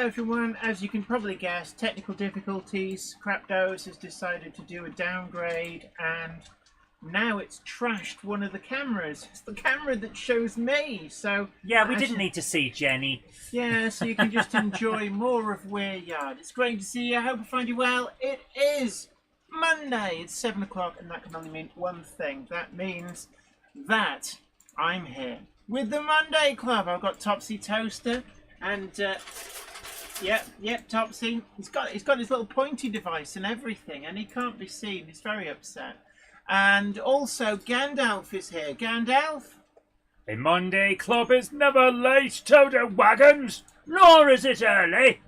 everyone. As you can probably guess, technical difficulties. Crapdos has decided to do a downgrade, and now it's trashed one of the cameras. It's the camera that shows me. So yeah, we didn't need to see Jenny. Yeah, so you can just enjoy more of Weir Yard. It's great to see you. I hope I find you well. It is Monday. It's 7 o'clock, and that can only mean one thing. That means that I'm here with the Monday Club. I've got Topsy Toaster. And yep, Topsy. He's got his little pointy device and everything, and he can't be seen. He's very upset. And also Gandalf is here. Gandalf. The Monday Club is never late, Toto Wagons, nor is it early.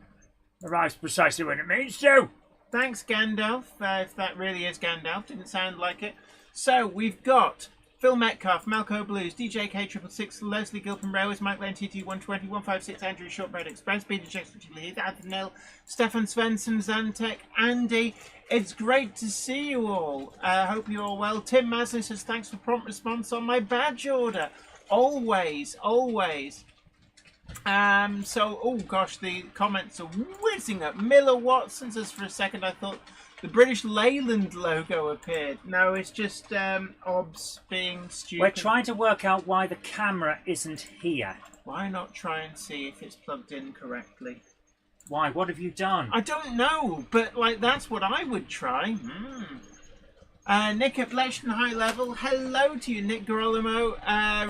Arrives precisely when it means to. Thanks, Gandalf. If that really is Gandalf, didn't sound like it. So we've got Phil Metcalf, Malco Blues, DJ K666, Leslie Gilpin Rowers, Mike Lane TT 120, 156, Andrew Shortbread Express, Peter Jackson, Heath, Anthony Nil, Stefan Svensson, Zantek, Andy. It's great to see you all. Hope you're all well. Tim Maslin says thanks for prompt response on my badge order. Always. Oh gosh, the comments are whizzing up. Miller Watson says for a second I thought the British Leyland logo appeared. No, it's just OBS being stupid. We're trying to work out why the camera isn't here. Why not try and see if it's plugged in correctly? Why? What have you done? I don't know, but like that's what I would try. Nick at Blechten High Level. Hello to you, Nick Girolamo.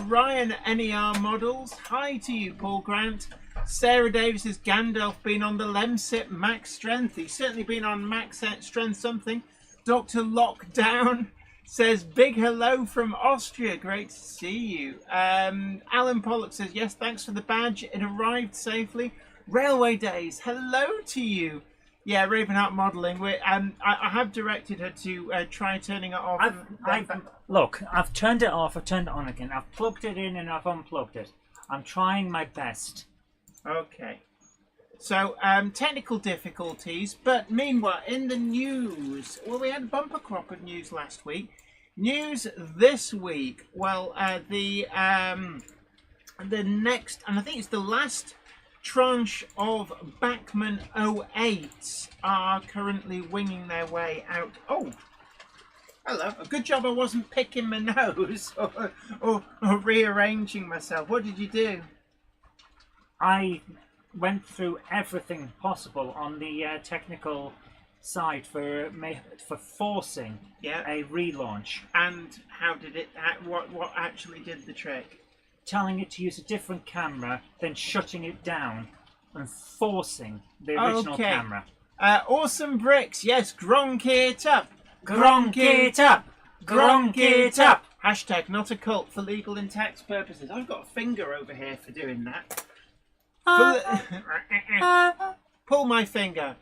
Ryan NER Models. Hi to you, Paul Grant. Sarah Davis says Gandalf been on the Lemsip Max Strength. He's certainly been on Max Strength something. Dr. Lockdown says big hello from Austria. Great to see you. Alan Pollock says yes, thanks for the badge. It arrived safely. Railway Days. Hello to you. Yeah, Ravenheart Modelling. I have directed her to try turning it off. Look, I've turned it off. I've turned it on again. I've plugged it in and I've unplugged it. I'm trying my best. Okay. So, technical difficulties, but meanwhile, in the news, well, we had a bumper crop of news last week. News this week, well, the next, and I think it's the last tranche of Bachmann 08s are currently winging their way out. Oh, hello. A good job I wasn't picking my nose or rearranging myself. What did you do? I went through everything possible on the technical side for forcing a relaunch. And how did it? What actually did the trick? Telling it to use a different camera, then shutting it down and forcing the original camera. Awesome Bricks, yes, gronk it up. Gronk it up. Gronk it up. Hashtag not a cult for legal and tax purposes. I've got a finger over here for doing that. Pull my finger.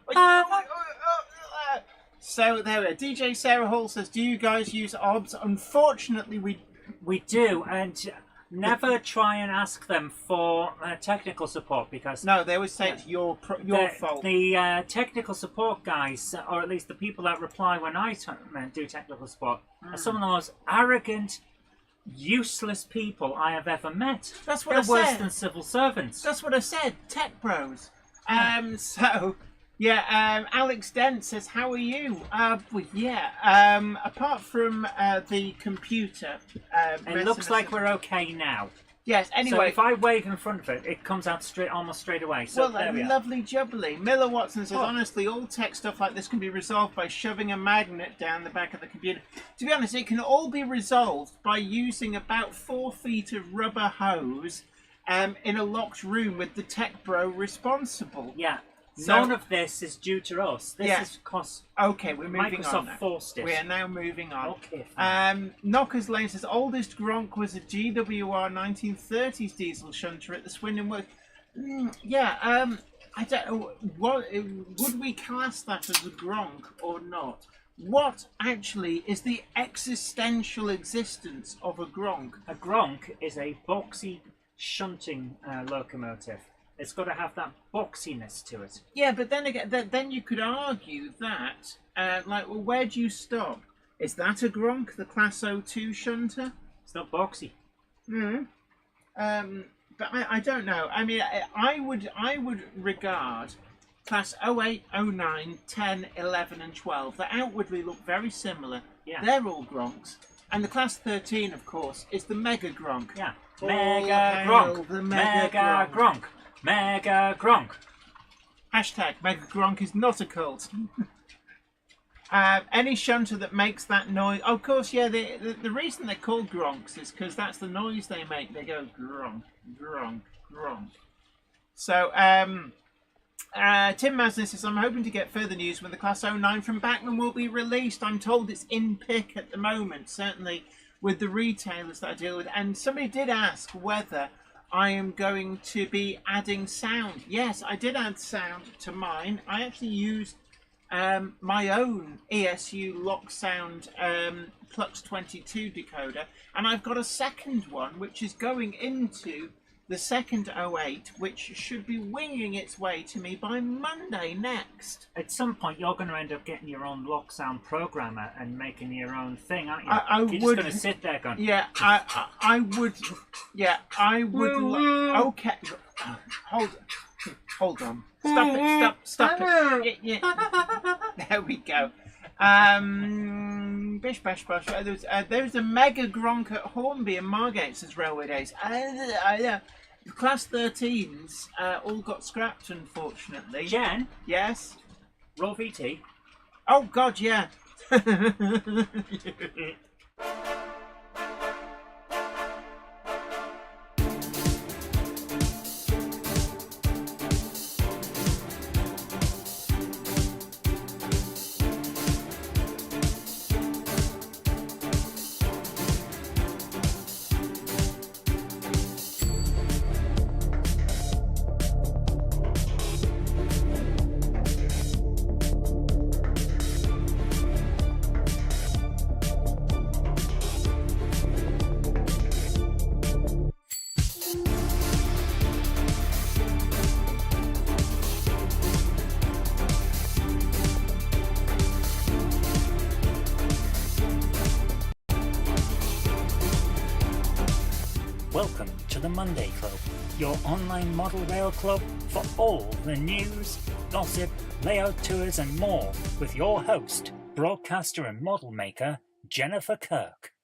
So there we are. DJ Sarah Hall says, do you guys use OBS? Unfortunately, we do, and never try and ask them for technical support, because no, they always say it's your fault. The technical support guys, or at least the people that reply when I do technical support, are some of the most arrogant, useless people I have ever met. That's what They're I said. Worse than civil servants. That's what I said. Tech bros. Alex Dent says, how are you? Apart from the computer. It looks like we're okay now. Yes, anyway. So if I wave in front of it, it comes out almost straight away. So well, lovely jubbly. Miller Watson says, honestly, all tech stuff like this can be resolved by shoving a magnet down the back of the computer. To be honest, it can all be resolved by using about 4 feet of rubber hose in a locked room with the tech bro responsible. Yeah. None of this is due to us. This is because okay, we're moving Microsoft on now. Forced it. We are now moving on. Okay. Knockers Lane says oldest Gronk was a GWR 1930s diesel shunter at the Swindon Works. I don't know. Would we class that as a Gronk or not? What actually is the existential existence of a Gronk? A Gronk is a boxy shunting locomotive. It's got to have that boxiness to it. Yeah, but then again, then you could argue that, where do you stop? Is that a Gronk, the Class 02 shunter? It's not boxy. but I don't know. I mean, I would regard class 08, 09, 10, 11 and 12 that outwardly look very similar. Yeah. They're all Gronks. And the class 13, of course, is the Mega Gronk. Yeah. All Mega hail Gronk. the Mega Gronk. Mega Gronk. Hashtag Mega Gronk is not a cult. Any shunter that makes that noise... Of course, yeah, the reason they're called Gronks is because that's the noise they make. They go Gronk, Gronk, Gronk. So, Tim Masner says, I'm hoping to get further news when the Class 09 from Bachmann will be released. I'm told it's in pick at the moment, certainly with the retailers that I deal with. And somebody did ask whether I am going to be adding sound. Yes, I did add sound to mine. I actually used my own ESU Lock Sound Plux 22 decoder, and I've got a second one which is going into the second 08, which should be winging its way to me by Monday next. At some point, you're going to end up getting your own lock sound programmer and making your own thing, aren't you? You're just going to sit there going... Yeah, I would... Yeah, I would... Okay. Hold on. Stop it. Yeah. There we go. Bish bash bash. There's a Mega Gronk at Hornby and Margate, says Railway Days. The Class 13s all got scrapped, unfortunately. Jen? Yes? Roll VT. Oh, God, yeah. Welcome to the Monday Club, your online model rail club for all the news, gossip, layout tours and more with your host, broadcaster and model maker, Jennifer Kirk.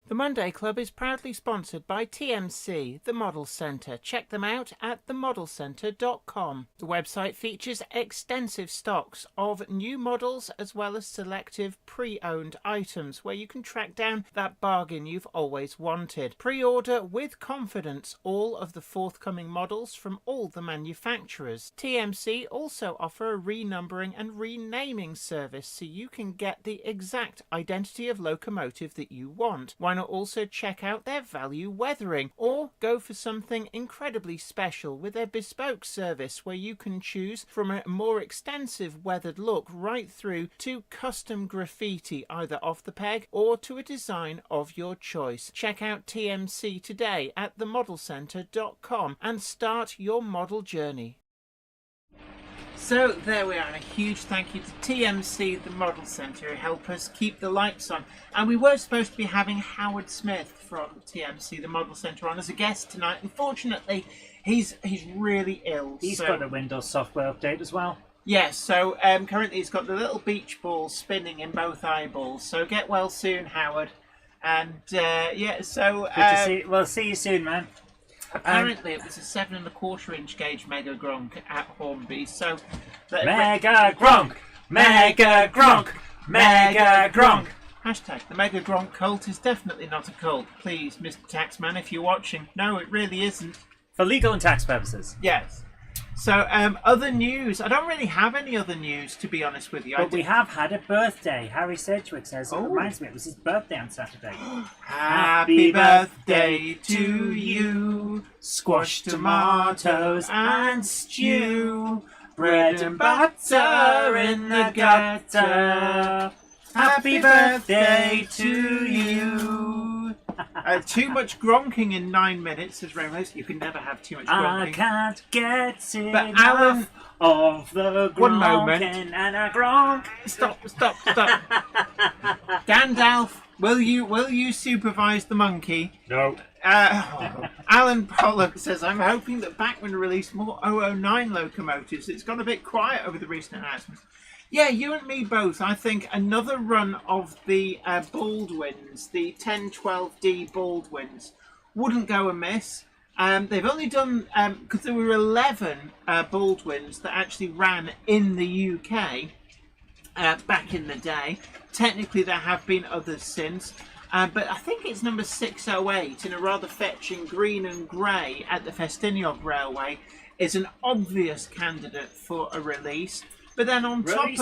The Monday Club is proudly sponsored by TMC, the Model Centre. Check them out at themodelcentre.com. The website features extensive stocks of new models as well as selective pre-owned items where you can track down that bargain you've always wanted. Pre-order with confidence all of the forthcoming models from all the manufacturers. TMC also offer a renumbering and renaming service so you can get the exact identity of locomotive that you want. Why not also check out their value weathering, or go for something incredibly special with their bespoke service where you can choose from a more extensive weathered look right through to custom graffiti either off the peg or to a design of your choice. Check out TMC today at themodelcentre.com and start your model journey. So there we are, and a huge thank you to TMC, the Model Centre, who help us keep the lights on. And we were supposed to be having Howard Smith from TMC, the Model Centre, on as a guest tonight. Unfortunately, he's really ill. He's got a Windows software update as well. Yes, so currently he's got the little beach ball spinning in both eyeballs. So get well soon, Howard. And yeah, so... Good to see you. Well, see you soon, man. Apparently it was a 7.25-inch gauge Mega Gronk at Hornby, so... Mega Gronk! Mega Gronk! Mega Gronk! Hashtag, the Mega Gronk cult is definitely not a cult. Please, Mr. Taxman, if you're watching. No, it really isn't. For legal and tax purposes. Yes. So, other news. I don't really have any other news, to be honest with you. But we have had a birthday. Harry Sedgwick says, it reminds me, it was his birthday on Saturday. Happy birthday to you. Squash tomatoes and stew. Bread and butter in the gutter. Happy birthday to you. Too much gronking in 9 minutes, says Ramos. You can never have too much gronking. I can't get But Alan, of the one moment. And a gronk. Stop. Gandalf Will you supervise the monkey? No. Alan Pollock says, I'm hoping that Bachmann release more 009 locomotives. It's got a bit quiet over the recent announcements. Yeah, you and me both. I think another run of the Baldwins, the 1012D Baldwins, wouldn't go amiss. They've only done, because there were 11 Baldwins that actually ran in the UK back in the day. Technically, there have been others since. But I think it's number 608 in a rather fetching green and grey at the Festiniog Railway is an obvious candidate for a release. But then on top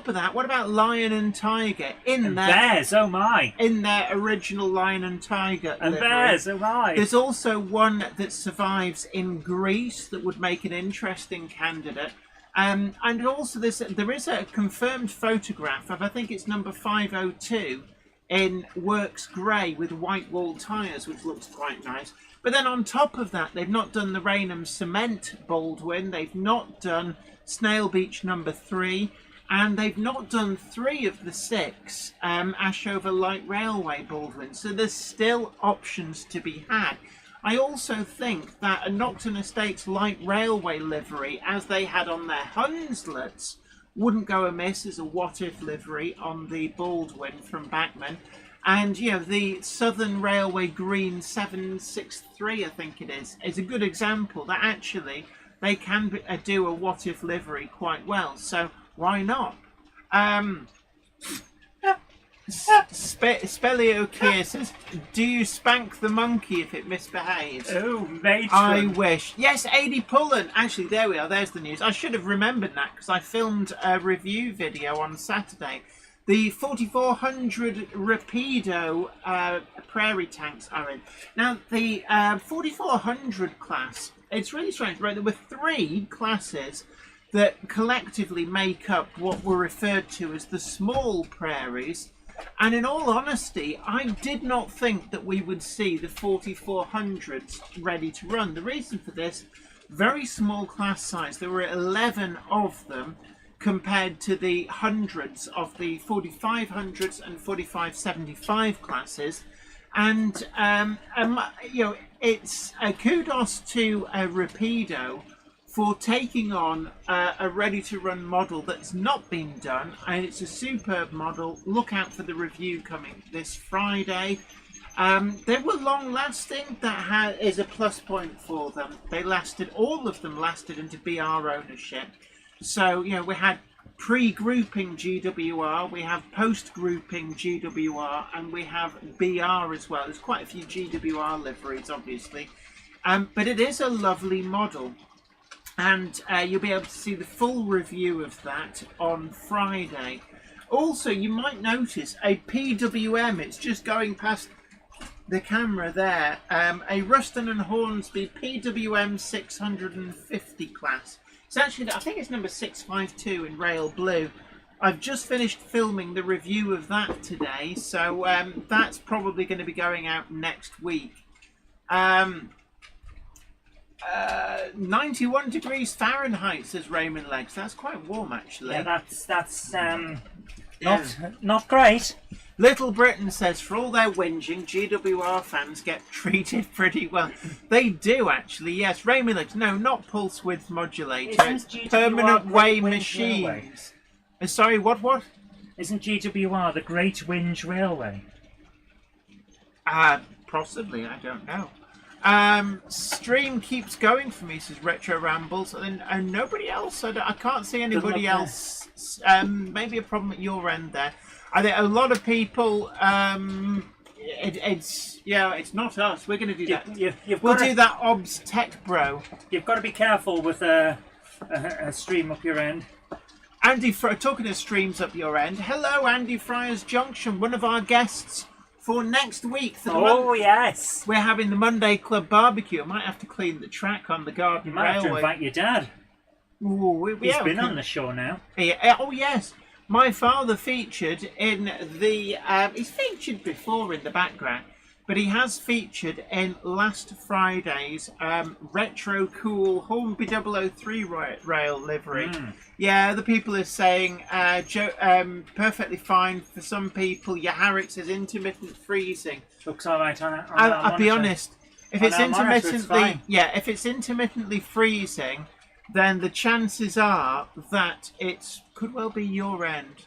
of that, what about Lion and Tiger in their Bears? Oh my! In their original Lion and Tiger and livery. Bears? Oh my! There's also one that survives in Greece that would make an interesting candidate. And also there is a confirmed photograph of, I think it's number 502. In Works Grey with white wall tyres, which looks quite nice. But then on top of that, they've not done the Rainham Cement Baldwin, they've not done Snail Beach number 3, and they've not done 3 of the 6 Ashover Light Railway Baldwin. So there's still options to be had. I also think that a Nocton Estates Light Railway livery, as they had on their Hunslets, wouldn't go amiss as a what-if livery on the Baldwin from Bachmann. And, you know, the Southern Railway Green 763, I think it is a good example that actually they can do a what-if livery quite well. So why not? Spelio Kier says, do you spank the monkey if it misbehaves? Oh, matron. I wish. Yes, AD Pullen. Actually, there we are. There's the news. I should have remembered that because I filmed a review video on Saturday. The 4400 Rapido prairie tanks are in. Now, the 4400 class, it's really strange, right? There were 3 classes that collectively make up what were referred to as the small prairies. And in all honesty, I did not think that we would see the 4400s ready to run. The reason for this, very small class size. There were 11 of them compared to the hundreds of the 4500s and 4575 classes. And, you know, it's a kudos to Rapido for taking on a ready-to-run model that's not been done, and it's a superb model. Look out for the review coming this Friday. They were long-lasting. That is a plus point for them. They lasted, all of them lasted into BR ownership. So, you know, we had pre-grouping GWR, we have post-grouping GWR, and we have BR as well. There's quite a few GWR liveries, obviously. But it is a lovely model. And you'll be able to see the full review of that on Friday. Also, you might notice a PWM, it's just going past the camera there, a Ruston and Hornsby PWM 650 class. It's actually, I think it's number 652 in Rail Blue. I've just finished filming the review of that today, so that's probably going to be going out next week. 91 degrees Fahrenheit, says Raymond Legs. That's quite warm, actually. Yeah, that's not great. Little Britain says, for all their whinging, GWR fans get treated pretty well. They do, actually, yes. Raymond Legs, no, not pulse width modulator. It's permanent way machines. Sorry, what? Isn't GWR the Great Winge Railway? Possibly, I don't know. Stream keeps going for me, says Retro Rambles, and nobody else. I can't see anybody else. Maybe a problem at your end there. I think a lot of people. It's not us. We're going to do that. We'll do that. Obs Tech Bro. You've got to be careful with a stream up your end. Andy, talking of streams up your end. Hello, Andy Friars Junction, one of our guests. For next week, yes, we're having the Monday Club barbecue. I might have to clean the track on the Garden Railway. You might have to invite your dad. He's been on the show now. Oh yes, my father featured in the. He's featured before in the background. but he has featured in last Friday's retro cool Hornby 003 rail livery. Yeah, the people are saying perfectly fine for some people. Your Harrix is intermittent freezing. Looks all right on it. I'll be honest. If it's intermittently, if it's intermittently freezing, then the chances are that it could well be your end.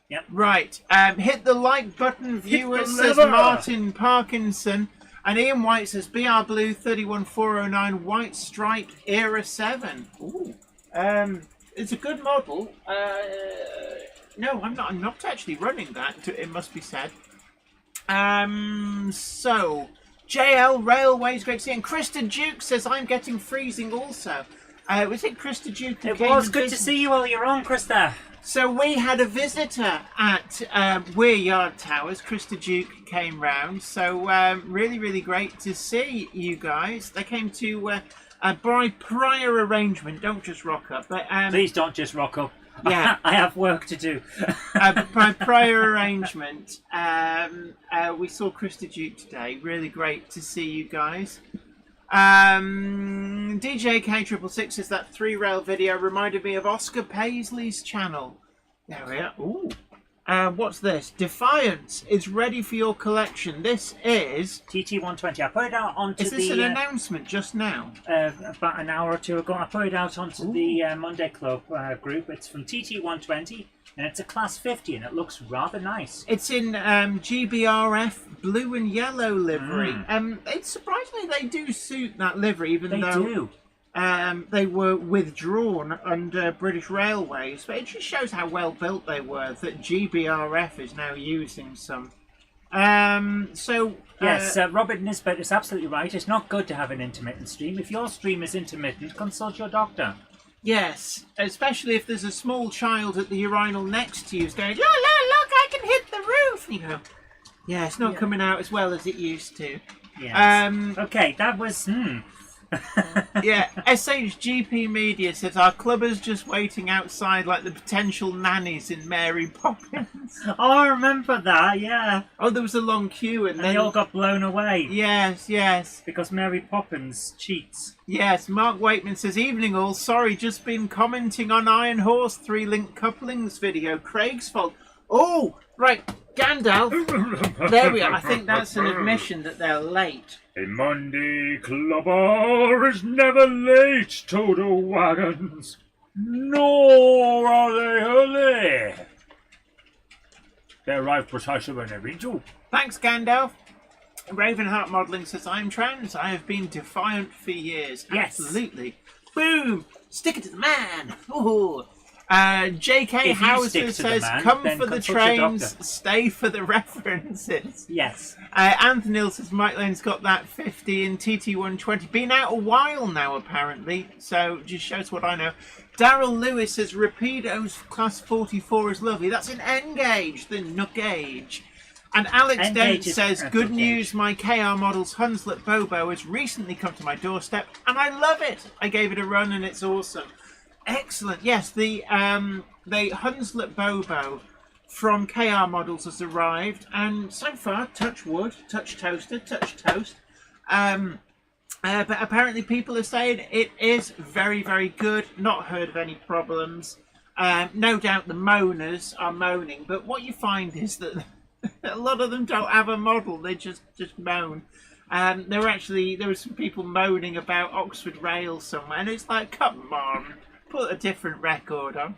Yep. Right. Hit the like button, viewer, says Martin Parkinson. And Ian White says BR Blue 31409 White Stripe Era 7. Ooh. It's a good model. No, I'm not actually running that, it must be said. So JL Railways, great to see. And Krista Duke says I'm getting freezing also. Was it Krista Duke? It was good to see you while you're on, Krista. So we had a visitor at Weir Yard Towers. Krista Duke came round. So really, really great to see you guys. They came to by prior arrangement. Don't just rock up. But, please don't just rock up. Yeah, I have work to do. By prior arrangement, we saw Krista Duke today. Really great to see you guys. DJ K666 says that 3-rail video reminded me of Oscar Paisley's channel. There we are. Ooh. What's this? Defiance is ready for your collection. This is TT120. I put it out onto the... Is this an announcement just now? About an hour or two ago. I put it out onto the Monday Club group. It's from TT120 and it's a Class 50 and it looks rather nice. It's in GBRF blue and yellow livery. It's surprisingly they do suit that livery, even though they were withdrawn under British Railways. But it just shows how well built they were that GBRF is now using some. Yes, Robert Nisbet is absolutely right. It's not good to have an intermittent stream. If your stream is intermittent, consult your doctor. Yes, especially if there's a small child at the urinal next to you who's going, look, I can hit the roof. And you go, yeah, it's not coming out as well as it used to. Yes. Okay, that was... Yeah, SHGP Media says our clubbers just waiting outside like the potential nannies in Mary Poppins. Oh, I remember that, yeah. Oh, there was a long queue and then... they all got blown away. Yes. Because Mary Poppins cheats. Yes, Mark Waitman says, evening all, sorry, just been commenting on Iron Horse 3-link couplings video. Craig's fault. Oh, right, Gandalf. There we are. I think that's an admission that they're late. A Monday clubber is never late to the wagons, nor are they early. They arrive precisely when they're meant to. Thanks, Gandalf. Ravenheart Modelling says, I'm trans. I have been defiant for years. Yes. Absolutely. Boom. Stick it to the man. Ooh. JK Hauser says, come for the trains, stay for the references. Yes. Anthony Hill says, Mike Lane's got that 50 in TT120. Been out a while now, apparently, so just shows what I know. Daryl Lewis says, Rapido's Class 44 is lovely. That's an N-gauge, the Nook gauge. And Alex Dent says, good news, my KR Models Hunslet Bobo has recently come to my doorstep, and I love it. I gave it a run, and it's awesome. Excellent. Yes, the Hunslet Bobo from KR Models has arrived, and so far, touch wood, touch toasted, touch toast. But apparently people are saying it is very, very good. Not heard of any problems. No doubt the moaners are moaning, but what you find is that a lot of them don't have a model. They just moan. There were some people moaning about Oxford Rail somewhere, and it's like, come on. Put a different record on.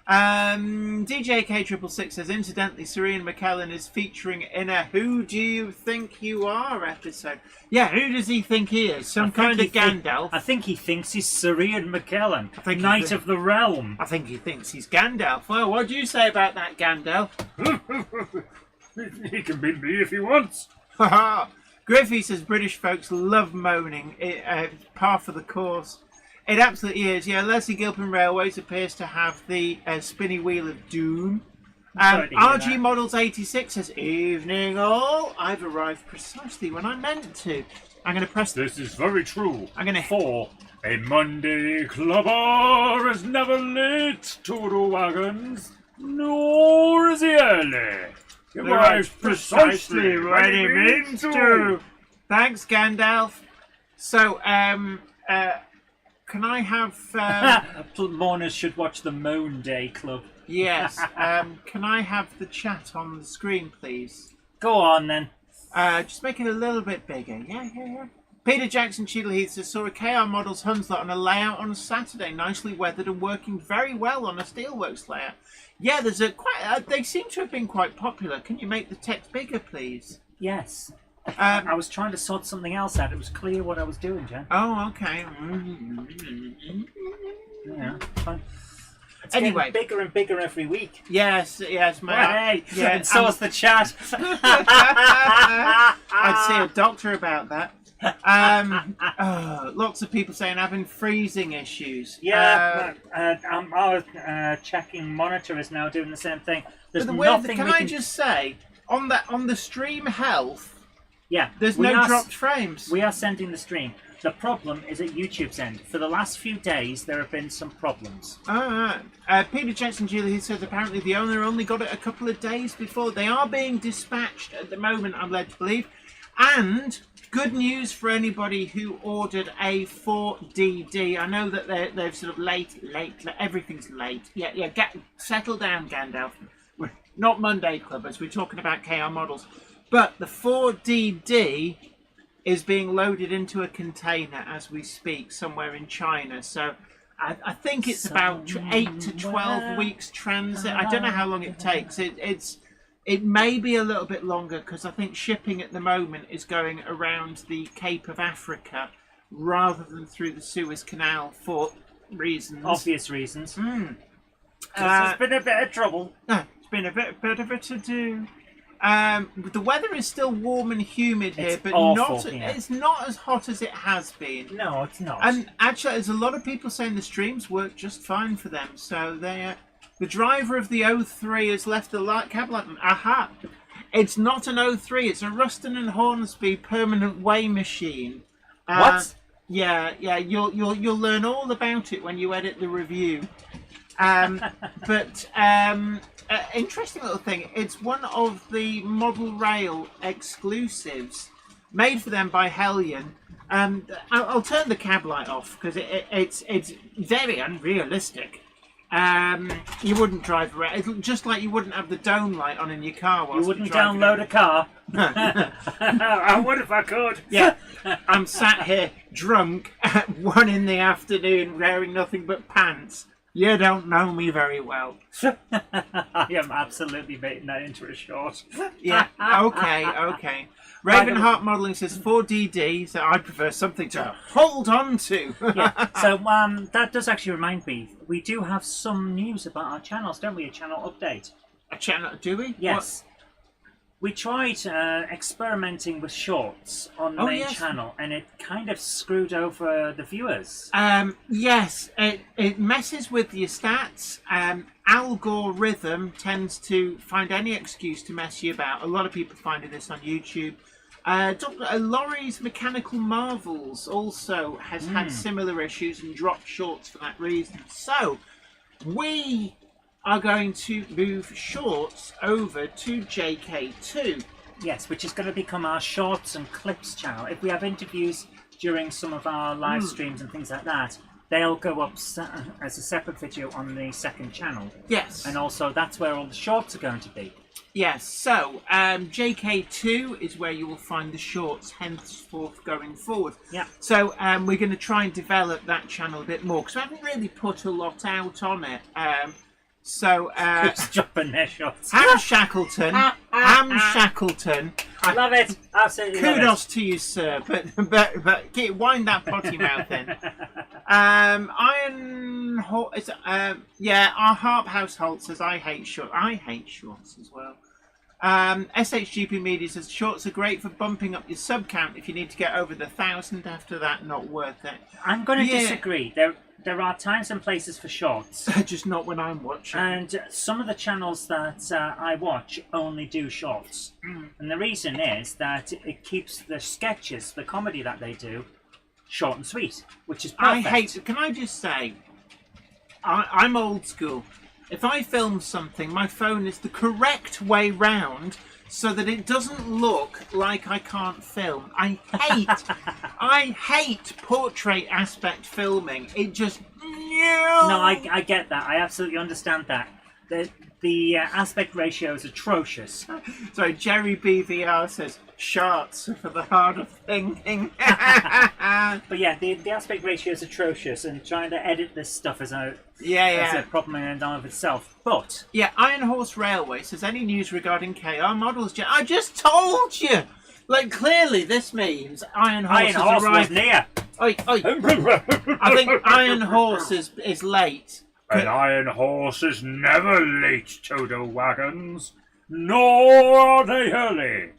DJ K666 says, incidentally, Sir Ian McKellen is featuring in a Who Do You Think You Are episode. Yeah, who does he think he is? Some kind of Gandalf? I think he thinks he's Sir Ian McKellen, Knight of the Realm. I think he thinks he's Gandalf. Well, what do you say about that, Gandalf? He can beat me if he wants. Griffey says, British folks love moaning. It's par for the course. It absolutely is, yeah. Leslie Gilpin Railways appears to have the spinny wheel of doom. RG Models 86 says, evening all. I've arrived precisely when I meant to. I'm going to press... This is very true. I'm going to... For a Monday clubber is never late to the wagons, nor is he early. It arrives precisely when he means to. Thanks, Gandalf. So, can I have... Mourners should watch the Moon Day Club. Yes. Can I have the chat on the screen, please? Go on, then. Just make it a little bit bigger. Yeah. Peter Jackson Cheadle Heath says, saw a KR Models Hunslet on a layout on Saturday, nicely weathered and working very well on a Steelworks layout. Yeah, there's a quite. They seem to have been quite popular. Can you make the text bigger, please? Yes. I was trying to sort something else out. It was clear what I was doing, Jen. Oh, okay. Yeah, fine. It's Anyway, getting bigger and bigger every week. Yes, Hey, yeah, and so's the chat. I'd see a doctor about that. Lots of people saying having freezing issues. Yeah, our checking monitor is now doing the same thing. There's nothing can I just say on the stream health? Yeah, there's no dropped frames. We are sending the stream. The problem is at YouTube's end. For the last few days, there have been some problems. Peter Jackson Julie, he says apparently the owner only got it a couple of days before. They are being dispatched at the moment, I'm led to believe. And good news for anybody who ordered a 4DD. I know that they're sort of late. Everything's late. Yeah. Settle down, Gandalf. We're not Monday Clubbers. We're talking about KR models. But the 4DD is being loaded into a container as we speak somewhere in China. So I think it's about 8 to 12 weeks transit. I don't know how long it takes. It may be a little bit longer because I think shipping at the moment is going around the Cape of Africa rather than through the Suez Canal for reasons. Obvious reasons. There's been a bit of trouble. It's been a bit of a to-do. The weather is still warm and humid here, it's but awful, it's not as hot as it has been. No, it's not. And actually, there's a lot of people saying the streams work just fine for them. So the driver of the 03 has left the cab light. Aha! It's not an 03. It's a Ruston and Hornsby permanent weigh machine. What? Yeah. You'll learn all about it when you edit the review. Interesting little thing. It's one of the Model Rail exclusives made for them by Hellion. I'll turn the cab light off because it's very unrealistic. You wouldn't drive around, just like you wouldn't have the dome light on in your car. You wouldn't download a car. I would if I could. Yeah, I'm sat here drunk at 1 in the afternoon wearing nothing but pants. You don't know me very well. I am absolutely making that into a short. Yeah, okay. Ravenheart Modelling says 4DD, so I prefer something to hold on to. Yeah. So that does actually remind me, we do have some news about our channels, don't we? A channel update. A channel, do we? Yes. What? We tried experimenting with shorts on the main channel, and it kind of screwed over the viewers. Yes, it messes with your stats. Algorithm tends to find any excuse to mess you about. A lot of people finding this on YouTube. Laurie's Mechanical Marvels also has had similar issues and dropped shorts for that reason. So, we are going to move shorts over to JK2. Yes, which is going to become our shorts and clips channel. If we have interviews during some of our live streams and things like that, they'll go up as a separate video on the second channel. Yes. And also that's where all the shorts are going to be. Yes, so JK2 is where you will find the shorts henceforth going forward. Yeah. So we're going to try and develop that channel a bit more because we haven't really put a lot out on it. Who's dropping their shots? Ham Shackleton. I love it. Absolutely. Kudos to you, sir. But wind that potty mouth in. Our Harp Household says I hate shorts. I hate shorts as well. SHGP Media says shorts are great for bumping up your sub count if you need to get over the 1,000. After that, not worth it. I'm going to disagree. There are times and places for shorts. Just not when I'm watching. And some of the channels that I watch only do shorts. And the reason is that it keeps the sketches, the comedy that they do, short and sweet, which is perfect. Can I just say, I'm old school. if I film something, my phone is the correct way round so that it doesn't look like I can't film. I hate portrait aspect filming. It just... No, I get that. I absolutely understand that. The aspect ratio is atrocious. So Jerry BVR says, shots for the heart of thinking. But yeah, the aspect ratio is atrocious, and trying to edit this stuff is a problem in and of itself. But yeah, Iron Horse Railway says, any news regarding KR models? I just told you. Like, clearly this means Iron Horse was near. Oi. I think Iron Horse is late. An iron horse is never late to the wagons, nor are they early.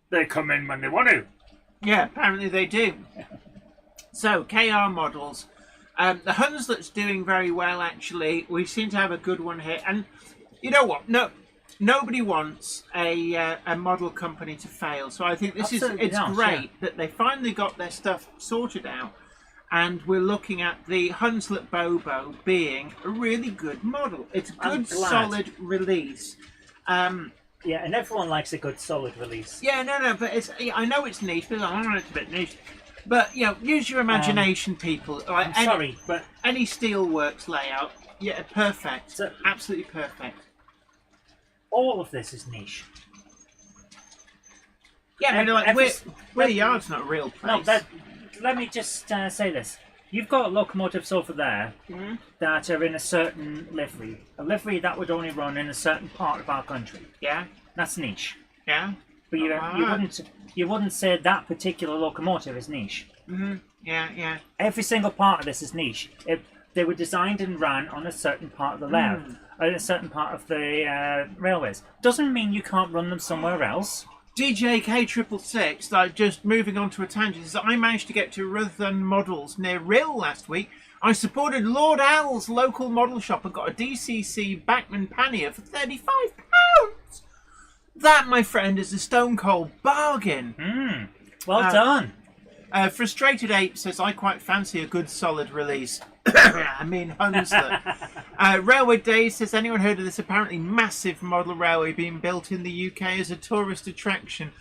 They come in when they want to. Yeah, apparently they do. So, KR models. The Hunslet's doing very well, actually. We seem to have a good one here. And you know what? Nobody wants a model company to fail. So I think it's great that they finally got their stuff sorted out. And we're looking at the Hunslet Bobo being a really good model. It's a good, solid release. Yeah, and everyone likes a good, solid release. Yeah, no, but I know it's niche, but I know it's a bit niche. But, use your imagination, people. Like, but any Steelworks layout, yeah, perfect. Absolutely perfect. All of this is niche. Yeah, but where the yard's not a real place. No, let me just say this. You've got locomotives over there that are in a certain livery. A livery that would only run in a certain part of our country. Yeah. That's niche. Yeah. But you wouldn't say that particular locomotive is niche. Mm-hmm. Yeah. Every single part of this is niche. They were designed and ran on a certain part of the layout, a certain part of the railways. Doesn't mean you can't run them somewhere else. DJ K666, like just moving on to a tangent, says, I managed to get to Rutherford Models near Rill last week. I supported Lord Al's local model shop and got a DCC Bachmann pannier for £35. That, my friend, is a stone cold bargain. Well done. Frustrated Ape says, I quite fancy a good solid release. I mean, Hunslet. Railway Days says, anyone heard of this apparently massive model railway being built in the UK as a tourist attraction?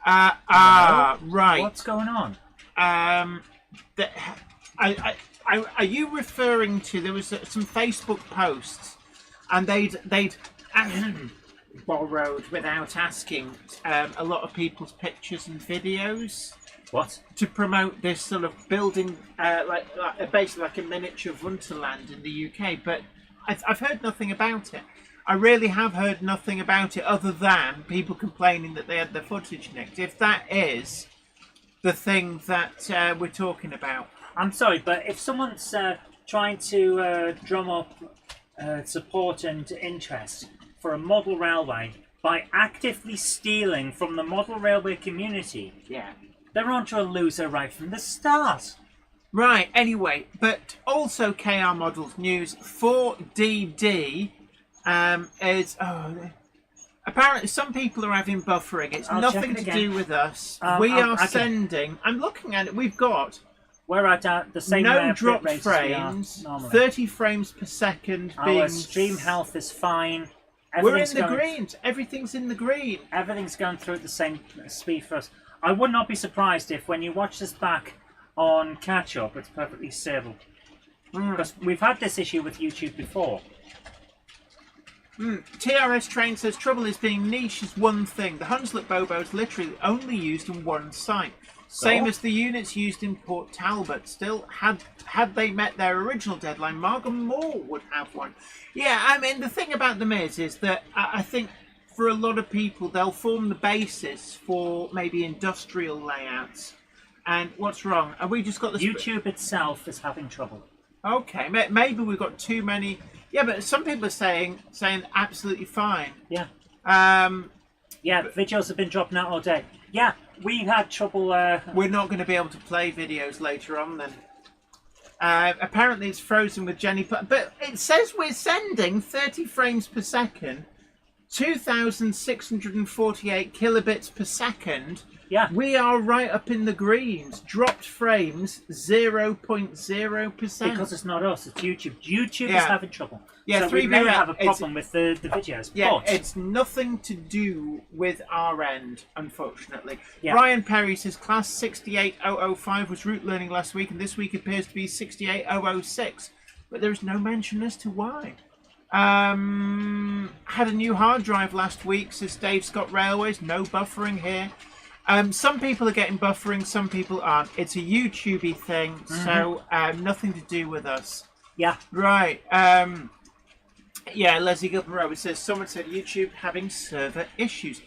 Right. What's going on? Are you referring to, there was some Facebook posts and they'd borrowed without asking a lot of people's pictures and videos? What? To promote this sort of building, basically like a miniature Wonderland in the UK, but I've heard nothing about it. I really have heard nothing about it other than people complaining that they had their footage nicked. If that is the thing that we're talking about. I'm sorry, but if someone's trying to drum up support and interest for a model railway by actively stealing from the model railway community, yeah, they're onto a loser right from the start. Right, anyway, but also KR Models news, 4DD is... apparently some people are having buffering. It's nothing to do with us. We are sending... I'm looking at it. We've got... We're at the same no drop frames, 30 frames per second. Our stream health is fine. We're in the greens. Everything's in the green. Everything's going through at the same speed for us. I would not be surprised if when you watch this back on catch-up, it's perfectly stable. Because we've had this issue with YouTube before. TRS Train says, trouble is being niche is one thing. The Hunslet Bobo is literally only used in one site. Same as the units used in Port Talbot. Still, had they met their original deadline, Markham Moore would have one. Yeah, I mean, the thing about them is that I think for a lot of people, they'll form the basis for maybe industrial layouts. And what's wrong? Have we just got the... YouTube itself is having trouble. Okay, maybe we've got too many... Yeah, but some people are saying absolutely fine. Yeah. Yeah, videos have been dropping out all day. Yeah, we had trouble... We're not going to be able to play videos later on then. Apparently it's frozen with Jenny... But it says we're sending 30 frames per second. 2,648 kilobits per second. Yeah. We are right up in the greens. Dropped frames 0.0%. Because it's not us, it's YouTube. YouTube is Yeah. having trouble. Yeah, so we 3 may viewer, have a it's- problem with the videos. Yeah, but it's nothing to do with our end, unfortunately. Yeah. Brian Perry says class 68005 was root learning last week, and this week appears to be 68006. But there is no mention as to why. Had a new hard drive last week, says Dave Scott Railways. No buffering here. Some people are getting buffering, some people aren't. It's a YouTubey thing, so nothing to do with us. yeah. Right. Yeah, Leslie Gilpin Roberts says, someone said YouTube having server issues.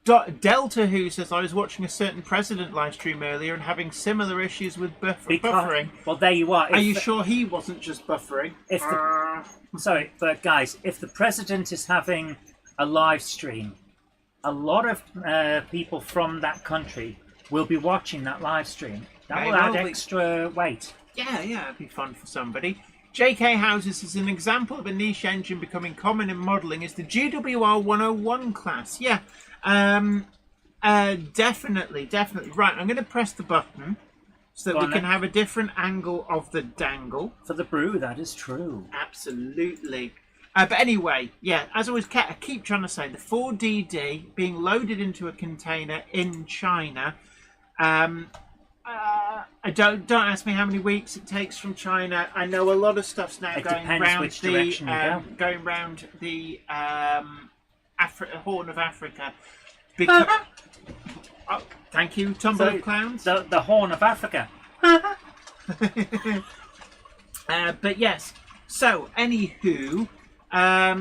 Delta Who says, I was watching a certain president live stream earlier and having similar issues with buffering. Well, there you are. Are you sure he wasn't just buffering? Sorry, but guys, if the president is having a live stream, a lot of people from that country will be watching that live stream. That will add extra weight. Yeah, it'd be fun for somebody. J.K. Houses is an example of a niche engine becoming common in modelling is the GWR 101 class. Yeah, definitely. Right, I'm going to press the button so that we can have a different angle of the dangle. For the brew, that is true. Absolutely. But anyway, yeah, as I keep trying to say, the 4DD being loaded into a container in China. Don't ask me how many weeks it takes from China. I know a lot of stuff's now going round the Horn of Africa. Because, oh, thank you, Tumble of Clowns. The Horn of Africa. But yes. So, anywho, I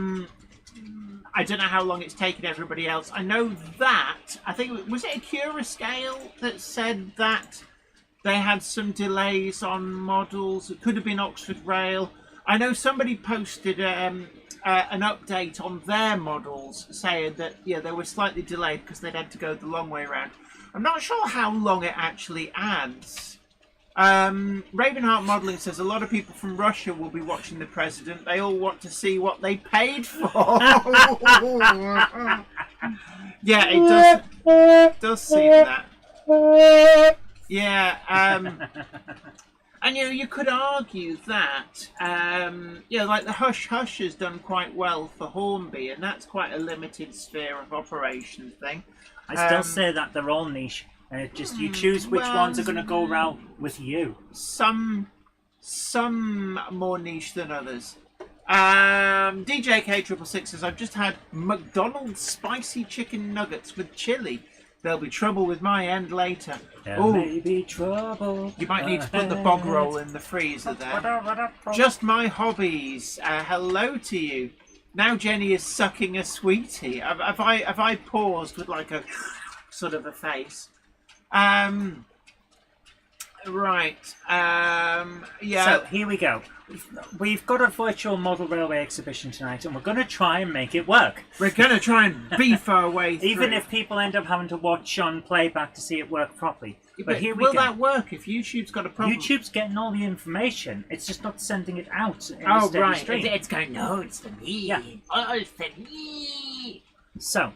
don't know how long it's taken everybody else. I know that I think was it Acura Scale that said that they had some delays on models. It could have been Oxford Rail. I know somebody posted an update on their models saying that they were slightly delayed because they'd had to go the long way around. I'm not sure how long it actually adds. Ravenheart Modelling says a lot of people from Russia will be watching the president. They all want to see what they paid for. Yeah, it does seem that. Yeah, and you could argue that like the Hush Hush has done quite well for Hornby, and that's quite a limited sphere of operation thing. I still say that they're all niche. Just you choose which ones are going to go around with you. Some more niche than others. DJK666 says, I've just had McDonald's spicy chicken nuggets with chili. There'll be trouble with my end later. There may be trouble. You might need to put the bog roll in the freezer there. Just my hobbies. Hello to you. Now Jenny is sucking a sweetie. Have I paused with like a sort of a face? Right. Yeah. So here we go. We've got a virtual model railway exhibition tonight, and we're going to try and make it work. We're going to try and beef our way through. Even if people end up having to watch on playback to see it work properly. But here we go. Will that work if YouTube's got a problem? YouTube's getting all the information. It's just not sending it out in oh, a steady right. stream. It's going, no, it's for me. Yeah. Oh, it's for me. So,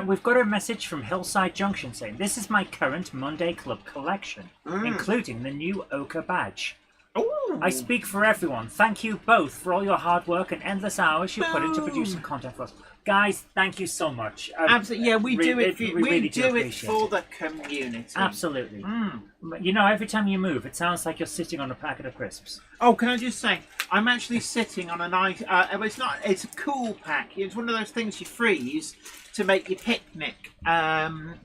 we've got a message from Hillside Junction saying, this is my current Monday Club collection, including the new Ochre badge. Ooh. I speak for everyone. Thank you both for all your hard work and endless hours you put into producing content for us. Guys, thank you so much. Absolutely, yeah, we do it really for the community. Absolutely. You know, every time you move, it sounds like you're sitting on a packet of crisps. Oh, can I just say, I'm actually sitting on a nice. It's a cool pack. It's one of those things you freeze to make your picnic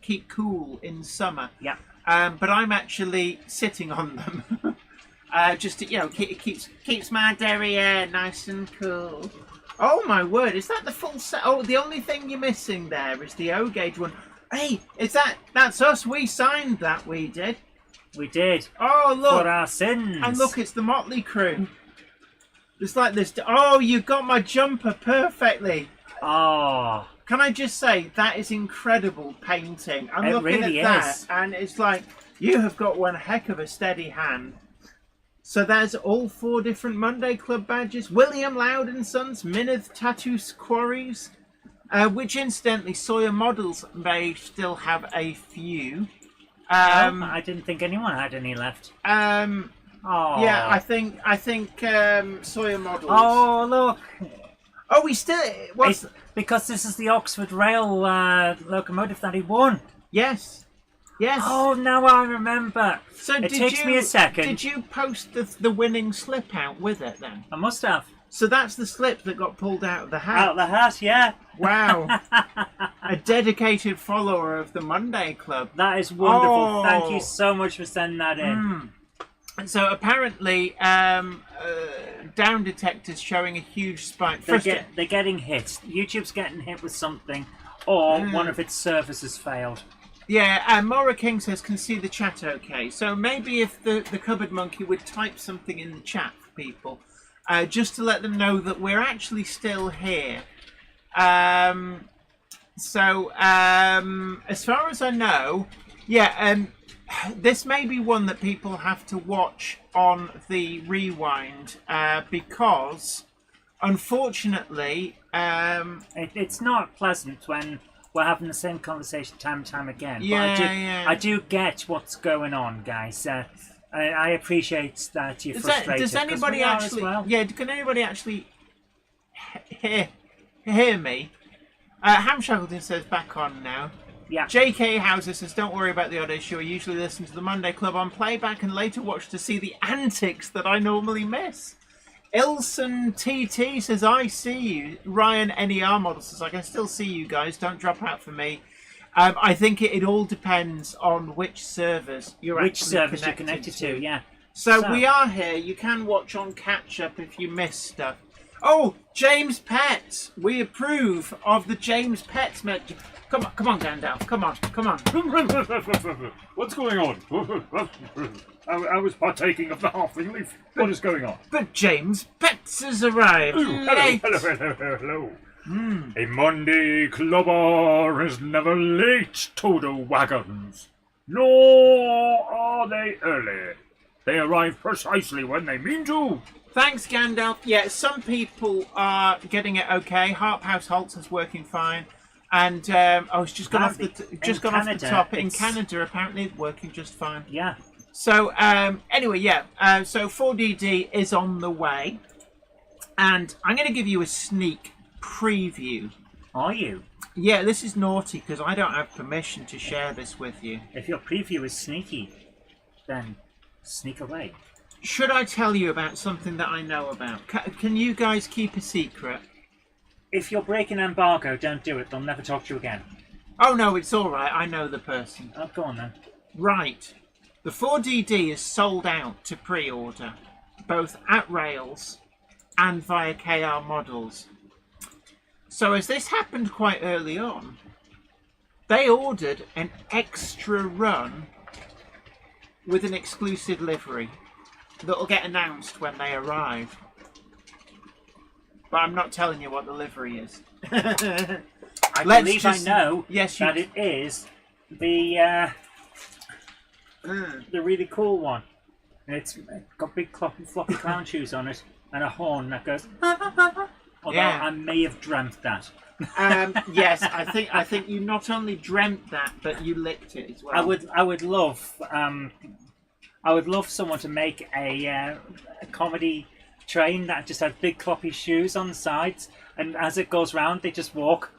keep cool in summer. Yeah. But I'm actually sitting on them. Just to, it keeps my derriere nice and cool. Oh my word, is that the full set? Oh, the only thing you're missing there is the O-gauge one. Hey, that's us. We signed that, we did. We did. Oh, look. For our sins. And look, it's the Motley Crew. It's like this. Oh, you got my jumper perfectly. Oh. Can I just say, that is incredible painting. I'm looking really at that, is. and it's like, you have got one heck of a steady hand. So there's all 4 different Monday Club badges. William Loud and Sons, Minith Tattoo Quarries. which incidentally Sawyer Models may still have a few. I didn't think anyone had any left. Oh. Yeah, I think Sawyer Models. Oh, look. Oh, we still... What's... Because this is the Oxford Rail locomotive that he won. Yes. Yes. Oh, now I remember. So it takes me a second. Did you post the winning slip out with it then? I must have. So that's the slip that got pulled out of the hat. Out of the hat, yeah. Wow. A dedicated follower of the Monday Club. That is wonderful. Oh. Thank you so much for sending that in. And so apparently, down detectors showing a huge spike. They're getting hit. YouTube's getting hit with something, or one of its servers failed. Yeah, and Maura King says, can see the chat okay. So maybe if the Cupboard Monkey would type something in the chat for people, just to let them know that we're actually still here. As far as I know, this may be one that people have to watch on the rewind because, unfortunately, it's not pleasant when we're having the same conversation time and time again. Yeah, but I do get what's going on, guys. I appreciate that you're frustrated. Does anybody actually? Can anybody actually hear me? Ham Shackleton says back on now. Yeah. J.K. Hauser says, don't worry about the odd issue. I usually listen to the Monday Club on playback and later watch to see the antics that I normally miss. Ilson TT says, I see you. Ryan NER Model says, I can still see you guys. Don't drop out for me. I think it all depends on which servers you're connected to. Yeah. So we are here. You can watch on catch up if you miss stuff. Oh, James Pets. We approve of the James Pets message. Come on, Gandalf. Come on. What's going on? I was partaking of the halfling leaf. What is going on? But James Pets has arrived. Ooh, hello. A Monday clubber is never late to the wagons. Nor are they early. They arrive precisely when they mean to. Thanks, Gandalf. Yeah, some people are getting it okay. Harp House Holtz is working fine. And it's just gone off the top. In Canada, apparently, it's working just fine. Yeah. So anyway, so 4DD is on the way, and I'm going to give you a sneak preview. Are you? Yeah, this is naughty because I don't have permission to share this with you. If your preview is sneaky, then sneak away. Should I tell you about something that I know about? Can you guys keep a secret? If you're breaking embargo, don't do it. They'll never talk to you again. Oh, no, it's all right. I know the person. Oh, go on then. Right. The 4DD is sold out to pre-order, both at Rails and via KR Models. So as this happened quite early on, they ordered an extra run with an exclusive livery that will get announced when they arrive. But I'm not telling you what the livery is. I believe I know that it is the really cool one. It's got big floppy clown shoes on it and a horn that goes. Although I may have dreamt that. Yes, I think you not only dreamt that, but you licked it as well. I would love someone to make a comedy train that just had big floppy shoes on the sides, and as it goes round, they just walk.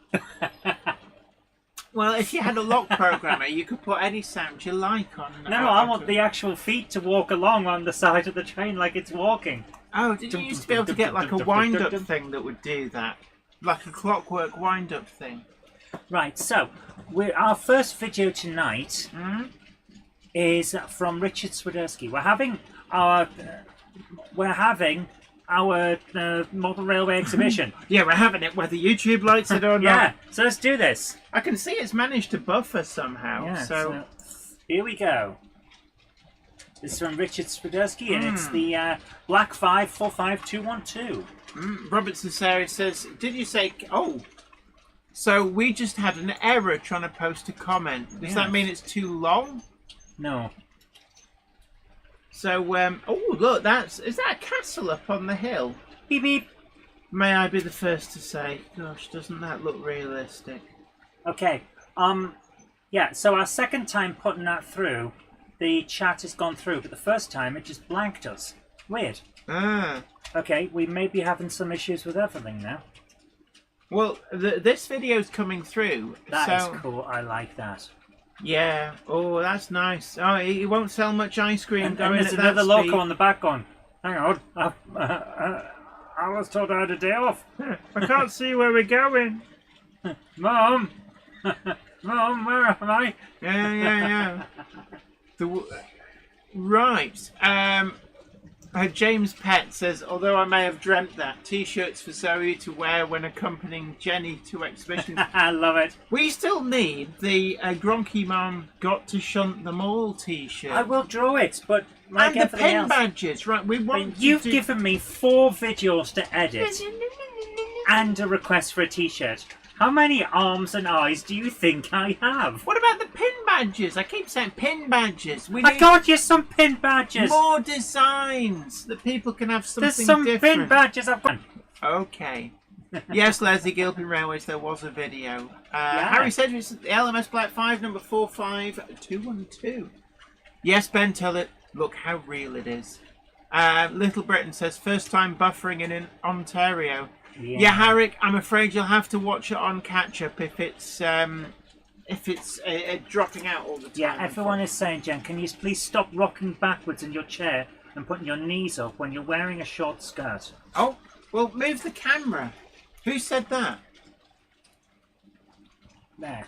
Well, if you had a lock programmer, you could put any sound you like on. No, I want the actual feet to walk along on the side of the train like it's walking. Oh, did you used to be able to get like a wind-up thing that would do that? Like a clockwork wind-up thing? Right, so our first video tonight is from Richard Swiderski. We're having our model railway exhibition. Yeah, we're having it whether YouTube likes it or not. Yeah, so let's do this. I can see it's managed to buffer somehow. Yeah, so here we go. This is from Richard Swiderski, and it's the Black 545212. Robertson Sarah says, did you say... Oh, so we just had an error trying to post a comment. Does that mean it's too long? No. So, oh, look, is that a castle up on the hill? Beep, beep. May I be the first to say, gosh, doesn't that look realistic? Okay. Yeah. So our second time putting that through, the chat has gone through, but the first time it just blanked us. Weird. Ah. Okay, we may be having some issues with everything now. Well, this video's coming through. That so... is cool. I like that. Yeah. Oh, that's nice. Oh, it won't sell much ice cream And going there's at another that loco speed. on the back on. Hang on. I was told I had a day off. I can't see where we're going. Mom! Mom, where am I? Yeah. Right. James Pett says, although I may have dreamt that, T-shirts for Zoe to wear when accompanying Jenny to exhibitions. I love it. We still need the Gronky Mom Got to Shunt Them All T-shirt. I will draw it, but like and the everything pin else. badges, right? We want. But you've given me 4 videos to edit and a request for a T-shirt. How many arms and eyes do you think I have? What about the pin badges? I keep saying pin badges. We I need got you some pin badges. more designs that people can have something There's some different. pin badges I've got. Okay. Yes, Leslie Gilpin Railways, there was a video. Harry Sedgwick's the LMS Black 5, number 45212. Yes, Ben, tell it. Look how real it is. Little Britain says, first time buffering in Ontario. Yeah, Harry, I'm afraid you'll have to watch it on catch-up if it's dropping out all the time. Yeah, everyone is saying, Jen, can you please stop rocking backwards in your chair and putting your knees up when you're wearing a short skirt? Oh, well, move the camera. Who said that? There.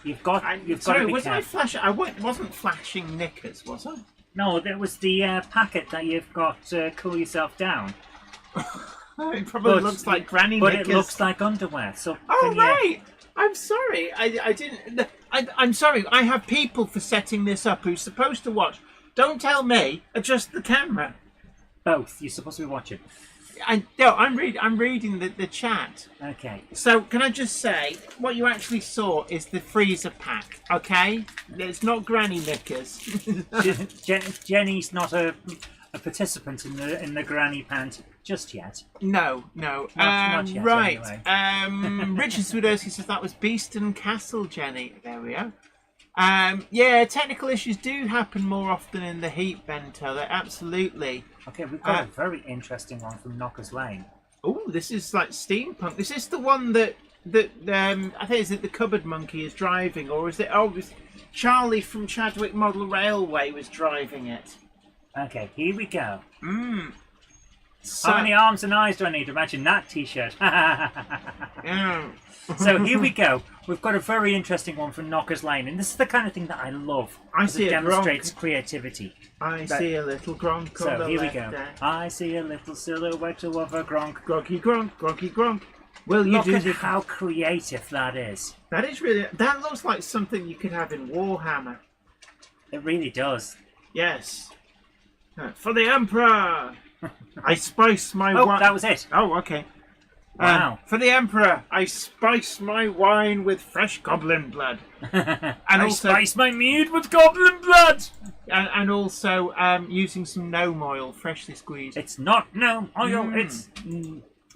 You've got to be was careful. I flashing? I wasn't flashing knickers, was I? No, that was the packet that you've got to cool yourself down. It probably looks like granny but knickers. But it looks like underwear. So oh, right. I'm sorry. I didn't... I'm sorry. I have people for setting this up who's supposed to watch. Don't tell me. Adjust the camera. Both. You're supposed to be watching. I'm reading the chat. Okay. So can I just say what you actually saw is the freezer pack, okay? It's not granny knickers. Jenny's not a participant in the granny pant just yet. No. Not yet, right. Anyway. Richard Swiderski says that was Beeston Castle, Jenny. There we are. Yeah, technical issues do happen more often in the heat, Bento. Absolutely. Okay, we've got a very interesting one from Knockers Lane. Oh, this is like steampunk. Is this the one that I think is it the Cupboard Monkey is driving, or is it? Oh, it's Charlie from Chadwick Model Railway was driving it. Okay, here we go. So, how many arms and eyes do I need to imagine that T-shirt? yeah. So here we go. We've got a very interesting one from Knockers Lane, and this is the kind of thing that I love. I see it a demonstrates creativity. I see a little gronk on the So here we left go. there. I see a little silhouette of a gronk. Gronky gronk. Well, you Look do at how creative that is. That is really. That looks like something you could have in Warhammer. It really does. Yes. For the Emperor, I spice my Oh, wine. that was it. Oh, okay. Wow. For the Emperor, I spice my wine with fresh goblin blood. And I also, spice my mead with goblin blood. and also using some gnome oil, freshly squeezed. It's not gnome oil. It's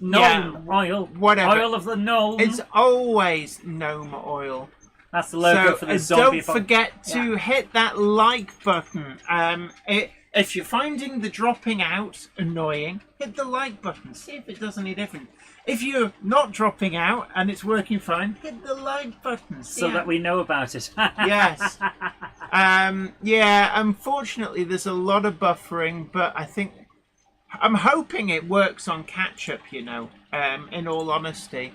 gnome oil. Whatever. Oil of the gnome. It's always gnome oil. That's the logo So for the zombie. don't forget to hit that like button. If you're finding the dropping out annoying, hit the like button. See if it does any different. If you're not dropping out and it's working fine, hit the like button. So that we know about it. Yes. Yeah, unfortunately there's a lot of buffering, but I'm hoping it works on catch-up, in all honesty.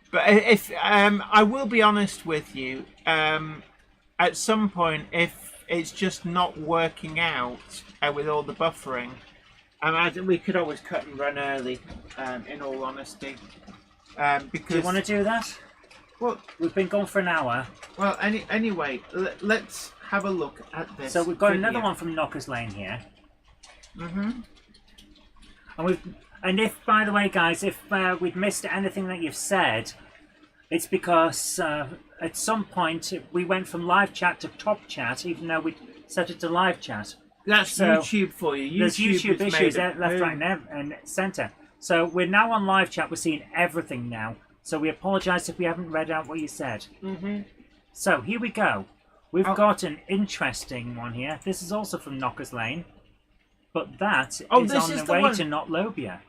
But if I will be honest with you, at some point, if it's just not working out with all the buffering, we could always cut and run early, in all honesty. Because, Do you want to do that? Well, we've been gone for an hour. Well, anyway, let's have a look at this. So we've got video. another one from Knockers Lane here. Mm-hmm. And if, by the way, guys, if we've missed anything that you've said, it's because at some point we went from live chat to top chat, even though we set it to live chat. That's So, YouTube for you. There's YouTube has issues made it. left, right, and centre. So we're now on live chat. We're seeing everything now. So we apologise if we haven't read out what you said. Mm-hmm. So here we go. We've got an interesting one here. This is also from Knockers Lane. But that is on the way to Notlobia.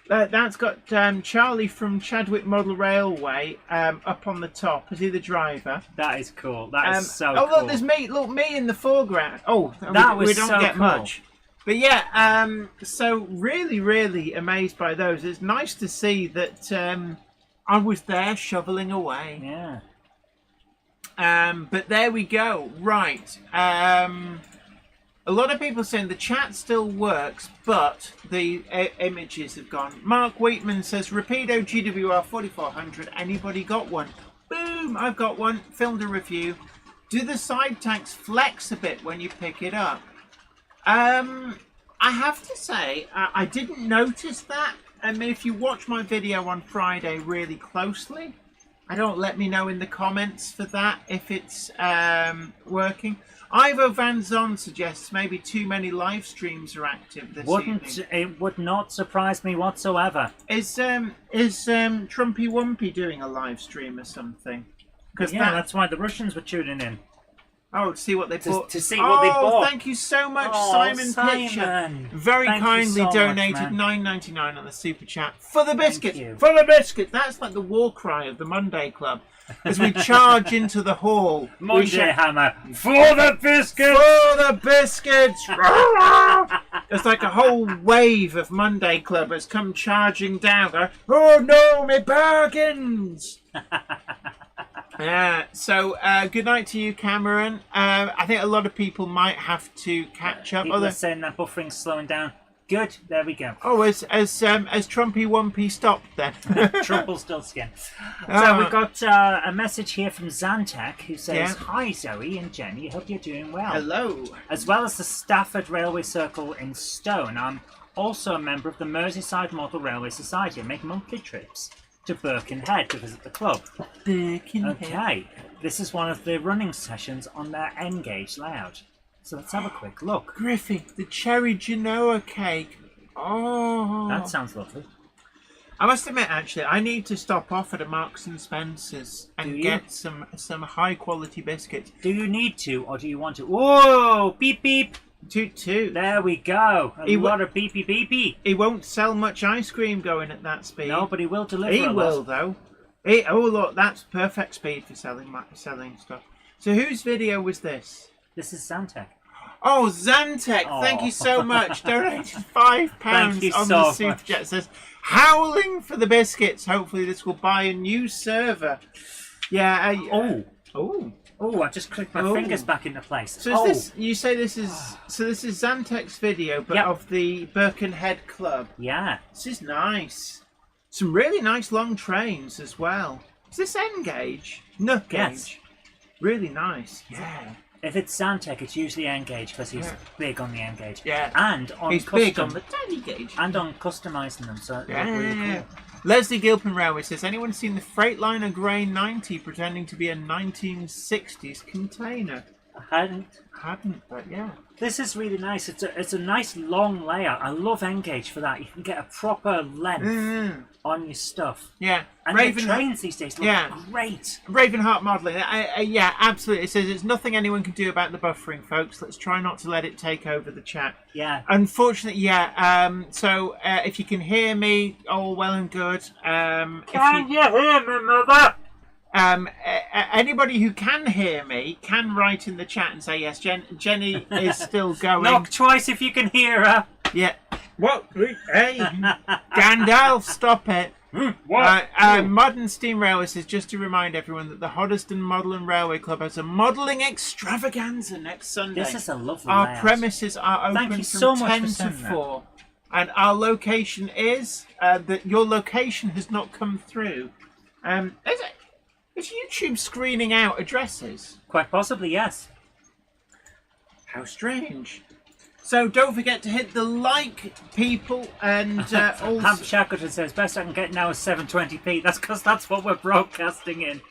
That's got Charlie from Chadwick Model Railway up on the top. Is he the driver? That is cool. That is so cool. cool. Look, there's me. Look, me in the foreground. Oh, we don't so get cool. much. But yeah, so really, really amazed by those. It's nice to see that I was there shoveling away. Yeah. But there we go. Right. A lot of people saying the chat still works, but the images have gone. Mark Wheatman says, Rapido GWR 4400. Anybody got one? Boom! I've got one. Filmed a review. Do the side tanks flex a bit when you pick it up? I have to say, I didn't notice that. I mean, if you watch my video on Friday really closely, let me know in the comments for that if it's working. Ivo Van Zon suggests maybe too many live streams are active this evening. It would not surprise me whatsoever. Is Trumpy Wumpy doing a live stream or something? Because that's why the Russians were tuning in. Oh, to see what they bought. To see what they bought. Thank you so much, Simon Pitcher. Very kindly donated $9.99 on the super chat for the biscuits. For the biscuits. That's like the war cry of the Monday Club. As we charge into the hall. Monday Hammer. For the biscuits! For the biscuits! It's like a whole wave of Monday Clubbers come charging down. Going, oh no, me bargains! So good night to you, Cameron. I think a lot of people might have to catch up. People are saying that buffering's slowing down. Good, there we go. Oh, has Trumpy Wumpy stopped then? Trumple's still skin. So we've got a message here from Zantac who says, Hi Zoe and Jenny, hope you're doing well. Hello. As well as the Stafford Railway Circle in Stone, I'm also a member of the Merseyside Model Railway Society and make monthly trips to Birkenhead to visit the club. Birkenhead. Okay, this is one of the running sessions on their N-gauge layout. So let's have a quick look. Griffey, the cherry Genoa cake. Oh. That sounds lovely. I must admit, actually, I need to stop off at a Marks and Spencer's and get some high quality biscuits. Do you need to, or do you want to? Whoa! Beep beep! Toot toot. There we go. A lot of beepy beepy. He won't sell much ice cream going at that speed. No, but he will deliver. He will though. Oh look, that's perfect speed for selling stuff. So whose video was this? This is Zantac. Oh, Zantac, thank you so much. Donated £5 on the super chat. Says, howling for the biscuits. Hopefully this will buy a new server. Yeah. Oh, I just clicked my fingers back into place. So is this, you say this is Zantac's video, but of the Birkenhead Club. Yeah. This is nice. Some really nice long trains as well. Is this N-gauge? No gauge. Yes. Really nice. Yeah. If it's Zantac, it's usually N-gauge because he's big on the N-gauge. Yeah. And on he's big on the tiny gauge. And on customising them, so really cool. Leslie Gilpin Railway says, anyone seen the Freightliner Grey 90 pretending to be a 1960s container? I hadn't, but yeah. This is really nice. It's a nice long layout. I love N-gauge for that. You can get a proper length on your stuff. Yeah. And the trains these days look great. Ravenheart modelling. Yeah, absolutely. It says it's nothing anyone can do about the buffering, folks. Let's try not to let it take over the chat. Yeah. Unfortunately, so if you can hear me, all well and good. Can you hear me, mother? Anybody who can hear me can write in the chat and say yes. Jenny is still going. Knock twice if you can hear her. Yeah. What? Hey, Gandalf, stop it. What? Modern Steam Railway says, just to remind everyone that the Hoddesdon Model and Railway Club has a modelling extravaganza next Sunday. This is a lovely Our layout. Premises are open from 10 to 4. And our location is, that your location has not come through. Is YouTube screening out addresses? Quite possibly, yes. How strange. So don't forget to hit the like, people, and also... Hamp Shackleton says, best I can get now is 720p. That's because that's what we're broadcasting in.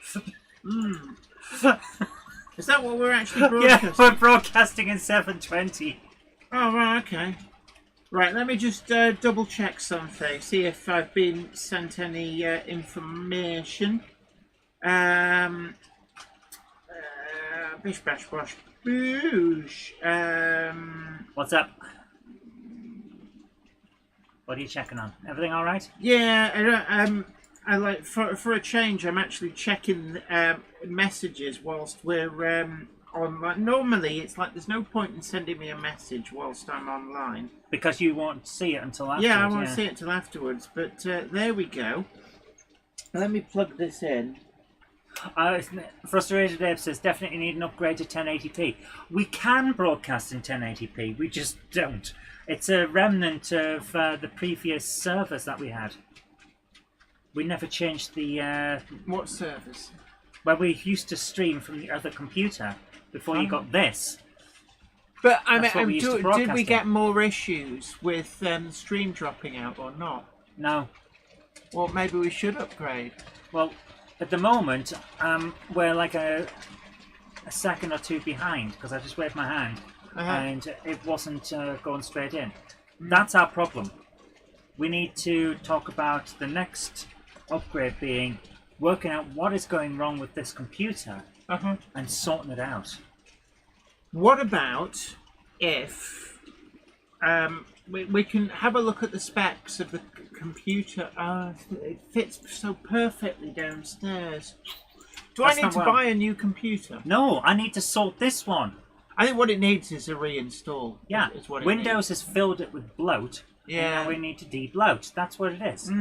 Is that what we're actually broadcasting? Yeah, we're broadcasting in 720. Oh, right, okay. Right, let me just double check something, see if I've been sent any information. Bish bash bosh boosh. What's up? What are you checking on? Everything all right? Yeah, I like for a change. I'm actually checking messages whilst we're online. Normally, it's like there's no point in sending me a message whilst I'm online. Because you won't see it until afterwards. Yeah, I won't see it till afterwards. But there we go. Let me plug this in. Frustrated Dave says definitely need an upgrade to 1080p. We can broadcast in 1080p, we just don't. It's a remnant of the previous servers that we had. We never changed the... What servers? Where we used to stream from the other computer before you got this. But I mean, did we in. get more issues with stream dropping out or not? No. Well, maybe we should upgrade. Well, at the moment, we're like a second or two behind because I just waved my hand and it wasn't going straight in. That's our problem. We need to talk about the next upgrade being working out what is going wrong with this computer and sorting it out. What about if we can have a look at the specs of the computer? It fits so perfectly downstairs. Do I need to buy a new computer? No, I need to sort this one. I think what it needs is a reinstall. Yeah, is what it Windows has filled it with bloat. Yeah. And now we need to de-bloat. That's what it is.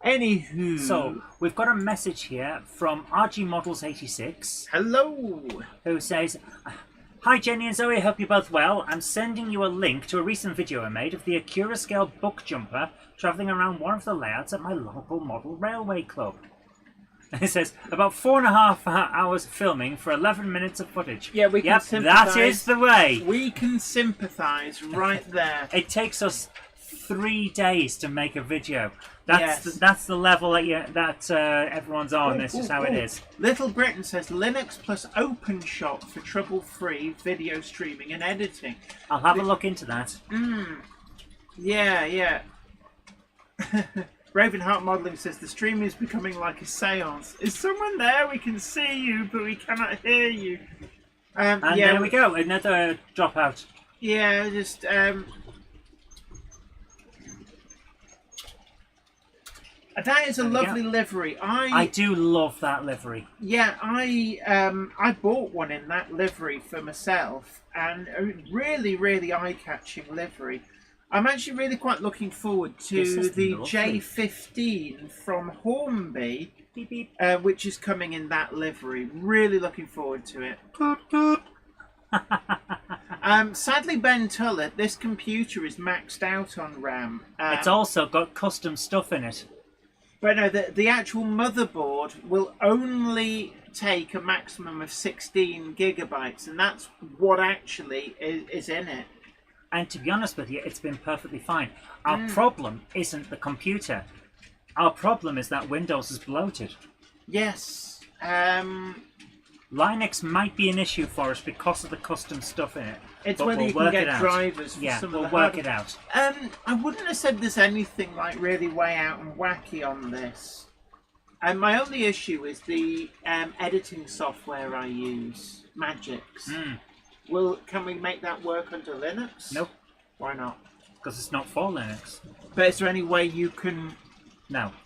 Anywho. So, we've got a message here from RG Models 86. Hello. Who says... Hi Jenny and Zoe, hope you're both well. I'm sending you a link to a recent video I made of the Acura Scale book jumper travelling around one of the layouts at my local model railway club. It says, about 4.5 hours of filming for 11 minutes of footage. Yeah, we can sympathise. That is the way. We can sympathise right there. It takes us 3 days to make a video. That's the level that everyone's on. This is how it is. Little Britain says Linux plus OpenShot for trouble-free video streaming and editing. I'll have a look into that. Yeah. Ravenheart Modelling says the stream is becoming like a seance. Is someone there? We can see you, but we cannot hear you. And there we go. Another dropout. Yeah, just that is a lovely livery. I do love that livery. Yeah, I bought one in that livery for myself, and a really, really eye-catching livery. I'm actually really quite looking forward to the J15 from Hornby, beep, beep. Which is coming in that livery. Really looking forward to it. Sadly, Ben Tullett, this computer is maxed out on RAM. It's also got custom stuff in it. But no, the actual motherboard will only take a maximum of 16 gigabytes, and that's what actually is in it. And to be honest with you, it's been perfectly fine. Our problem isn't the computer. Our problem is that Windows is bloated. Yes. Linux might be an issue for us because of the custom stuff in it. It's whether you can get drivers for some of the we'll work it out. I wouldn't have said there's anything like really way out and wacky on this. And my only issue is the editing software I use, Magix. Can we make that work under Linux? Nope. Why not? Because it's not for Linux. But is there any way you can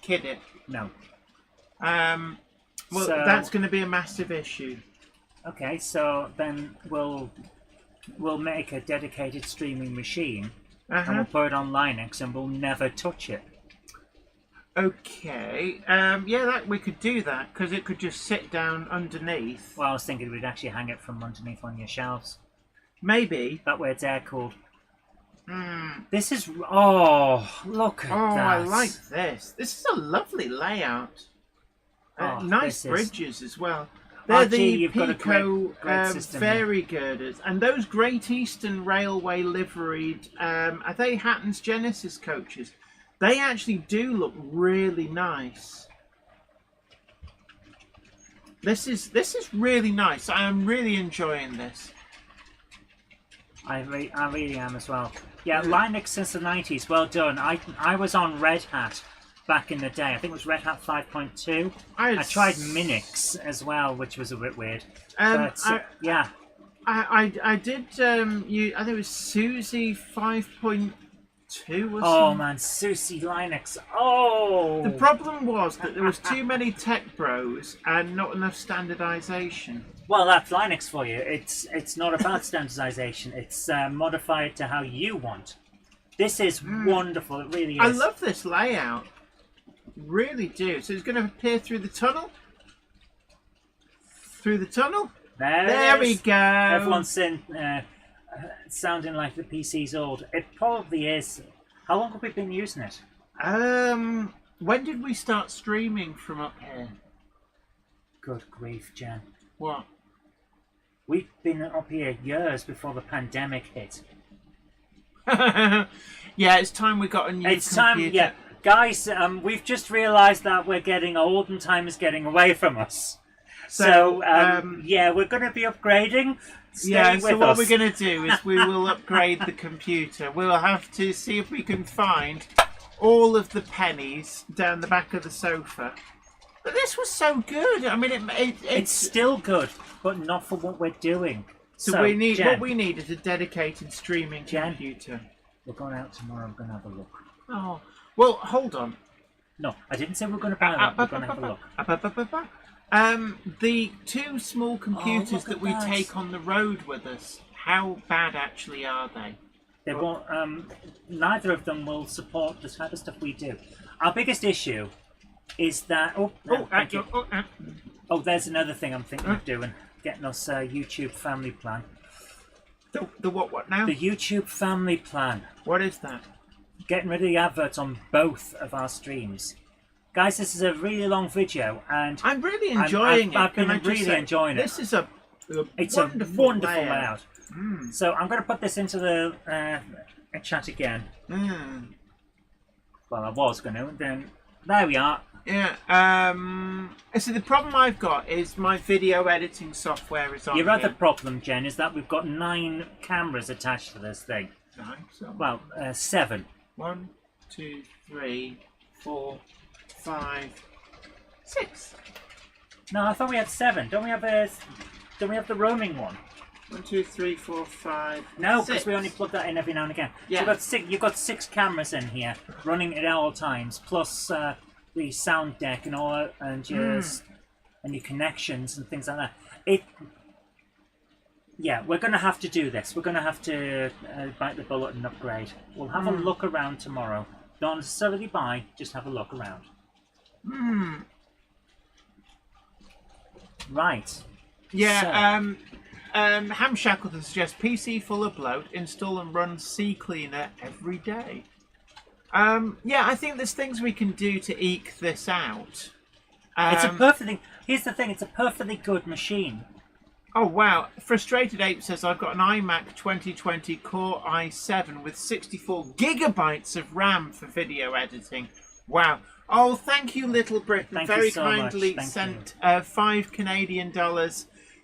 kid it? No. Well, that's going to be a massive issue. Okay, so then we'll make a dedicated streaming machine and we'll put it on Linux and we'll never touch it. Okay. We could do that because it could just sit down underneath. Well, I was thinking we'd actually hang it from underneath on your shelves. Maybe. That way it's air cooled. This is... Oh, look at that. Oh, I like this. This is a lovely layout. Nice bridges as well. They're the Pico fairy girders. And those Great Eastern Railway liveried, are they Hatton's Genesis coaches? They actually do look really nice. This is really nice. I am really enjoying this. I really am as well. Yeah, Linux since the 90s. Well done. I was on Red Hat back in the day. I think it was Red Hat 5.2. I tried Minix as well, which was a bit weird. Yeah. I did. I think it was Susie 5.2 or Oh man, SUSE Linux. Oh. The problem was that there was too many tech bros and not enough standardization. Well, that's Linux for you. It's not about standardization. It's modified to how you want. This is wonderful. It really is. I love this layout. Really do. So it's going to appear through the tunnel. Through the tunnel. There we go. Everyone's sounding like the PC's old. It probably is. How long have we been using it? When did we start streaming from up here? Good grief, Jen. What? We've been up here years before the pandemic hit. Yeah, it's time we got a new computer. Time, yeah. Guys, we've just realised that we're getting old and time is getting away from us. So yeah, we're going to be upgrading. Stay with what us. we're going to do is we will upgrade the computer. We'll have to see if we can find all of the pennies down the back of the sofa. But this was so good. I mean, it's still good, but not for what we're doing. So we need, what we need is a dedicated streaming computer. We're going out tomorrow. We're going to have a look. Oh, well, hold on. No, I didn't say we're going to buy one. We're going to have a look. The two small computers that we take on the road with us, how bad actually are they? They won't. Neither of them will support the type of stuff we do. Our biggest issue is that. There's another thing I'm thinking of doing. Getting us a YouTube family plan. The what now? The YouTube family plan. What is that? Getting rid of the adverts on both of our streams. Guys, this is a really long video, and I'm really enjoying it. I've been really enjoying it. This is a wonderful layout. So I'm going to put this into the chat again. Well, I was going to, and then there we are. Yeah. So the problem I've got is my video editing software is on. Your other problem, Jen, is that we've got 9 cameras attached to this thing. Well, 7. 1, 2, 3, 4, 5, 6. No, I thought we had 7. Don't we have the roaming one? 1, 2, 3, 4, 5. No, because we only plug that in every now and again. Yeah. So you've got 6 cameras in here running at all times, plus the sound deck and all that, and your connections and things like that. Yeah, we're going to have to do this. We're going to have to bite the bullet and upgrade. We'll have a look around tomorrow. Not necessarily buy, just have a look around. Right. Yeah, Ham Shackleton suggests PC full of bloat, install and run CCleaner every day. Yeah, I think there's things we can do to eke this out. It's a perfectly... Here's the thing, it's a perfectly good machine. Oh wow, Frustrated Ape says I've got an iMac 2020 Core i7 with 64 gigabytes of RAM for video editing. Wow. Oh, thank you, Little Britain. Thank Very you so kindly much. sent $5 Canadian.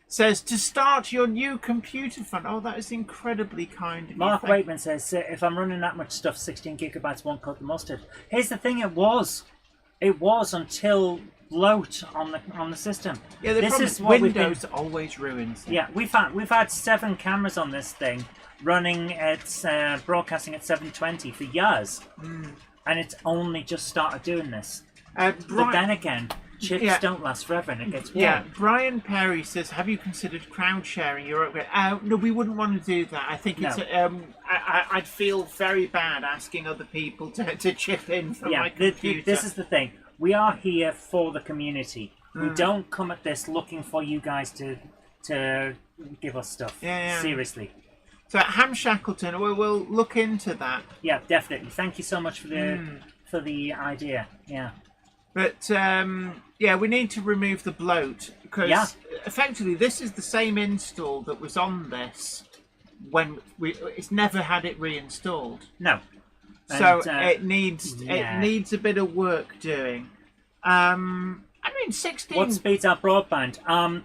Says to start your new computer fund. Oh, that is incredibly kind of you. Mark Waitman says if I'm running that much stuff, 16 gigabytes won't cut the mustard. Here's the thing, it was until bloat on the system. Yeah, the problem is Windows always ruins it. Yeah, we've had 7 cameras on this thing running at broadcasting at 720 for years, and it's only just started doing this. But then again, chips don't last forever, and it gets warm. Yeah, Brian Perry says, "Have you considered crowd sharing your upgrade?" No, we wouldn't want to do that. I think it's. I'd feel very bad asking other people to chip in for my computer. This is the thing. We are here for the community. We don't come at this looking for you guys to give us stuff. Yeah. Seriously. So Ham Shackleton, we'll look into that. Yeah, definitely. Thank you so much for the idea. Yeah. But yeah, we need to remove the bloat because effectively this is the same install that was on this when it's never had it reinstalled. No. So it needs a bit of work doing. I mean, 16. What speeds our broadband?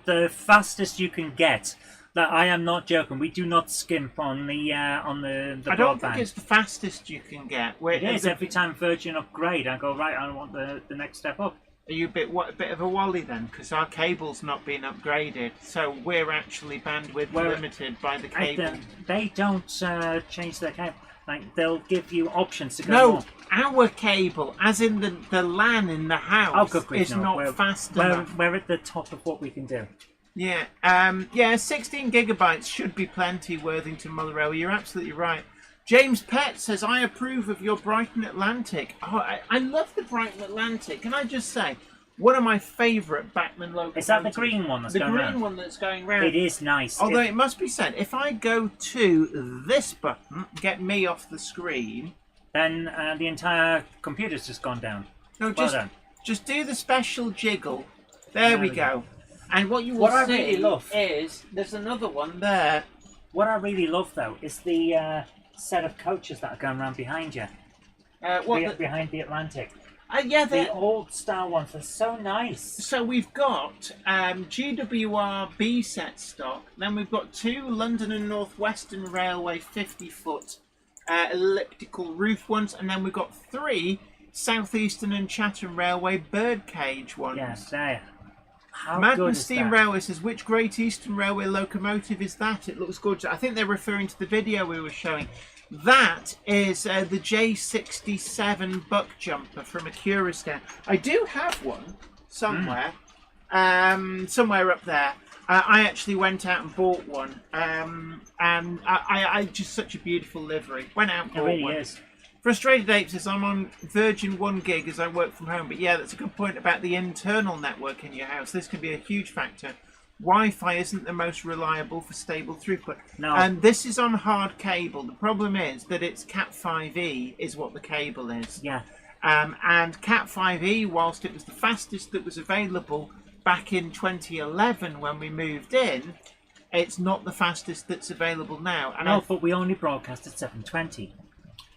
The fastest you can get That I am not joking. We do not skimp on the I don't think broadband. it's the fastest you can get. It is. Every time Virgin upgrade, I go, right, I want the next step up. Are you a bit of a wally then? Because our cable's not been upgraded, so we're actually bandwidth limited by the cable. They don't change their cable. Like, they'll give you options to go No, more. our cable, as in the LAN in the house, is not fast enough. We're at the top of what we can do. Yeah, 16 gigabytes should be plenty, Worthington Motherwell. You're absolutely right. James Pett says, I approve of your Brighton Atlantic. Oh, I love the Brighton Atlantic. Can I just say, one of my favourite Bachmann locomotives. Is that the green one that's going round? The green one that's going round. It is nice. Although it must be said, if I go to this button, get me off the screen... Then the entire computer's just gone down. No, Well just do the special jiggle. There we go. And what you will What I see really love is there's another one there. What I really love, though, is the set of coaches that are going around behind you. Behind the Atlantic. Yeah, the old style ones are so nice. So we've got GWR B set stock. Then we've got 2 London and North Western Railway 50-foot elliptical roof ones, and then we've got 3 Southeastern and Chatham Railway birdcage ones. Yes, there. How Madden good is Steam that? Railway says, which Great Eastern Railway locomotive is that? It looks gorgeous. I think they're referring to the video we were showing. That is the J67 buck jumper from Akuristan. I do have one somewhere, somewhere up there. I actually went out and bought one, and I just such a beautiful livery. Went out and bought really one. is. Frustrated Ape says, I'm on Virgin 1 gig as I work from home. But yeah, that's a good point about the internal network in your house. This can be a huge factor. Wi-Fi isn't the most reliable for stable throughput. No. And this is on hard cable. The problem is that it's Cat5e is what the cable is. Yeah. And Cat5e, whilst it was the fastest that was available back in 2011 when we moved in, it's not the fastest that's available now. And No, but we only broadcast at 720.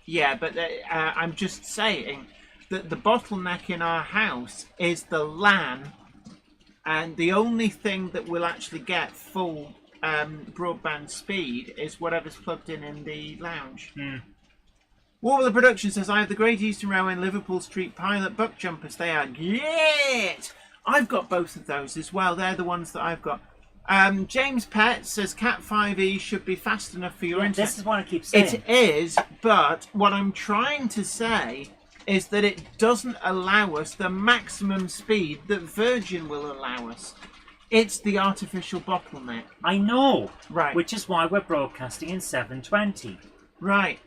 Yeah, but I'm just saying that the bottleneck in our house is the LAN, and the only thing that will actually get full broadband speed is whatever's plugged in the lounge. Warble Production says, I have the Great Eastern Railway and Liverpool Street Pilot buck jumpers. They are great! I've got both of those as well. They're the ones that I've got. James Pett says Cat5e should be fast enough for your internet. This is what I keep saying. It is, but what I'm trying to say is that it doesn't allow us the maximum speed that Virgin will allow us. It's the artificial bottleneck. I know. Right. Which is why we're broadcasting in 720. Right.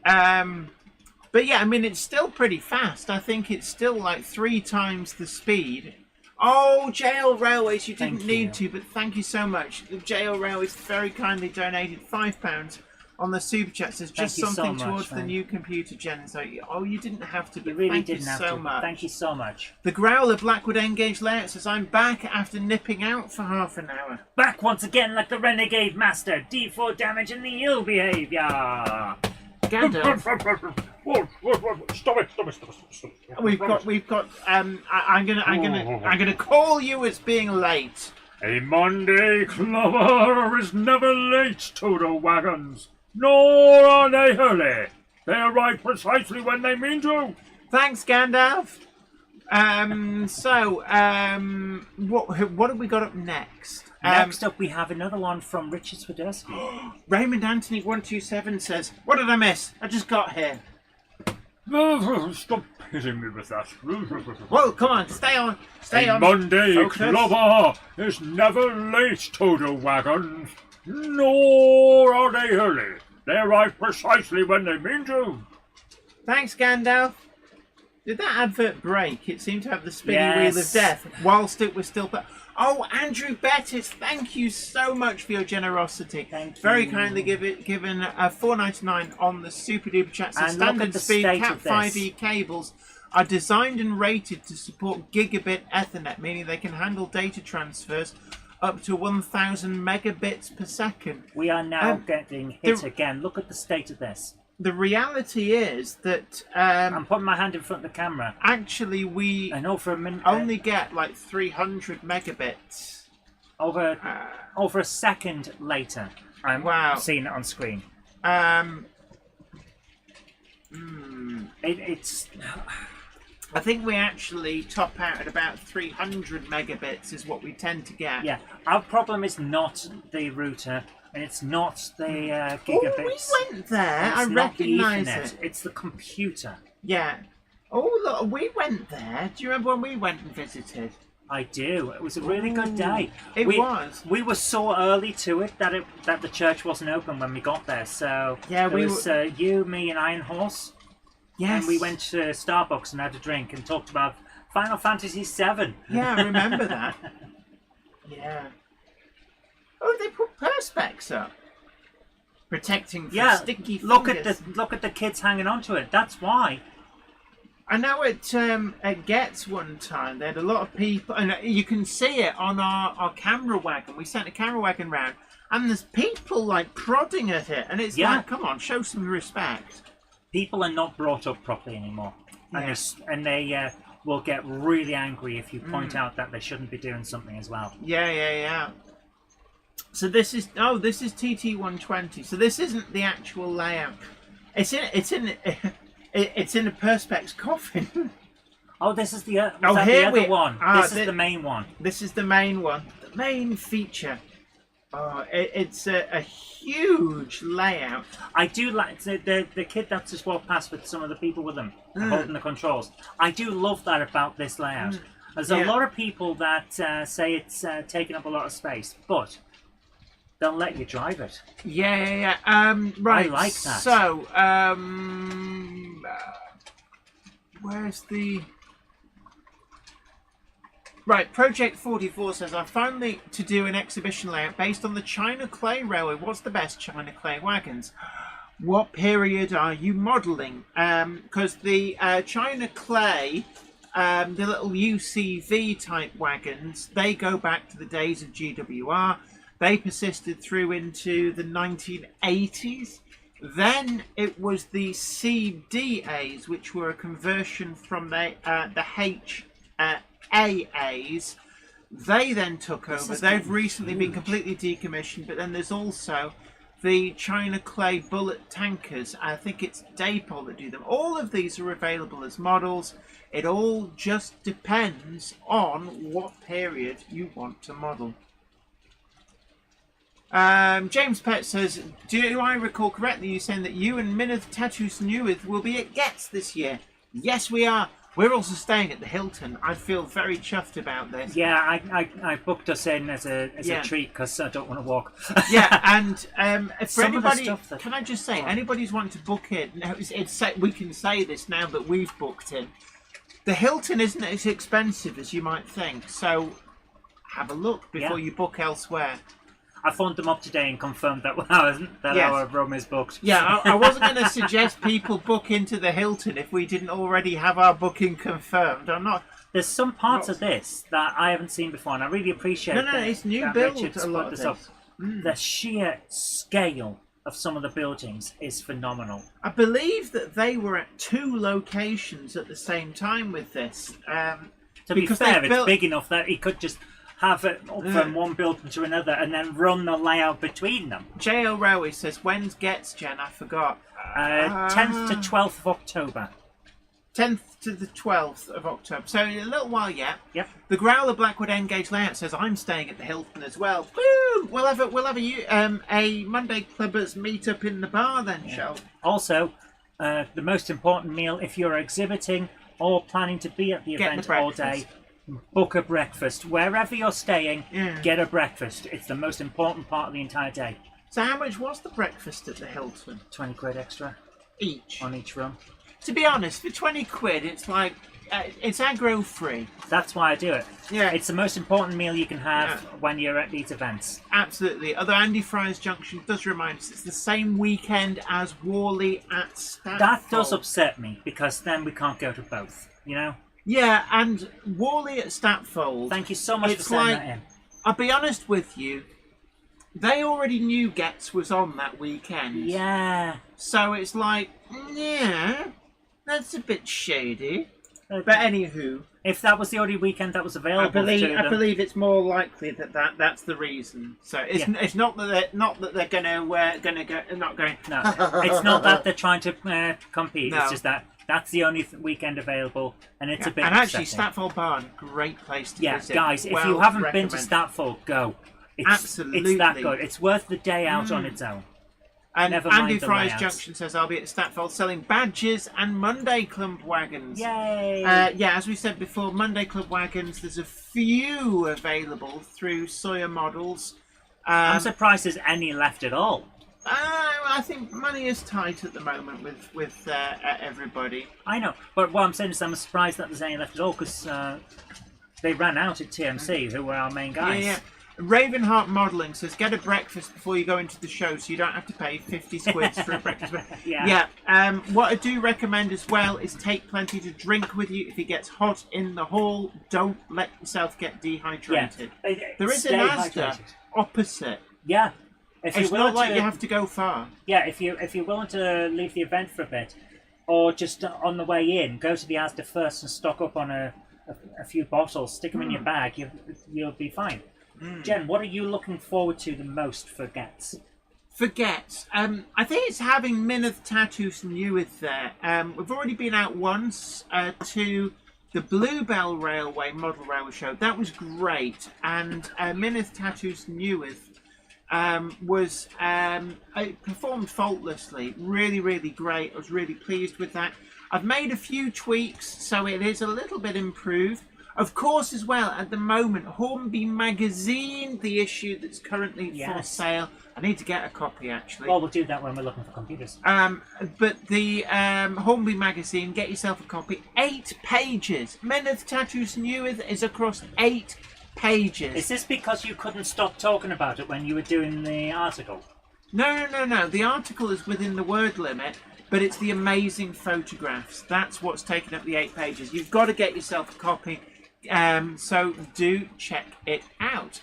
But yeah, I mean, it's still pretty fast. I think it's still like 3 times the speed. Oh, JL Railways, you didn't need to, but thank you so much. The JL Railways very kindly donated £5 on the super chat. Says just something towards the new computer gen. So, oh, you didn't have to, but you really thank didn't you have so to. much. Thank you so much. The Growler Blackwood Engage Layout says, I'm back after nipping out for half an hour. Back once again like the Renegade Master. D4 damage and the ill behaviour. Gandalf. Stop it! We've got. I'm gonna call you as being late. A Monday clubber is never late to the wagons, nor are they early. They arrive precisely when they mean to. Thanks, Gandalf. What have we got up next? Next up, we have another one from Richard Swiderski. Raymond Anthony 127 says, "What did I miss? I just got here." Stop hitting me with that. Whoa, come on, stay on. A Monday Focus. clubber is never late to the wagons, nor are they early. They arrive precisely when they mean to. Thanks, Gandalf. Did that advert break? It seemed to have the spinny wheel of death whilst it was still... Oh, Andrew Bettis, thank you so much for your generosity. Thank you. Very kindly given $4.99 on the super duper chat. So standard speed Cat5e cables are designed and rated to support gigabit Ethernet, meaning they can handle data transfers up to 1,000 megabits per second. We are now getting hit again. Look at the state of this. The reality is that I'm putting my hand in front of the camera. Actually, we I know for a minute only get like 300 megabits. over a second later, I'm seeing it on screen. It's. I think we actually top out at about 300 megabits is what we tend to get. Yeah, our problem is not the router, and it's not the gigabits. Oh, we went there. I recognise it. It's the computer. Yeah. Oh, look, we went there. Do you remember when we went and visited? I do. It was a really good day. It was. We were so early to it that the church wasn't open when we got there. So yeah, it was you, me, and Iron Horse. Yes. And we went to Starbucks and had a drink and talked about Final Fantasy VII. Yeah, I remember that. Yeah. Oh, they put perspex up, protecting from sticky fingers. Look at the kids hanging onto it. That's why. I know at Gets one time, they had a lot of people, and you can see it on our camera wagon. We sent a camera wagon round, and there's people like prodding at it, and it's like, come on, show some respect. People are not brought up properly anymore, and they will get really angry if you point out that they shouldn't be doing something as well. Yeah. So this is TT120. So this isn't the actual layout. It's in a perspex coffin. Oh, this is the other one. This is the main one. This is the main one. The main feature. Oh, it's a huge layout. I do like the kid that's just walked past with some of the people with them holding the controls. I do love that about this layout. There's a lot of people that say it's taking up a lot of space, but they'll let you drive it. Yeah. Right. I like that. So, where's the... Right, Project 44 says, I found to do an exhibition layout based on the China Clay Railway. What's the best China Clay wagons? What period are you modelling? Because the China Clay, the little UCV type wagons, they go back to the days of GWR. They persisted through into the 1980s. Then it was the CDAs, which were a conversion from the AAs. They then took over. They've recently been completely decommissioned, but then there's also the China Clay bullet tankers. I think it's Dapol that do them. All of these are available as models. It all just depends on what period you want to model. James Pett says, do I recall correctly you saying that you and Minith Tatus Newith will be at Gets this year? Yes, we are. We're also staying at the Hilton. I feel very chuffed about this. Yeah, I booked us in as a treat because I don't want to walk. Yeah, and for anybody, can I just say, anybody's wanting to book in, we can say this now that we've booked in. The Hilton isn't as expensive as you might think, so have a look before you book elsewhere. I phoned them up today and confirmed that our room is booked. Yeah, I wasn't going to suggest people book into the Hilton if we didn't already have our booking confirmed. I'm not. There's some parts of this that I haven't seen before, and I really appreciate. No, it's new build. A lot of this. The sheer scale of some of the buildings is phenomenal. I believe that they were at 2 locations at the same time with this. To be fair, it's big enough that he could just have it up from one building to another and then run the layout between them. J.O. Railway says, when's Gets, Jen? I forgot. 10th to 12th of October. 10th to the 12th of October. So in a little while yet. Yep. The Growler Blackwood Engage layout says, I'm staying at the Hilton as well. Woo! We'll have a Monday Clubbers meet up in the bar then, shall we? Also, the most important meal, if you're exhibiting or planning to be at the event all day, book a breakfast. Wherever you're staying, get a breakfast. It's the most important part of the entire day. So how much was the breakfast at the Hilton? 20 quid extra. Each? On each room. To be honest, for 20 quid, it's like, it's aggro free. That's why I do it. Yeah. It's the most important meal you can have when you're at these events. Absolutely. Although Andy Fry's Junction does remind us it's the same weekend as Worley at Statfold. That does upset me, because then we can't go to both, you know? Yeah, and Worley at Statfold. Thank you so much for sending that in. I'll be honest with you, they already knew Gets was on that weekend. Yeah. So it's like, yeah, that's a bit shady. But anywho. If that was the only weekend that was available, I believe it's more likely that's the reason. So it's not that they're gonna go not going. No, it's not that they're trying to compete. No. It's just that that's the only weekend available, and it's a bit. And actually, upsetting. Statfold Barn, great place to visit. Guys, if well you haven't been recommend. to Statfold, go. Absolutely, it's that good. It's worth the day out on its own. And Never mind Andy the Fry's layouts. Junction says, I'll be at Statfold selling badges and Monday Club wagons. Yay! As we said before, Monday Club wagons, there's a few available through Sawyer Models. I'm surprised there's any left at all. I think money is tight at the moment with everybody. I know, but what I'm saying is I'm surprised that there's any left at all, because they ran out at TMC, who were our main guys. Yeah. Ravenheart Modelling says, get a breakfast before you go into the show so you don't have to pay 50 squids for a breakfast. What I do recommend as well is take plenty to drink with you. If it gets hot in the hall, don't let yourself get dehydrated. There is an Asda opposite. Yeah. It's not like you have to go far. Yeah, if you're willing to leave the event for a bit, or just on the way in, go to the Asda first and stock up on a few bottles, stick them in your bag, you'll be fine. Jen, what are you looking forward to the most for Gets? For Gets, I think it's having Mineth Tattoos and Newith there. We've already been out once to the Bluebell Railway Model Railway Show. That was great. And Mineth Tattoos and Newith it performed faultlessly. Really, really great. I was really pleased with that. I've made a few tweaks, so it is a little bit improved. Of course, as well, at the moment, Hornby Magazine, the issue that's currently for sale. I need to get a copy, actually. Well, we'll do that when we're looking for computers. But the Hornby Magazine, get yourself a copy. 8 pages. Mineth Tattoos Newith is across 8 pages. Is this because you couldn't stop talking about it when you were doing the article? No. The article is within the word limit, but it's the amazing photographs. That's what's taken up the 8 pages. You've got to get yourself a copy. So do check it out.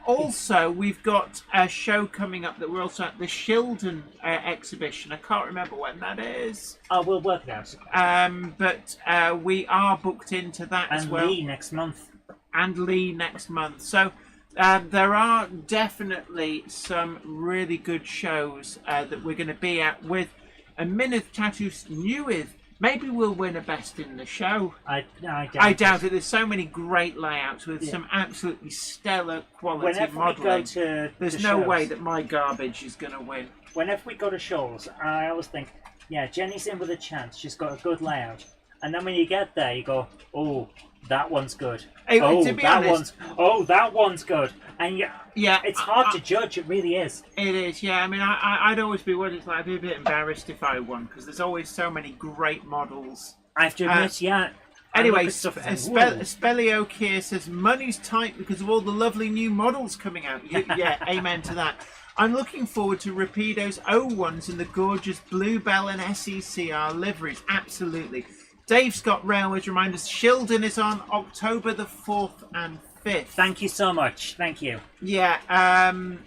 Also, we've got a show coming up that we're also at the Shildon exhibition. I can't remember when that is. Oh, we'll work it out. But we are booked into that as well. And Lee next month. So there are definitely some really good shows that we're going to be at with a Mineth Tattoos Newith. Maybe we'll win a best in the show. I doubt it. There's so many great layouts with some absolutely stellar quality modelling. There's no way that my garbage is going to win. Whenever we go to shows, I always think, Jenny's in with a chance. She's got a good layout. And then when you get there, you go, oh, that one's good. That one's good. And it's hard to judge. It really is. It is. Yeah. I mean, I'd always be worried. I'd be a bit embarrassed if I won because there's always so many great models. I have to admit, Anyway, Spellio here says money's tight because of all the lovely new models coming out. Yeah, amen to that. I'm looking forward to Rapido's O1s in the gorgeous Bluebell and SECR liveries. Absolutely. Dave Scott Railways remind us Shildon is on October the 4th and 5th. Thank you so much. Thank you. Yeah, and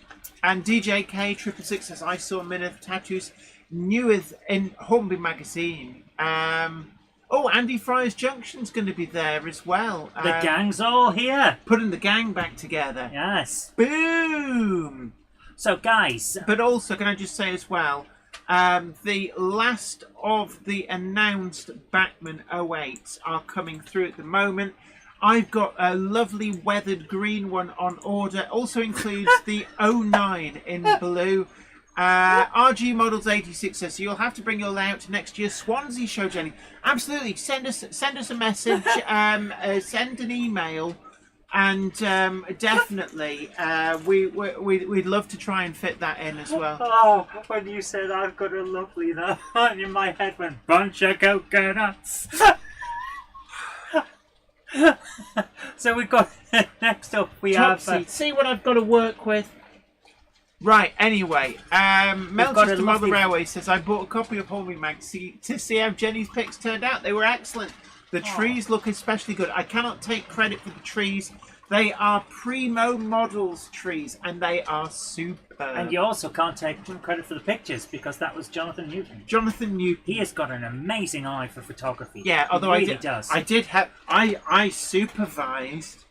DJ K666 says, I saw Mineth Tattoos Newith in Hornby Magazine. Andy Fry's Junction's going to be there as well. The gang's all here. Putting the gang back together. Yes. Boom! So, guys... But also, can I just say as well, the last of the announced Bachmann 08s are coming through at the moment. I've got a lovely weathered green one on order. Also includes the 09 in blue. RG Models 86 says, so you'll have to bring your layout to next year's Swansea show, Jenny. Absolutely. Send us a message. Send an email. And definitely, we'd love to try and fit that in as well. Oh, when you said I've got a lovely, that in my head went, bunch of coconuts. So we've got, next up we have... See what I've got to work with? Right, anyway, Melchester Mother Railway says, I bought a copy of Hornby Magazine to see how Jenny's picks turned out. They were excellent. The trees look especially good. I cannot take credit for the trees. They are primo models trees, and they are superb. And you also can't take credit for the pictures because that was Jonathan Newton. Jonathan Newton. He has got an amazing eye for photography. Yeah, although he really does. I supervised.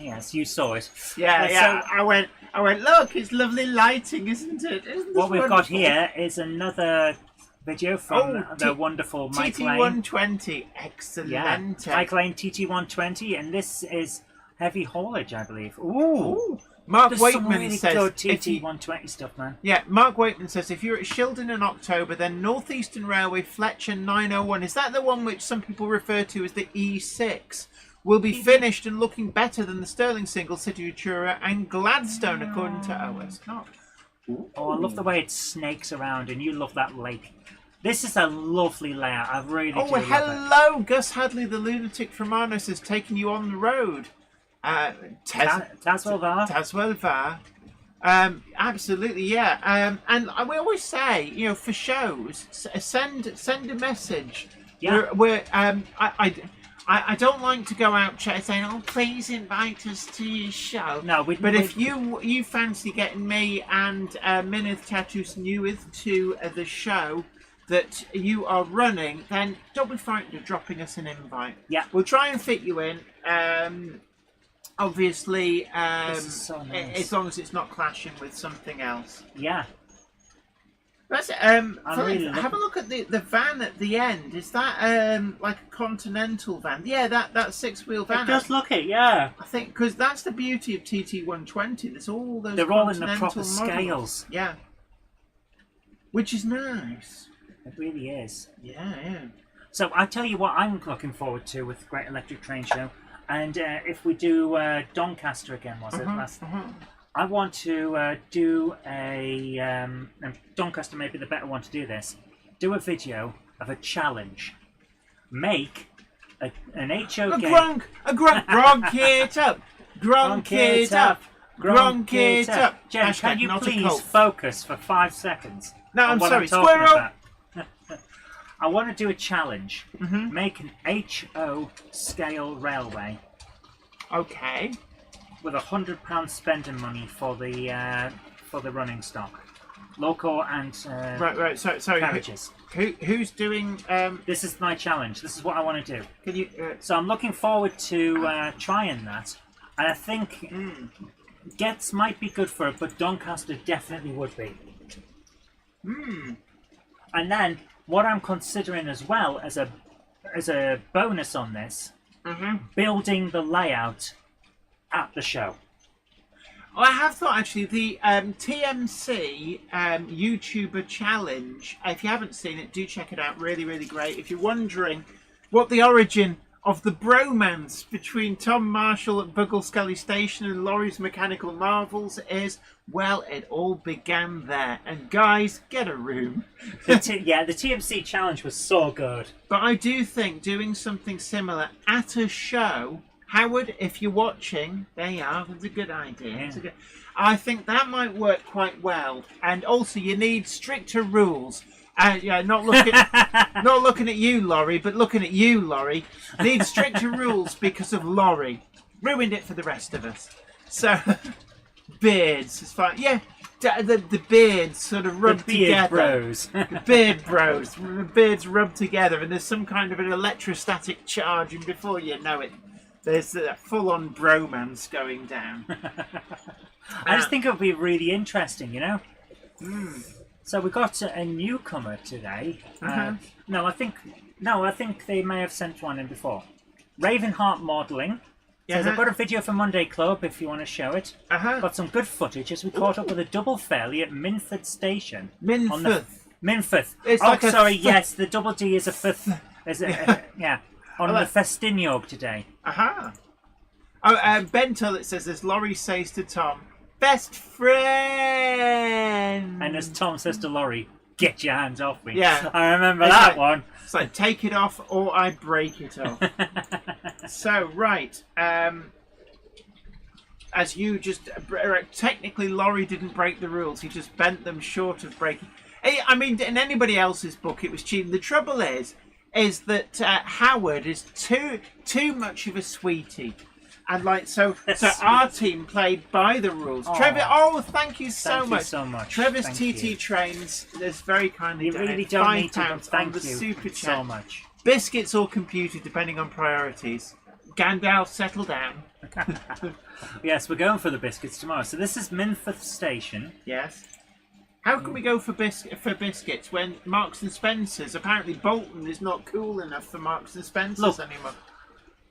Yes, you saw it. Yeah, yeah. So, I went. Look, it's lovely lighting, isn't it? Isn't this what we've got wonderful? here is another video from the wonderful Mike Lane. TT120, excellent. Yeah, Mike Lane TT120, and this is heavy haulage, I believe. Ooh. Mark There's Wakeman some really says good TT120 stuff, man. Yeah, Mark Wakeman says if you're at Shildon in October, then Northeastern Railway Fletcher 901, is that the one which some people refer to as the E6? Will be finished and looking better than the Stirling Single, City Futura and Gladstone, according to OS Not. Oh, I love the way it snakes around, and you love that lake. This is a lovely layout. I really do love it. Hello, Gus Hadley, the lunatic from Arnos, has taken you on the road. Taswell Var. Taswell Var. Absolutely, yeah. And we always say, you know, for shows, send a message. Yeah. I don't like to go out saying, "Oh, please invite us to your show." No, but if you fancy getting me and Minith Tatus Newith to the show that you are running, then don't be frightened of dropping us an invite. Yeah, we'll try and fit you in. Obviously, this is so nice. as long as it's not clashing with something else. Yeah. That's really have a look at the van at the end. Is that like a Continental van? Yeah, that six-wheel van. Just look it, yeah. I think because that's the beauty of TT120. There's all those. They're all in the Continental proper models. scales. Yeah. Which is nice. It really is. Yeah. So I tell you what, I'm looking forward to with the Great Electric Train Show, and if we do Doncaster again, was it last? I want to do and Doncaster may be the better one to do this. Do a video of a challenge. Make an HO game. Gronk it up. Gronk it up. Gronk it up. Jen, can you please focus for 5 seconds? No, I'm sorry. Squirrel. I want to do a challenge. Make an HO scale railway. Okay. With £100 spending money for the running stock, local and right. Sorry. carriages. Who's doing? This is my challenge. This is what I want to do. Can you? So I'm looking forward to trying that, and I think Getz might be good for it, but Doncaster definitely would be. And then what I'm considering as well as a bonus on this, building the layout at the show. I have thought actually the TMC YouTuber challenge. If you haven't seen it, do check it out. Really, really great. If you're wondering what the origin of the bromance between Tom Marshall at Buggle Scully Station and Laurie's Mechanical Marvels is, well, it all began there. And guys, get a room. The TMC challenge was so good. But I do think doing something similar at a show, Howard, if you're watching, there you are. That's a good idea. Yeah. I think that might work quite well. And also, you need stricter rules. Not looking at you, Laurie, but looking at you, Laurie. Need stricter rules because of Laurie. Ruined it for the rest of us. So, beards is fine. Yeah, the beards sort of rub together. Bros. The beard bros. The beards rub together, and there's some kind of an electrostatic charge, and before you know it, there's a full-on bromance going down. I just think it would be really interesting, you know? So we got a newcomer today. I think they may have sent one in before. Ravenheart Modelling. Says, I've got a video for Monday Club if you want to show it. Got some good footage as we caught up with a double fairly at Minford Station. Minford. Yes, the double D is a fifth. On the Festiniog today. Ben Tullett says, as Laurie says to Tom, best friend. And as Tom says to Laurie, get your hands off me. Yeah. I remember that one. It's like, take it off or I break it off. So, right. As you just... Technically, Laurie didn't break the rules. He just bent them short of breaking... I mean, in anybody else's book, it was cheating. The trouble is that Howard is too much of a sweetie. And like so our team played by the rules. Oh. Trevor, oh, thank you so Thank much. you so much. Trevor's Thank TT you. Trains is very kindly You donated really don't need to, but £5 on thank the you super chat. so much. Biscuits or computer, depending on priorities. Gandalf, settle down. Yes, we're going for the biscuits tomorrow. So this is Minforth Station. Yes. How can we go for biscuits when Marks and Spencers? Apparently Bolton is not cool enough for Marks and Spencers Look. anymore.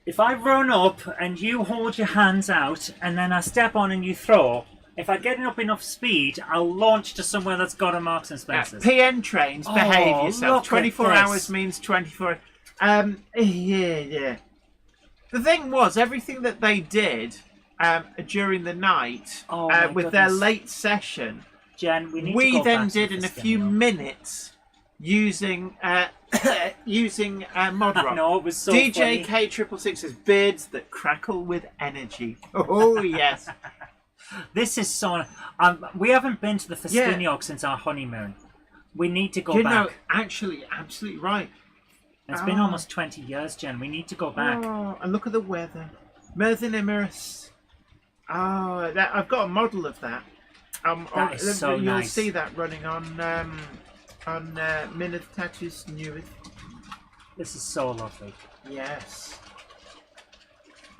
If I run up and you hold your hands out and then I step on and you throw, if I get up enough speed, I'll launch to somewhere that's got a Marks and Spencer's. PN trains, behave Oh, yourself. look 24 at this. hours means 24. Yeah. The thing was, everything that they did during the night Oh, my with their goodness. late session, Jen, we need to we go then back to did the in a Fiskin few Yard. minutes using using mod rock. No, it was so DJ funny. K666 says beards that crackle with energy. Oh yes. This is so... we haven't been to the Fiskin since our honeymoon. We need to go You back. know, actually, absolutely right. It's been almost 20 years, Jen. We need to go back. Oh, and look at the weather. Merthin Emirates. Oh, I've got a model of that. That is so you'll nice. see that running on Minith Tattoo's newest. This is so lovely. Yes.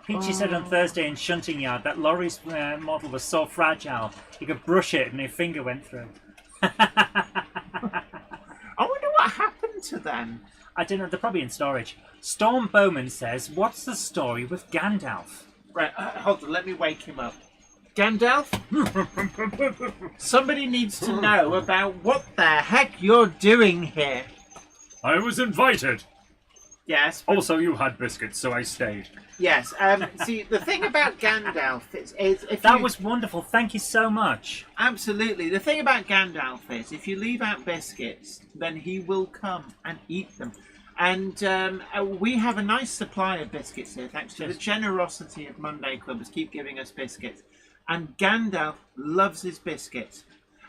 Peachy said on Thursday in Shunting Yard that Laurie's model was so fragile, you could brush it and your finger went through. I wonder what happened to them. I don't know, they're probably in storage. Storm Bowman says, what's the story with Gandalf? Right, hold on, let me wake him up. Gandalf? Somebody needs to know about what the heck you're doing here. I was invited. Yes. But, Also, you had biscuits, so I stayed. yes. See, the thing about Gandalf is if That you, was wonderful, thank you so much. absolutely the thing about Gandalf is if you leave out biscuits, then he will come and eat them. And we have a nice supply of biscuits here, thanks to the generosity of Monday Clubbers. Keep giving us biscuits. And Gandalf loves his biscuits.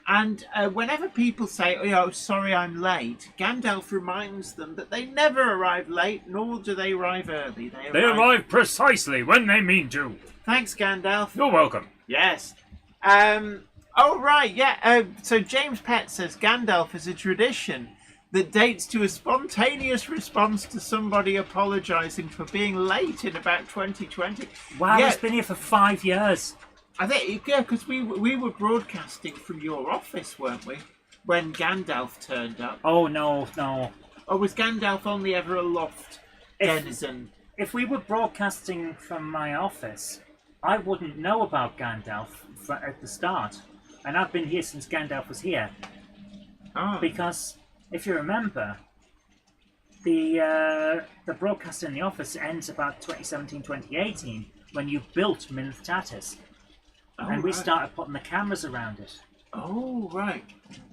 And whenever people say, oh, sorry I'm late, Gandalf reminds them that they never arrive late, nor do they arrive early. They arrive precisely when they mean to. Thanks, Gandalf. You're welcome. Yes. Oh, right, yeah. So James Pett says Gandalf is a tradition that dates to a spontaneous response to somebody apologising for being late in about 2020. Wow, yeah, it's been here for 5 years. I think, yeah, because we were broadcasting from your office, weren't we? When Gandalf turned up. Oh, no. Or was Gandalf only ever a loft denizen? If we were broadcasting from my office, I wouldn't know about Gandalf at the start. And I've been here since Gandalf was here. Oh. Because, if you remember, the broadcast in the office ends about 2017, 2018, when you built Minth Tatis. And we right. started putting the cameras around it. Oh, right.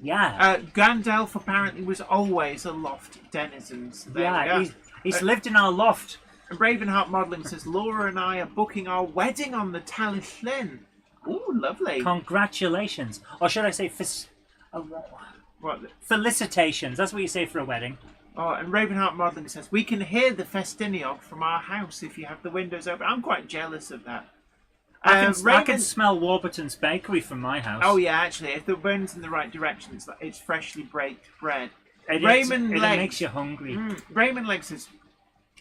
Yeah. Gandalf apparently was always a loft denizen. So there we Yeah, go. he's lived in our loft. And Ravenheart Modelling says, Laura and I are booking our wedding on the Tallyslin. Ooh, lovely. Congratulations. Or should I say What? felicitations? That's what you say for a wedding. Oh, and Ravenheart Modelling says, we can hear the Festiniog from our house if you have the windows open. I'm quite jealous of that. I can Raven- smell Warburton's bakery from my house. Oh, yeah, actually, if the wind's in the right direction, it's freshly baked bread. It Raymond Legs. makes you hungry. Raymond Legg says,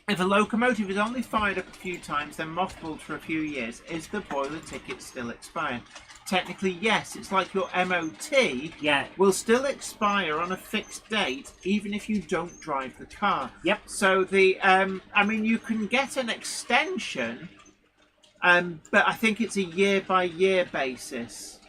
if a locomotive is only fired up a few times, then mothballed for a few years, is the boiler ticket still expired? Technically, yes. It's like your MOT Yeah. will still expire on a fixed date, even if you don't drive the car. Yep. So you can get an extension, but I think it's a year-by-year basis.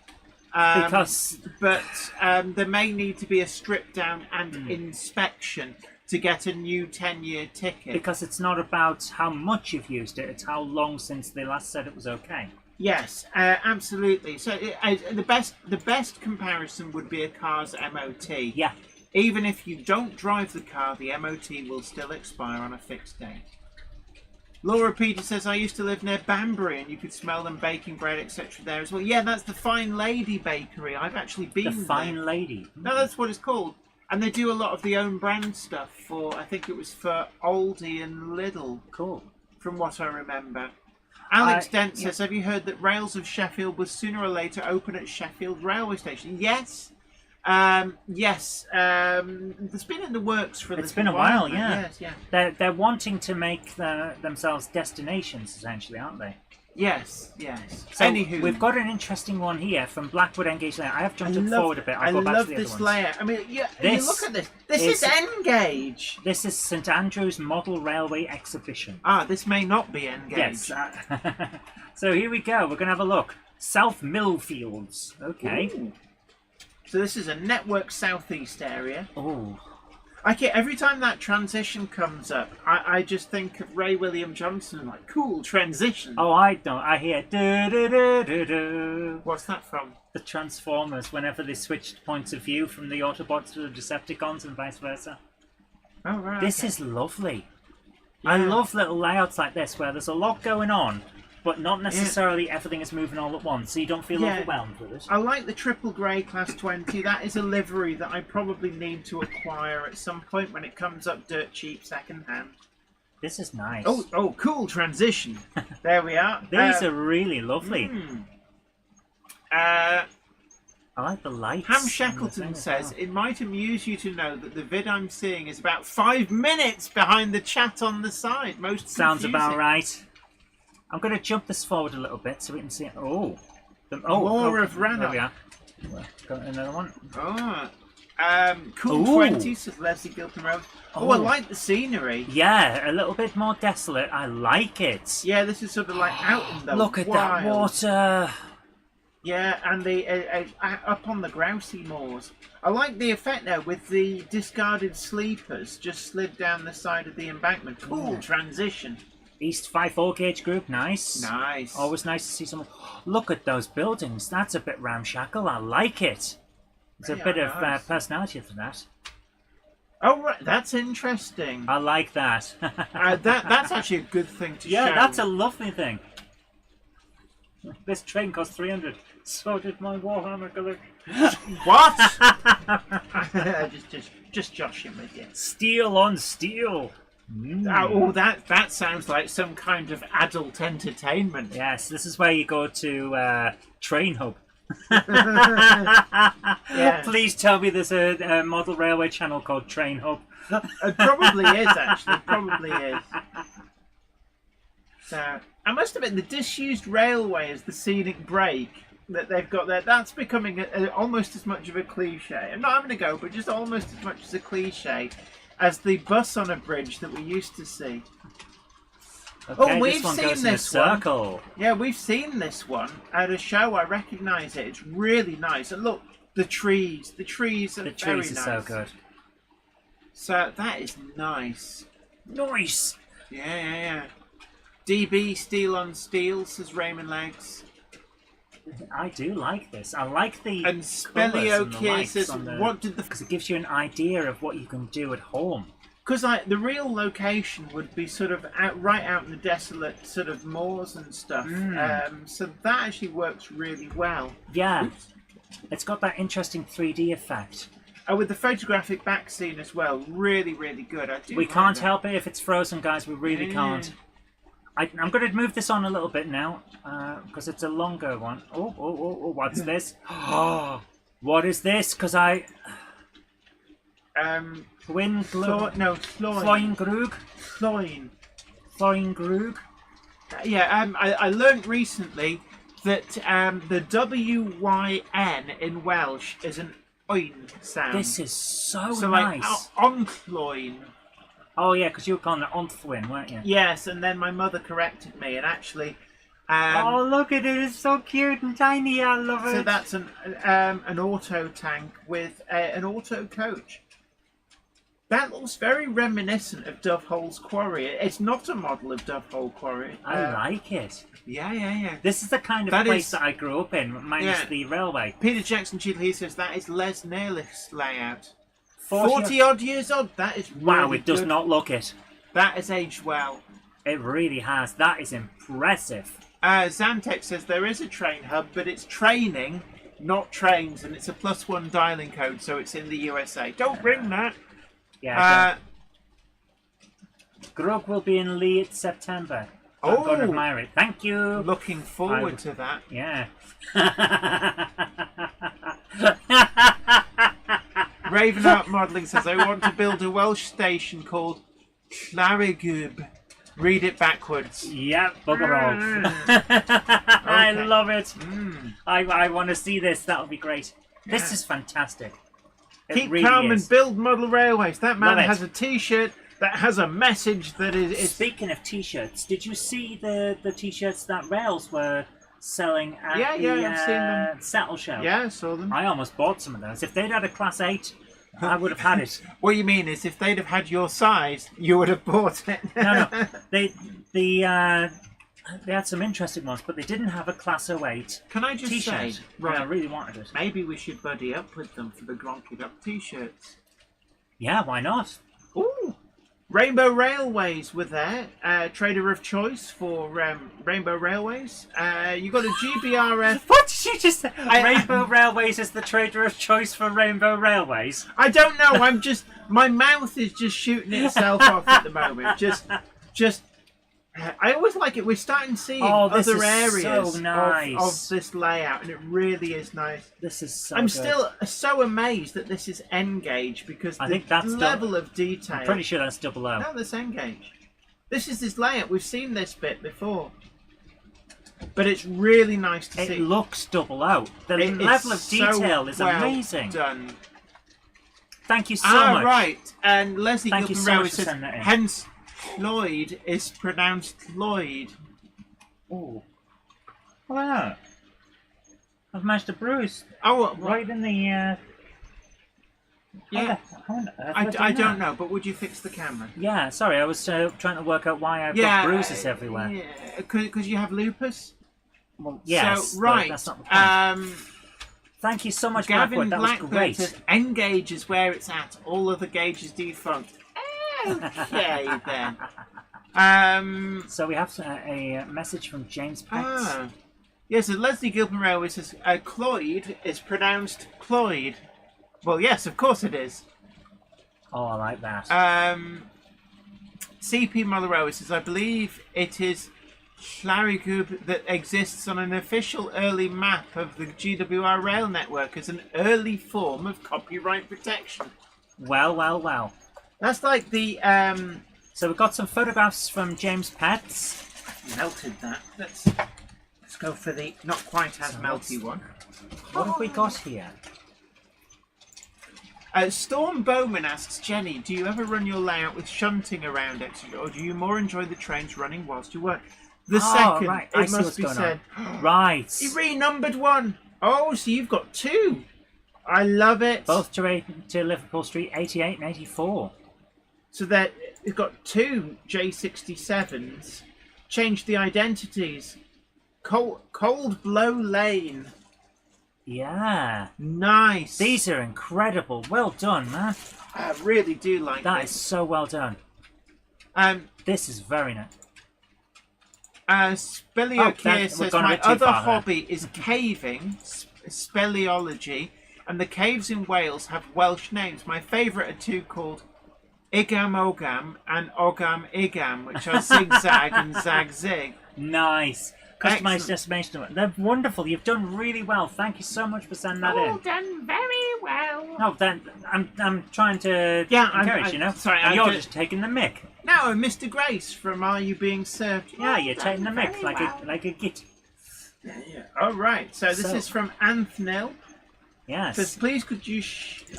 But there may need to be a strip down and inspection to get a new 10-year ticket. Because it's not about how much you've used it, it's how long since they last said it was okay. Yes, absolutely. So the best comparison would be a car's MOT. Yeah. Even if you don't drive the car, the MOT will still expire on a fixed date. Laura Peter says, I used to live near Banbury and you could smell them baking bread, etc. there as well. Yeah, that's the Fine Lady Bakery. I've actually been The there. Fine Lady. No, that's what it's called. And they do a lot of the own brand stuff for, I think it was for Aldi and Lidl, Cool. from what I remember. Alex Dent says, have you heard that Rails of Sheffield will sooner or later open at Sheffield railway station? Yes. Yes. It's been in the works for a little while. It's been a while, now. yeah. Yes, yeah. They're wanting to make themselves destinations, essentially, aren't they? Yes, yes. So Anywho, we've got an interesting one here from Blackwood Engage Layout. I have jumped it forward a bit. I'll go back to the other this ones. layout. I mean, you look at this. This is Engage. This is St Andrews Model Railway Exhibition. Ah, this may not be Engage. Yes. So here we go. We're going to have a look. South Millfields. Okay. Ooh. So this is a Network Southeast area. Oh. Okay, every time that transition comes up, I just think of Ray William Johnson, like, cool transition. Oh, I don't. I hear do-do-do-do-do. What's that from? The Transformers, whenever they switched points of view from the Autobots to the Decepticons and vice versa. Oh, right. This is lovely. Yeah. I love little layouts like this where there's a lot going on, but not necessarily everything is moving all at once, so you don't feel overwhelmed with it. I like the Triple Grey Class 20. That is a livery that I probably need to acquire at some point when it comes up dirt cheap second hand. This is nice. Oh, cool transition. There we are. These are really lovely. I like the lights. Ham Shackleton says, it might amuse you to know that the vid I'm seeing is about 5 minutes behind the chat on the side. Most sounds confusing. about right. I'm going to jump this forward a little bit so we can see it. Oh. More of Rannoch. There we are. Got another one. Cool Ooh. 20, says Leslie Gilpin Rose. Oh, I like the scenery. Yeah, a little bit more desolate. I like it. Yeah, this is sort of like out in the Look at that water. Yeah, and the up on the grousey moors. I like the effect now with the discarded sleepers just slid down the side of the embankment. Cool transition. East 5/4 gauge group, nice. Nice. Always nice to see someone. Look at those buildings. That's a bit ramshackle. I like it. There's a bit of personality to that. Oh, right. That's interesting. I like that. That's actually a good thing to show. Yeah, that's a lovely thing. This train cost 300. So did my Warhammer collection. What? just joshing with you. Steel on steel. That sounds like some kind of adult entertainment. Yes, this is where you go to Train Hub. Yeah. Please tell me there's a model railway channel called Train Hub. It probably is, actually. Probably is. So, I must admit, the disused railway is the scenic break that they've got there. That's becoming almost as much of a cliche. I'm not having a go, but just almost as much as a cliche as the bus on a bridge that we used to see. Okay, we've this one seen goes in a this circle. Yeah, we've seen this one at a show. I recognise it. It's really nice. And look, the trees. The trees are very nice. So good. So that is nice. Nice. Yeah. DB Steel on Steel, says Raymond Legs. I do like this. I like the and Spelio Kier says, what did the... Because it gives you an idea of what you can do at home. Because the real location would be sort of right out in the desolate sort of moors and stuff. So that actually works really well. Yeah. Oops. It's got that interesting 3D effect. With the photographic back scene as well. Really, really good. We can't help it if it's frozen, guys. We really can't. I'm going to move this on a little bit now, because it's a longer one. Oh, what's this? What is this? Because Twin Glue... No, Flying Grug? Flying Grug? Yeah, I learned recently that the W-Y-N in Welsh is an oin sound. This is so nice. Like, oncloin. Oh yeah, because you were calling it Onthwin, weren't you? Yes, and then my mother corrected me, and actually... oh, look at it! It's so cute and tiny. I love it. So that's an auto tank with an auto coach. That looks very reminiscent of Dovehole's Quarry. It's not a model of Dovehole Quarry. I like it. Yeah. This is the kind of place that I grew up in, minus the railway. Peter Jackson Chidley says that is Les Naylor's layout. 40 odd years old. That is really wow. It does good. not look it. That has aged well. It really has. That is impressive. Xantec says there is a train hub, but it's training, not trains, and it's a +1 dialing code, so it's in the USA. Don't ring that. Yeah. Grug will be in late September. I'm going to Oh. admire it. Thank you. Looking forward to that. Yeah. Ravenheart Modelling says, I want to build a Welsh station called Llarigwb. Read it backwards. Yeah, bugger off. I Okay. love it. Mm. I want to see this. That'll be great. This Yeah. is fantastic. It Keep really calm is. and build model railways. That man Love it. has a T-shirt that has a message that is... Speaking of t-shirts, did you see the t-shirts that Rails were selling at Yeah, the I've seen them. Settle show? Yeah, I saw them. I almost bought some of those. If they'd had a Class 8, I would have had it. What you mean is if they'd have had your size, you would have bought it. No. They had some interesting ones, but they didn't have a Class 08 Can I just t-shirt. say, Right. I right, really wanted it. maybe we should buddy up with them for the Gronk It Up T-shirts. Yeah, why not? Ooh! Rainbow Railways were there. Trader of choice for Rainbow Railways. You got a GBRF. What did you just say? I- Rainbow Railways is the trader of choice for Rainbow Railways. I don't know. I'm just. My mouth is just shooting itself off at the moment. Just. I always like it. We're starting to see Oh, this other is areas so nice. of this layout, and it really is nice. This is so I'm good. still so amazed that this is N-gauge because I the think that's level of detail. I'm pretty sure that's double O. No, that's N-gauge. This is this layout. We've seen this bit before. But it's really nice to It see. looks double O. The It is level of so detail is well amazing. done. Thank you so much. Right. And Leslie Thank you Gilpin so Rowe much for says, sending that in. hence Lloyd is pronounced Lloyd. Oh. Look at that. I've managed to bruise Oh, right in the... yeah. How on earth have I done don't that? know, but would you fix the camera? Yeah, sorry, I was trying to work out why I've got bruises everywhere. Yeah, because you have lupus. Well, yes, So but right. that's not the point. Thank Thank you so much, Gavin Blackwood. That was Blackburn great. says N gauge is where it's at. All other gauges defunct. Okay then. So we have a message from James Petts. Yes, so Leslie Gilpin Railway says Cloyd is pronounced Cloyd. Well, yes, of course it is. Oh, I like that. CP Mother Railway says I believe it is Llarigwb that exists on an official early map of the GWR rail network as an early form of copyright protection. Well. That's like the So we've got some photographs from James Petts. melted that. Let's go for the not quite as melty one. What have we got here? Storm Bowman asks Jenny, do you ever run your layout with shunting around it, or do you more enjoy the trains running whilst you work? The second, right. I it see must what's be going said. on. Right. He renumbered one. Oh, so you've got two. I love it. Both to Liverpool Street, 88 and 84. So that you've got two J67s. Changed the identities. Cold Blow Lane. Yeah. Nice. These are incredible. Well done, man. I really do like That is this. so well done. This is very nice. Speleo Kier we're says, gone a my bit too other far there." hobby is caving, speleology, and the caves in Wales have Welsh names. My favourite are two called Igam Ogam and Ogam Igam, which are Zigzag and Zag Zig. Nice. Excellent. Customized destination. They're wonderful. You've done really well. Thank you so much for sending that in. done very well. No, then I'm trying to Yeah, encourage, you know. sorry, and I'm you're just- just taking the mick. Now, Mr. Grace from Are You Being Served? Yeah, you're done taking the mick very like well. a git. Yeah. All right. So this So- is from Anthnil. Yes. Says, please could you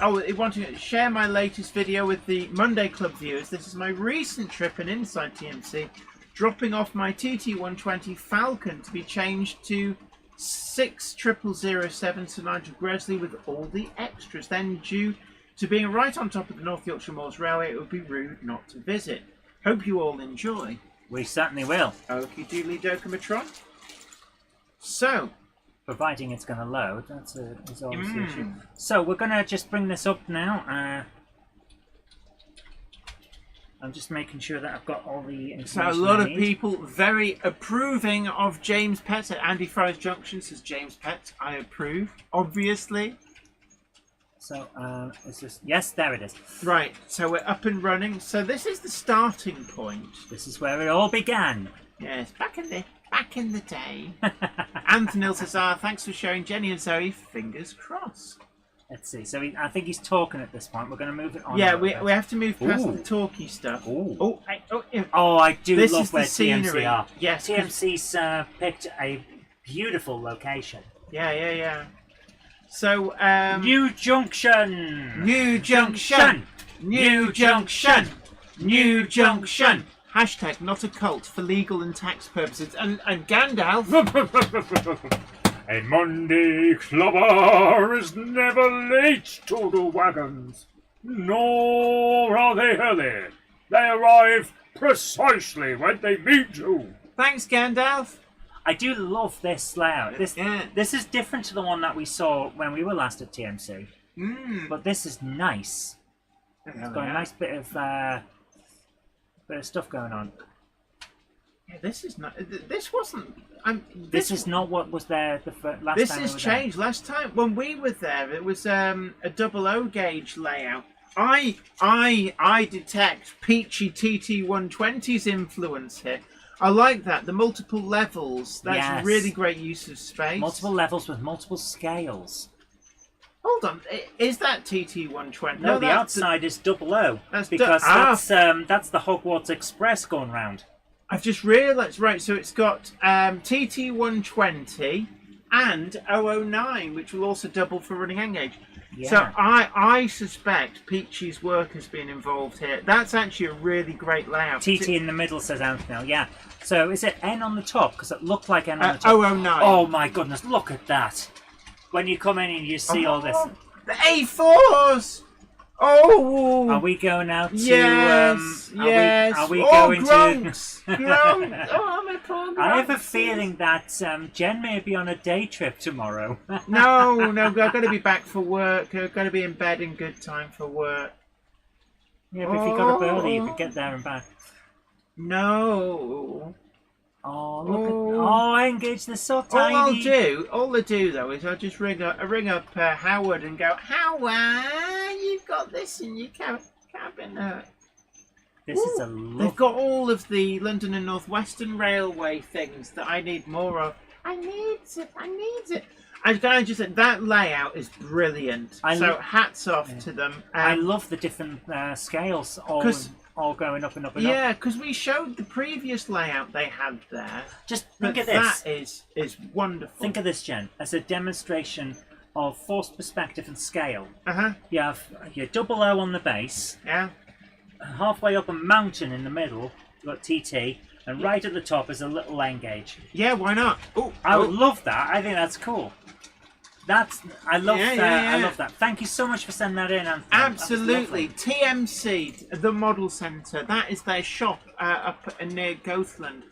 it wanted to share my latest video with the Monday Club viewers. This is my recent trip in Inside TMC, dropping off my TT120 Falcon to be changed to 60007 Sir Nigel Gresley with all the extras. Then, due to being right on top of the North Yorkshire Moors Railway, it would be rude not to visit. Hope you all enjoy. We certainly will, Okie doodly dokumatron. So, providing it's going to load. That's always the issue. Mm. So we're going to just bring this up now. I'm just making sure that I've got all the information. So a lot I of need. people very approving of James Pett at Andy Fry's Junction. Says James Pett, I approve, obviously. So is this? Yes, there it is. Right, so we're up and running. So this is the starting point. This is where it all began. Yes, back in the day. Anthony says, thanks for showing Jenny and Zoe. Fingers crossed. Let's see. So I think he's talking at this point. We're going to move it on. Yeah, we have to move past the talky stuff. Ooh. Yeah. I do This love is where the scenery. TMC are. Yes, TMC's picked a beautiful location. Yeah. So, New Junction. New Junction. Hashtag not a cult for legal and tax purposes. And Gandalf. A Monday clubber is never late to the wagons, nor are they early. They arrive precisely when they mean to. Thanks, Gandalf. I do love this layout. Yeah. This is different to the one that we saw when we were last at TMC. But this is nice. It's got a nice bit of stuff going on. Yeah, this is not. This wasn't. This is not what was there last time. This we has were changed. there. Last time when we were there, it was a 00 gauge layout. I detect Peachy TT120's influence here. I like that. The multiple levels. That's really great use of space. Multiple levels with multiple scales. Hold on. Is that TT120? No, the outside is 00. That's because that's the Hogwarts Express going round. I've just realised. Right, so it's got TT120 and 009, which will also double for running N-gauge. Yeah. So I suspect Peachy's work has been involved here. That's actually a really great layout. TT in the middle, says Anthony. Yeah. So is it N on the top? Because it looked like N on the top. 009. Oh my goodness, look at that. When you come in and you see all this. The A4s! Oh! Are we going out to... Yes! Are we going Grunts! to... Grunts! Oh, my poor I have a Grunts. feeling that Jen may be on a day trip tomorrow. No, I've got to be back for work. I've got to be in bed in good time for work. Yeah, but if you got up early, you could get there and back. No. Oh, look at... Oh, N-gauge, they're so tiny. All I do though is I just ring up Howard and go, Howard, you've got this in your cabinet. This is a look. They've got all of the London and North Western Railway things that I need more of. I need it. I just said that layout is brilliant. So hats off to them. I love the different scales all going up and up and up. Yeah, because we showed the previous layout they had there. Just think of this. That is wonderful. Think of this, Jen, as a demonstration of forced perspective and scale. You have your 00 on the base. Yeah. Halfway up a mountain in the middle, you've got TT, and right at the top is a little N-gauge. Yeah, why not? I would love that. I think that's cool. I love that. Thank you so much for sending that in, Anthony. Absolutely. TMC, the Model Centre. That is their shop up near Goathland.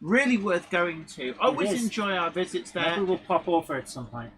Really worth going to. Always enjoy our visits there. Maybe we'll pop over at some point.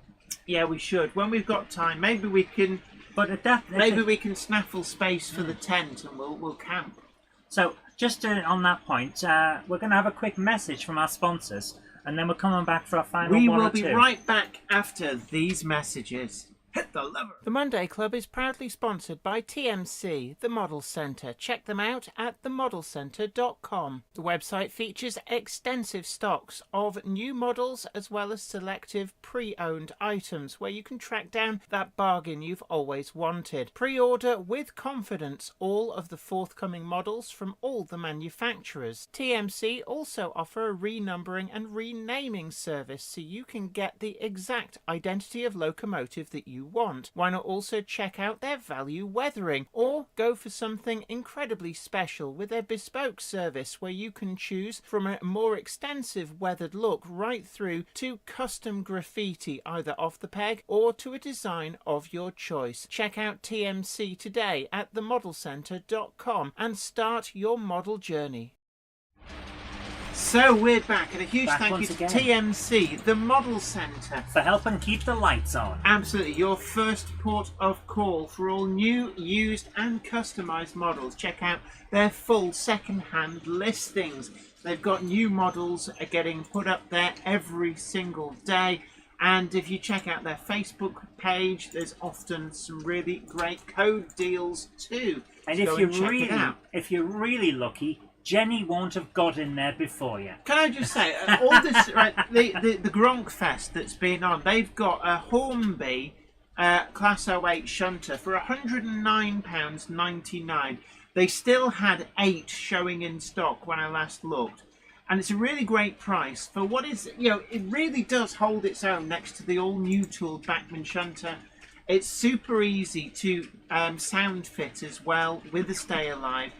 Yeah, we should. When we've got time, maybe we can. But at that, maybe we can snaffle space for the tent and we'll camp. So just on that point, we're going to have a quick message from our sponsors. And then we're coming back for our final one or two. We will be right back after these messages. Hit the lever. The Monday Club is proudly sponsored by TMC, the Model Centre. Check them out at themodelcentre.com. The website features extensive stocks of new models as well as selective pre-owned items where you can track down that bargain you've always wanted. Pre-order with confidence all of the forthcoming models from all the manufacturers. TMC also offer a renumbering and renaming service so you can get the exact identity of locomotive that you want. Why not also check out their value weathering or go for something incredibly special with their bespoke service where you can choose from a more extensive weathered look right through to custom graffiti either off the peg or to a design of your choice. Check out TMC today at themodelcentre.com and start your model journey. So we're back, and a huge thank you to TMC, the Model Centre, for helping keep the lights on. Absolutely, your first port of call for all new, used and customised models. Check out their full second-hand listings. They've got new models getting put up there every single day. And if you check out their Facebook page, there's often some really great code deals too. And so if you're really lucky, Jenny won't have got in there before you. Can I just say, all this, right, the Gronk Fest that's been on, they've got a Hornby Class 08 shunter for £109.99. They still had 8 showing in stock when I last looked. And it's a really great price for what is, it really does hold its own next to the all-new tool Bachmann shunter. It's super easy to sound fit as well with the Stay Alive.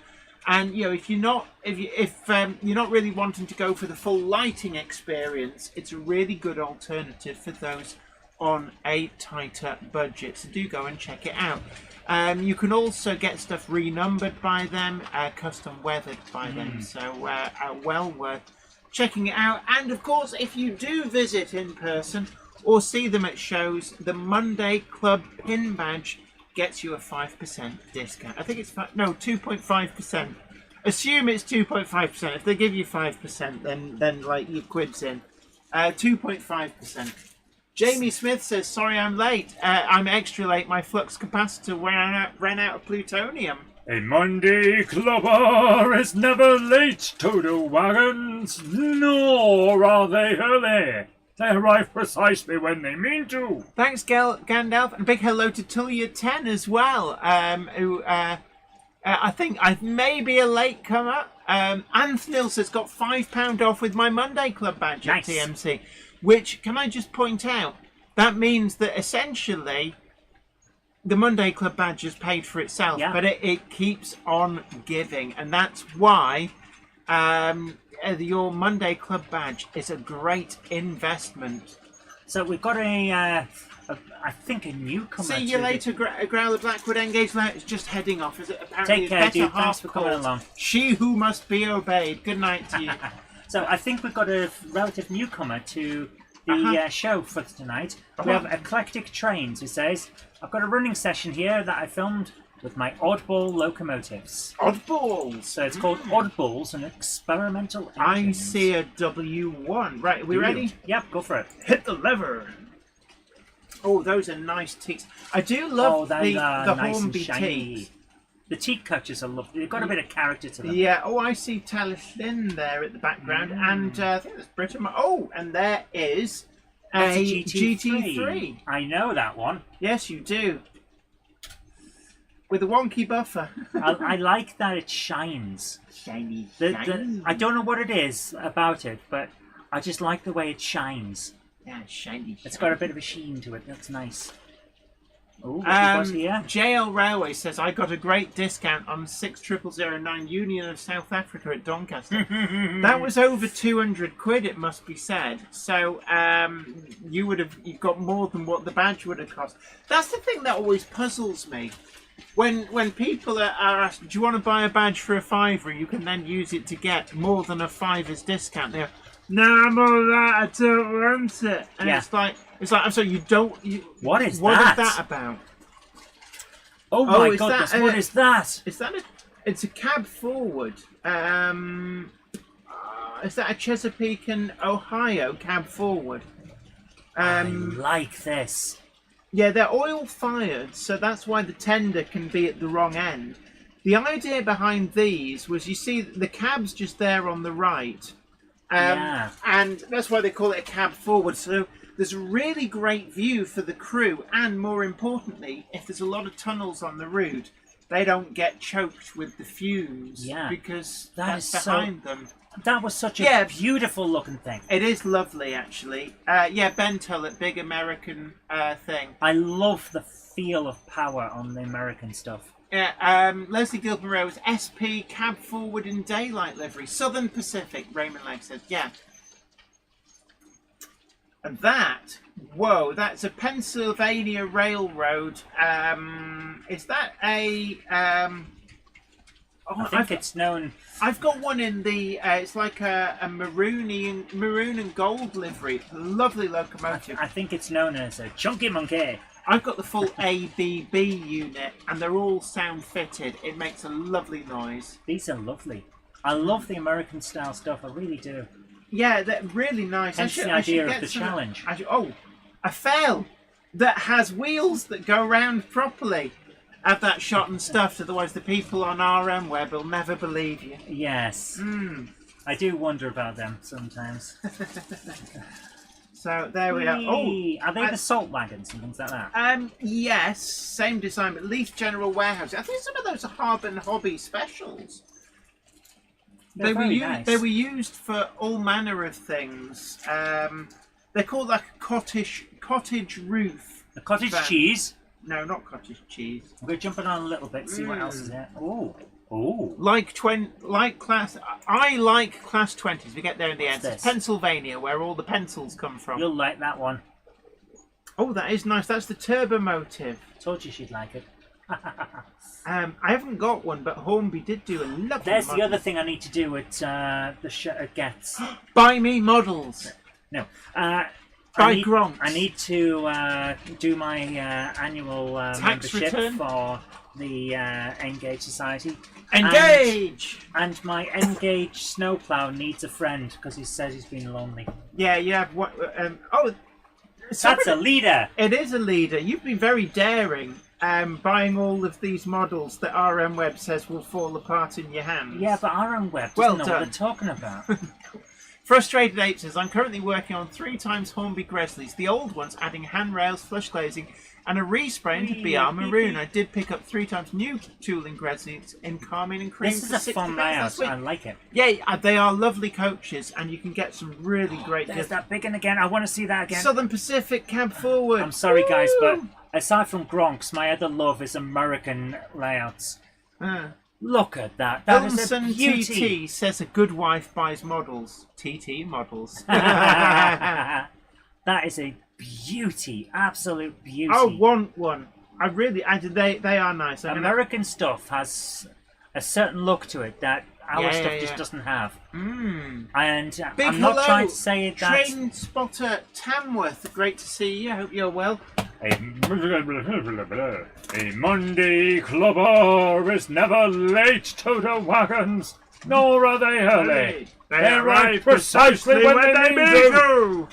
And if you're not really wanting to go for the full lighting experience, it's a really good alternative for those on a tighter budget. So do go and check it out. You can also get stuff renumbered by them, custom weathered by them. So well worth checking it out. And of course, if you do visit in person or see them at shows, the Monday Club pin badge gets you a 5% discount. I think it's 2.5%. Assume it's 2.5%. If they give you 5%, then like your quid's in. 2.5%. Jamie Smith says, "Sorry, I'm late. I'm extra late. My flux capacitor ran out of plutonium." A Monday clubber is never late to the wagons, nor are they early. They arrive precisely when they mean to. Thanks, Gandalf, and a big hello to Tullia10 as well, who I think I may be a late comer. Anthony says, "Got £5 off with my Monday Club badge at TMC," which, can I just point out, that means that essentially the Monday Club badge is paid for itself, but it keeps on giving, and that's why your Monday Club badge is a great investment. So we've got I think a newcomer. See you later, Growler Blackwood. Engage now. It's just heading off. Is it apparently Take care, dude. Thanks for coming along. She who must be obeyed. Good night to you. So I think we've got a relative newcomer to the show for tonight. We have Eclectic Trains, who says, "I've got a running session here that I filmed with my Oddball locomotives." Oddballs! So it's called Oddballs, an experimental engine. I see a W1. Right, are we ready? Yep, go for it. Hit the lever. Oh, those are nice teaks. I do love the nice Hornby and shiny. teaks. The teak catchers are lovely. They've got a bit of character to them. Yeah. Oh, I see Taliesin there at the background, and I think that's Britain. Oh, and there is a GT3. I know that one. Yes, you do. With a wonky buffer. I like that it shines. Shiny. I don't know what it is about it, but I just like the way it shines. Yeah, shiny. It's got a bit of a sheen to it. That's nice. Oh, JL Railway says, "I got a great discount on 60009 Union of South Africa at Doncaster." That was over 200 quid, it must be said. So you've got more than what the badge would have cost. That's the thing that always puzzles me. When people are asked, "Do you want to buy a badge for a £5?" you can then use it to get more than a £5 discount. They're, "No, I'm all that. I don't want it." And it's like, I'm sorry, you don't. What is that? What is that about? Oh my goodness! What is that? Is that it's a cab forward. Is that a Chesapeake and Ohio cab forward? I like this. Yeah, they're oil fired, so that's why the tender can be at the wrong end. The idea behind these was, you see the cab's just there on the right. And that's why they call it a cab forward. So there's a really great view for the crew, and more importantly, if there's a lot of tunnels on the route, they don't get choked with the fumes because that's behind them. That was such a beautiful looking thing. It is lovely, actually. Ben Tullett, big American thing. I love the feel of power on the American stuff. Leslie Gilpin Rose, SP cab forward in daylight livery. Southern Pacific, Raymond Legg says, yeah. And that, whoa, that's a Pennsylvania Railroad. Is that a... I think it's known... I've got one in the... it's like a maroon and gold livery. Lovely locomotive. I think it's known as a Chunky Monkey. I've got the full ABB unit, and they're all sound fitted. It makes a lovely noise. These are lovely. I love the American style stuff. I really do. Yeah, they're really nice. Hence the idea of the challenge. A fail that has wheels that go round properly. have that shot and stuffed, otherwise the people on RM Web will never believe you. Yes. I do wonder about them sometimes. So there we are. Oh, are they the salt wagons and things like that? Yes, same design, but Leith General Warehouse. I think some of those are Harbour and Hobby specials. They were used for all manner of things. They're called like a cottage roof. The cottage cheese? No, not cottage cheese. We're jumping on a little bit, see what else is there. Oh. Oh. Like class. I like class 20s. We get there in the end. It's Pennsylvania, where all the pencils come from. You'll like that one. Oh, that is nice. That's the turbo motive. Told you she'd like it. I haven't got one, but Hornby did do a lovely. There's the other thing I need to do at the show at Getz. Buy me models. No. Gronk. I need to do my annual membership return? for the Engage Society. Engage! And my Engage snowplow needs a friend because he says he's been lonely. Yeah, you have what? That's a leader! It is a leader. You've been very daring, buying all of these models that RM Web says will fall apart in your hands. Yeah, but RM Web doesn't Well know done. what they're talking about. Frustrated 8 says, I'm currently working on 3 times Hornby Gresleys, the old ones adding handrails, flush glazing, and a respray into BR Maroon. I did pick up 3 times new tooling Gresleys in carmine and cream. This is a fun layout. I like it. Yeah, they are lovely coaches, and you can get some really great. There's that big one again. I want to see that again. Southern Pacific cab forward. I'm sorry, guys, but aside from Gronks, my other love is American layouts. Look at that. That is a beauty. TT says a good wife buys models. TT models. That is a beauty. Absolute beauty. I want one. They are nice. American stuff has a certain look to it that our stuff just doesn't have. And Big I'm not trying to say that. Train spotter Tamworth, great to see you. I hope you're well. A Monday clubber is never late to the wagons, nor are they early. They arrive precisely when they mean to.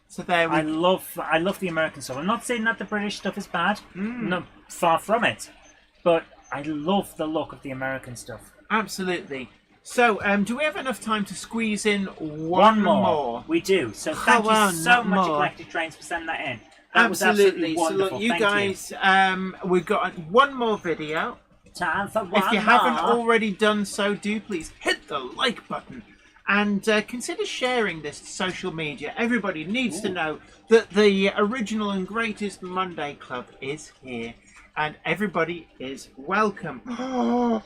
So there we I love the American stuff. I'm not saying that the British stuff is bad. No, far from it. But I love the look of the American stuff. Absolutely. So, do we have enough time to squeeze in one more? We do. So thank you so much, Eclectic Trains, for sending that in. That was absolutely wonderful. So look, you guys, we've got one more video. Time for one If you haven't already done so, do please hit the like button and consider sharing this to social media. Everybody needs to know that the original and greatest Monday Club is here. And everybody is welcome.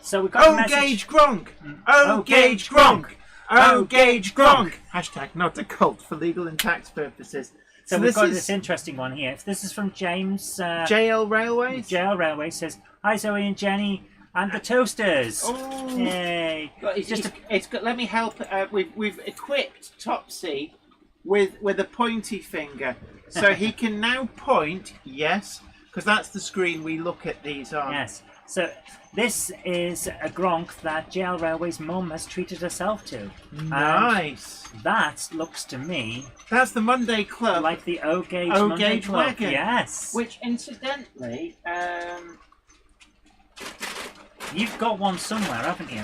So we've got a message. Gage Gronk! Oh, Gage Gronk! Oh, Gage Gronk! Hashtag not a cult for legal and tax purposes. So we've got this interesting one here. This is from James. JL Railways? JL Railways says, hi Zoe and Jenny and the Toasters. Oh. Yay. Let me help. We've equipped Topsy with a pointy finger. So he can now point, yes, because that's the screen we look at these on. Yes. So this is a Gronk that JL Railway's mum has treated herself to. Nice. And that looks to me... That's the Monday Club. Like the O-Gauge Monday Club. Wagon. Yes. Which, incidentally... You've got one somewhere, haven't you?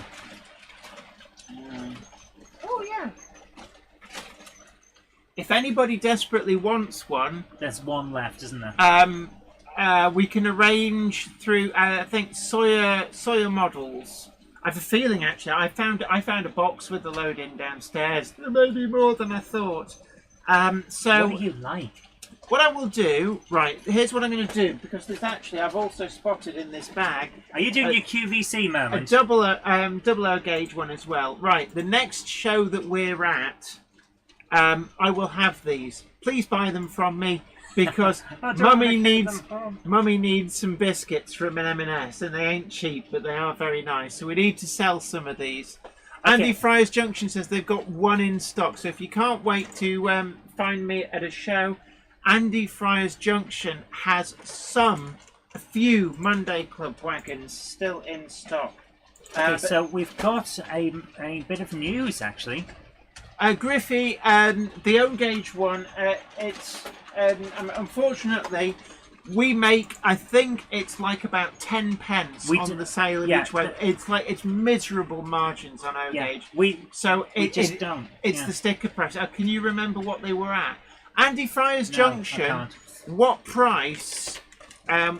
Oh, yeah. If anybody desperately wants one... There's one left, isn't there? We can arrange through, I think, Sawyer Models. I have a feeling, actually, I found a box with the load in downstairs. There may be more than I thought. So what do you like? What I will do, right, here's what I'm going to do, because there's actually, I've also spotted in this bag... Are you doing your QVC moment? A double O gauge one as well. Right, the next show that we're at, I will have these. Please buy them from me. Because Mummy needs some biscuits from an M&S, and they ain't cheap, but they are very nice. So we need to sell some of these. Okay. Andy Fryers Junction says they've got one in stock. So if you can't wait to find me at a show, Andy Fryers Junction has a few Monday Club wagons still in stock. Okay, so we've got a bit of news, actually. Griffey, the O-Gauge one, it's... unfortunately, we make, I think it's like about 10 pence on the sale of each way. It's miserable margins on O-Gauge. It's the sticker price. Can you remember what they were at? Andy Fryer's Junction, what price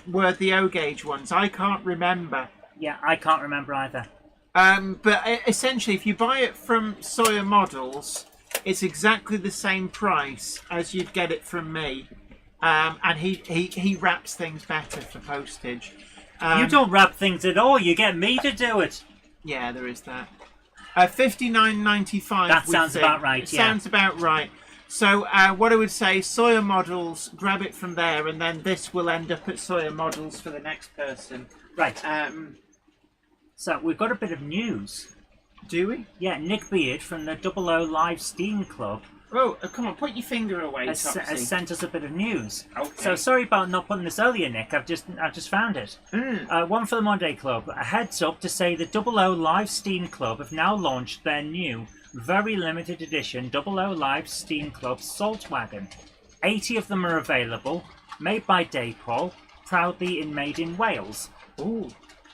were the O-Gauge ones? I can't remember. Yeah, I can't remember either. But essentially, if you buy it from Sawyer Models, it's exactly the same price as you'd get it from me. And he wraps things better for postage. You don't wrap things at all. You get me to do it. Yeah, there is that. $59.95. That sounds about right. It sounds about right. So what I would say, Sawyer Models, grab it from there, and then this will end up at Sawyer Models for the next person. Right. So we've got a bit of news. Do we? Yeah, Nick Beard from the 00 Live Steam Club. Oh, come on, put your finger away, has sent us a bit of news. Okay. So sorry about not putting this earlier, Nick. I've just found it. One for the Monday Club. A heads up to say the 00 Live Steam Club have now launched their new, very limited edition 00 Live Steam Club Salt Wagon. 80 of them are available, made by Daypol, proudly made in Wales. Ooh.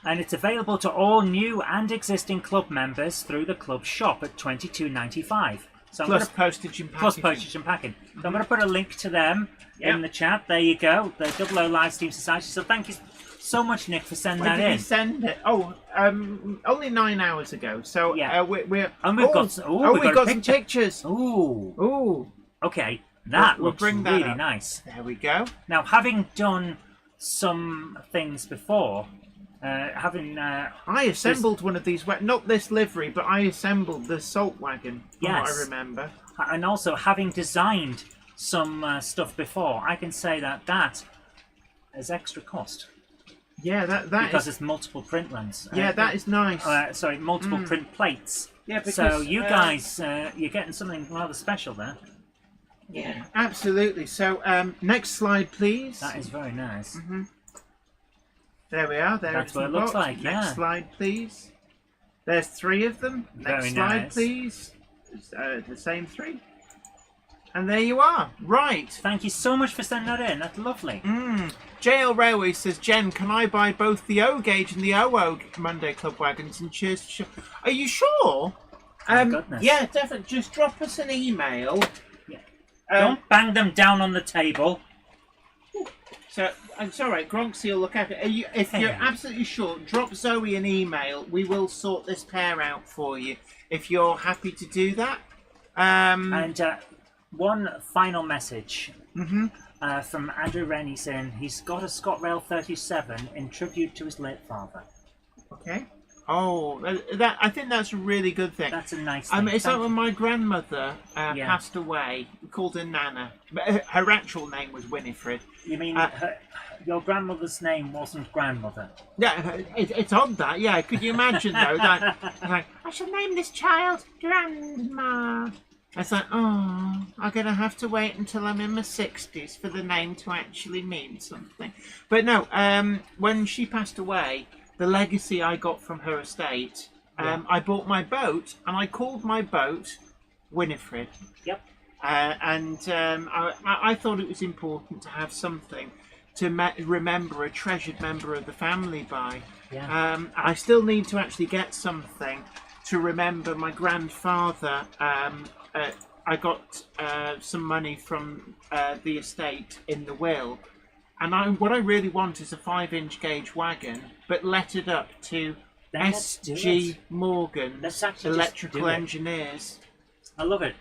And it's available to all new and existing club members through the club shop at $22.95. So plus postage and packaging. Plus postage and packing. So I'm going to put a link to them in the chat. There you go. The 00 Live Steam Society. So thank you so much, Nick, for sending that in. When did he send it? Oh, only 9 hours ago. So we've got some pictures. Ooh. Okay. That looks really nice. There we go. Now, having done some things before, I assembled one of these, not this livery, but I assembled the salt wagon, from what I remember. And also, having designed some stuff before, I can say that is extra cost. Yeah, that because it's multiple print runs. Yeah, that is nice. Multiple print plates. Yeah, because, so you guys, you're getting something rather special there. Yeah, absolutely. So, next slide, please. That is very nice. There we are. That's what it looks like. Next slide, please. There's 3 of them. Next slide, please. The same 3. And there you are. Right. Thank you so much for sending that in. That's lovely. JL Railway says, Jen, can I buy both the O-Gauge and the OO Monday Club wagons? And cheers to Are you sure? Oh, goodness. Yeah, definitely. Just drop us an email. Yeah. Don't bang them down on the table. So, it's alright, Gronksy will look after it. If you're absolutely sure, drop Zoe an email. We will sort this pair out for you, if you're happy to do that. And one final message from Andrew Rennie saying he's got a ScotRail 37 in tribute to his late father. Okay. Oh, I think that's a really good thing. That's a nice thing. It's like when my grandmother passed away. We called her Nana, but her actual name was Winifred. You mean your grandmother's name wasn't grandmother? Yeah, it's odd that. Yeah, could you imagine though that like I shall name this child Grandma. It's like, oh, I'm gonna have to wait until I'm in my 60s for the name to actually mean something. But no, when she passed away, the legacy I got from her estate, I bought my boat, and I called my boat Winifred. Yep. I thought it was important to have something to remember a treasured member of the family by. Yeah. I still need to actually get something to remember my grandfather. I got some money from the estate in the will. And what I really want is a 5-inch gauge wagon, but lettered up to S.G. Morgan Electrical Engineers. I love it.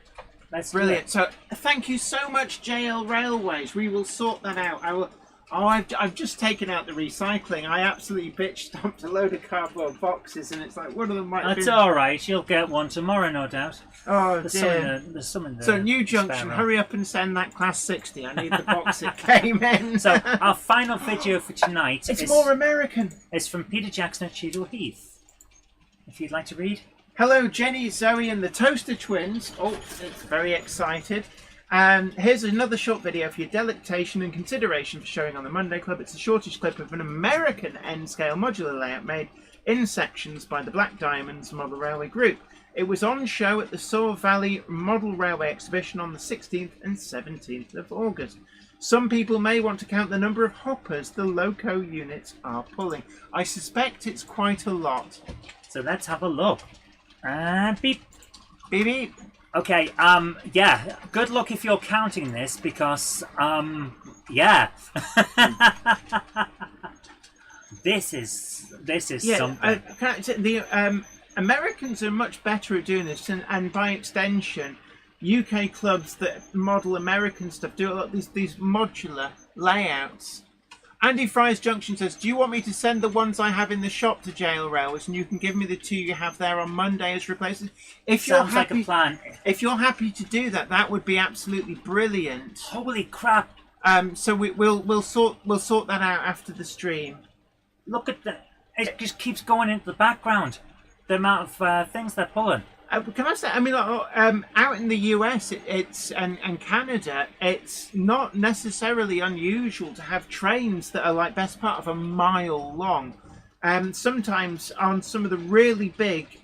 Brilliant. So thank you so much, JL Railways. We will sort that out. I've just taken out the recycling. I absolutely bitch stomped a load of cardboard boxes, and it's like one of them might. That's all right. You'll get one tomorrow, no doubt. Oh dear. There's some in there. So New Junction, hurry up and send that Class 60. I need the box it came in. So our final video for tonight is more American. It's from Peter Jackson at Cheadle Heath. If you'd like to read. Hello, Jenny, Zoe, and the Toaster Twins. Oh, it's very excited. Here's another short video for your delectation and consideration for showing on the Monday Club. It's the shortest clip of an American N-scale modular layout made in sections by the Black Diamonds Model Railway Group. It was on show at the Saw Valley Model Railway Exhibition on the 16th and 17th of August. Some people may want to count the number of hoppers the loco units are pulling. I suspect it's quite a lot. So let's have a look. Beep. Beep beep. Okay, yeah, good luck if you're counting this because, yeah. This is something. The Americans are much better at doing this, and by extension, UK clubs that model American stuff do a lot of these modular layouts. Andy Fry's Junction says, do you want me to send the ones I have in the shop to Jail Railways and you can give me the 2 you have there on Monday as replacements? If you're Sounds happy, like a plan. If you're happy to do that, that would be absolutely brilliant. Holy crap. So we'll sort that out after the stream. Look at that. It just keeps going into the background. The amount of things they're pulling. Can I say? I mean, out in the US, and Canada, it's not necessarily unusual to have trains that are like best part of a mile long. Sometimes on some of the really big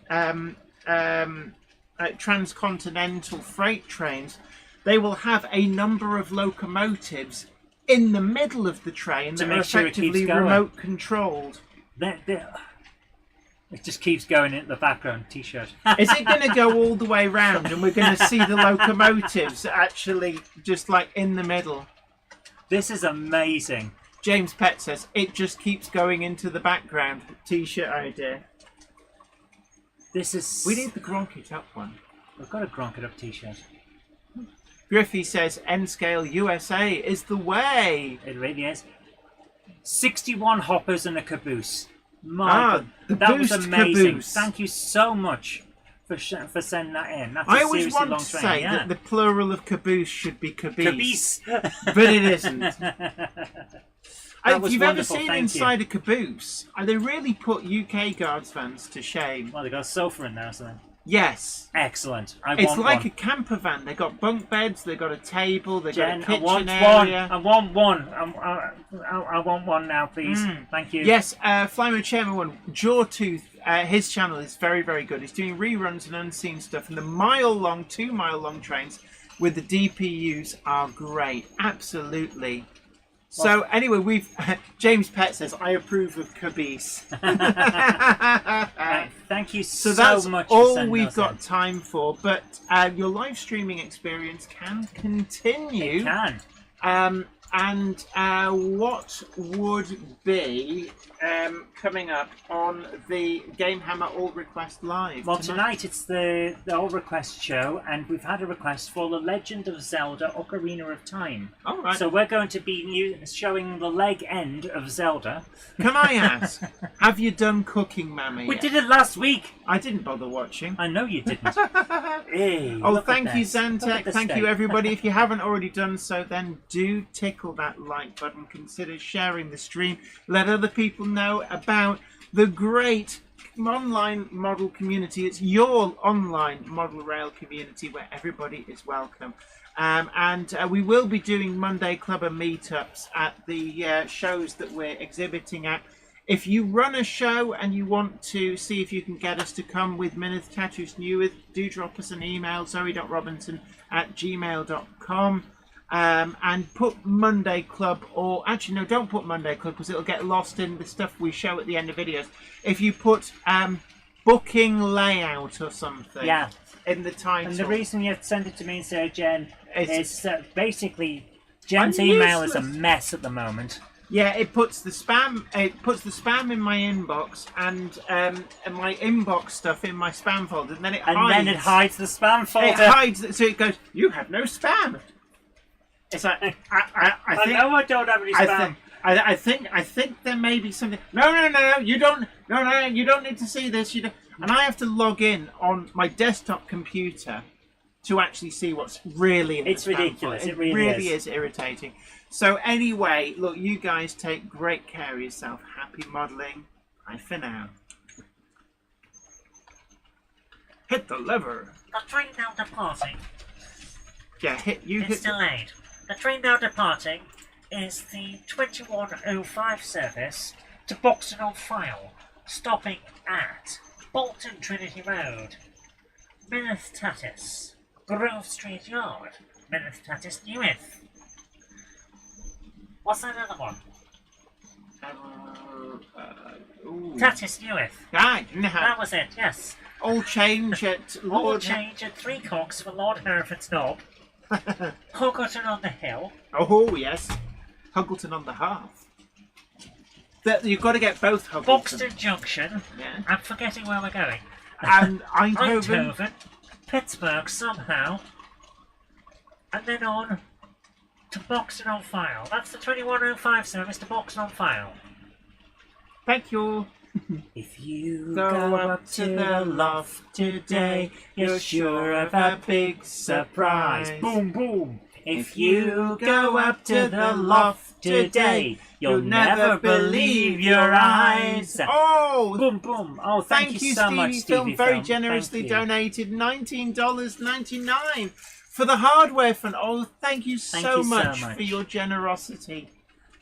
transcontinental freight trains, they will have a number of locomotives in the middle of the train that are effectively remote controlled. It just keeps going into the background. T-shirt. Is it going to go all the way round and we're going to see the locomotives actually just like in the middle? This is amazing. James Pett says it just keeps going into the background. T-shirt idea. This is. We need the Gronk It Up one. We've got a Gronk It Up T-shirt. Griffey says N-Scale USA is the way. It really is. 61 hoppers and a caboose. My God, that was amazing. Caboose. Thank you so much for sending that in. That's I always want to say that the plural of caboose should be caboose. Caboose. But it isn't. If you've ever seen inside a caboose, they really put UK Guards fans to shame. Well, they got a sofa in there, so. Yes. Excellent. It's like a camper van. They got bunk beds. They got a table. They got a kitchen area. I want one. I want one now, please. Thank you. Yes. Flymo Chairman one. Jawtooth. His channel is very, very good. He's doing reruns and unseen stuff, and the 2 mile long trains with the DPUs are great. Absolutely. So anyway, James Pett says I approve of caboose. Thank you so that's much. All we've got time for, but your live streaming experience can continue. It can. And what would be coming up on the Game Hammer All Request Live? Well, tonight it's the All Request show, and we've had a request for The Legend of Zelda Ocarina of Time. All right. So we're going to be showing the leg end of Zelda. Can I ask, have you done Cooking Mama yet? We did it last week. I didn't bother watching. I know you didn't. Hey, thank you, Zantek. Thank you, everybody. If you haven't already done so, then do tickle that like button. Consider sharing the stream. Let other people know about the great online model community. It's your online model rail community where everybody is welcome. And we will be doing Monday Clubber meetups at the shows that we're exhibiting at. If you run a show and you want to see if you can get us to come with Minith Tattoos Newith, do drop us an email, zoe.robinson@gmail.com. And put Monday Club, or actually no, don't put Monday Club because it'll get lost in the stuff we show at the end of videos. If you put booking layout or something in the title. And the reason you send it to me, Sir Jen, is basically Jen's email is a mess at the moment. Yeah, it puts the spam. It puts the spam in my inbox and my inbox stuff in my spam folder, and then it hides the spam folder. It hides, so it goes. You have no spam. It's like I think I don't have any spam. I think there may be something. No, you don't. No, you don't need to see this. You don't. And I have to log in on my desktop computer to actually see what's really in the spam. It's ridiculous. It really is irritating. So anyway, look, you guys take great care of yourself. Happy modelling. Bye for now. Hit the lever. The train now departing. Yeah, It's delayed. The train now departing is the 2105 service to Boxton-on-Fyle, stopping at Bolton Trinity Road, Minith Tattis, Grove Street Yard, Minith Tattis Newith. What's that other one? Ooh. Tatis Newith. Ah, no. That was it, yes. All change at All Lord. change at 3 cocks for Lord Hereford's knob. Huggleton on the hill. Oh yes, Huggleton on the hearth. You've got to get both Huggleton. Boxton Junction. Yeah. I'm forgetting where we're going. And Eindhoven. Eindhoven. Pittsburgh somehow. And then on to Boxton on File. That's the 2105 service to Boxton on File. Thank you. If you Go up to the loft today, you're sure of a big surprise. Boom, boom. If you go up to the loft today, you'll never believe your eyes. Oh, Boom, boom. Oh, thank you so Stevie much, Film. Stevie Very Film. generously Thank you. donated $19.99 for the hardware fund. Oh, thank you so much for your generosity.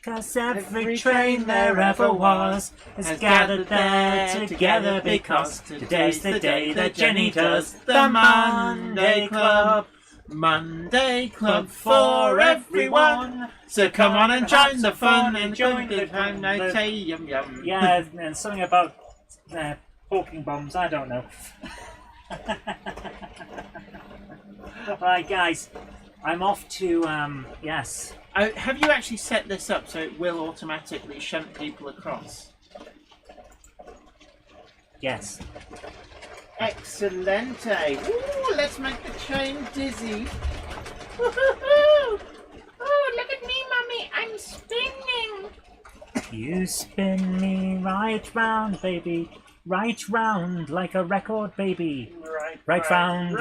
'Cause every train there ever was has gathered there together because today's the day that Jenny does the Monday Club. Monday Club for everyone. So come on and join the fun and join the time. I say yum yum. Yeah, and something about poking bombs, I don't know. Right, guys, I'm off to, yes. Have you actually set this up so it will automatically shunt people across? Yes. Excellent, eh? Ooh, let's make the train dizzy. Woohoo! Oh, look at me, Mummy. I'm spinning. You spin me right round, baby. Right round like a record, baby. Right round.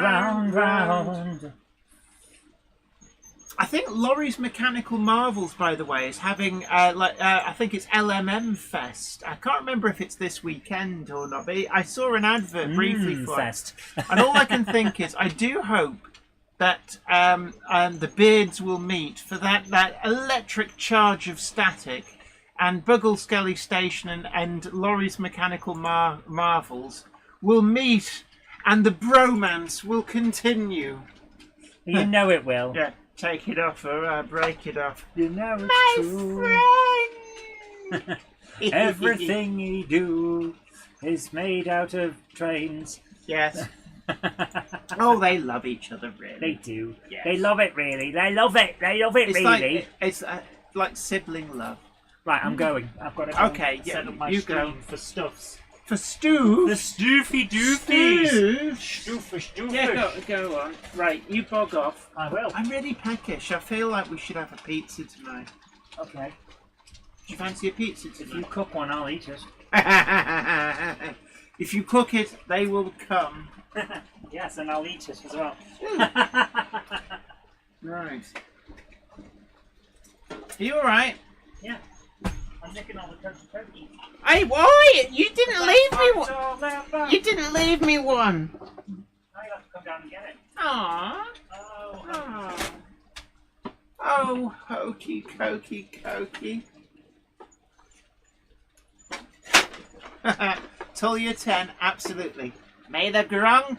I think Laurie's Mechanical Marvels, by the way, is having I think it's LMM Fest. I can't remember if it's this weekend or not, but I saw an advert briefly for Fest. it. And all I can think is, I do hope that the beards will meet for that electric charge of static, and Buggle Skelly Station and Laurie's Mechanical Marvels will meet, and the bromance will continue. You know it will. Yeah. Take it off or break it off. You know it's My true. friend! Everything you do is made out of trains. Yes. Oh, they love each other, really. They do. Yes. They love it, really. They love it. They love it, It's really. like sibling love. Right, I'm going. I've got to go Okay, and yeah, set up my you screen go. for stuffs. For Stu. The stoofy doofies. Stoofish. Yeah, go on. Right, you bog off. I will. I'm really peckish. I feel like we should have a pizza tonight. Okay. Do you fancy a pizza If you tonight? cook one, I'll eat it. If you cook it, they will come. Yes, and I'll eat it as well. Right. Are you alright? Yeah. I'm nicking all the turkey. Hey, why? You didn't leave me one. You didn't leave me one. Now you have to come down and get it. Aww. Oh. Oh, hokey cokey cokey. Till you're 10, absolutely. May the Gronk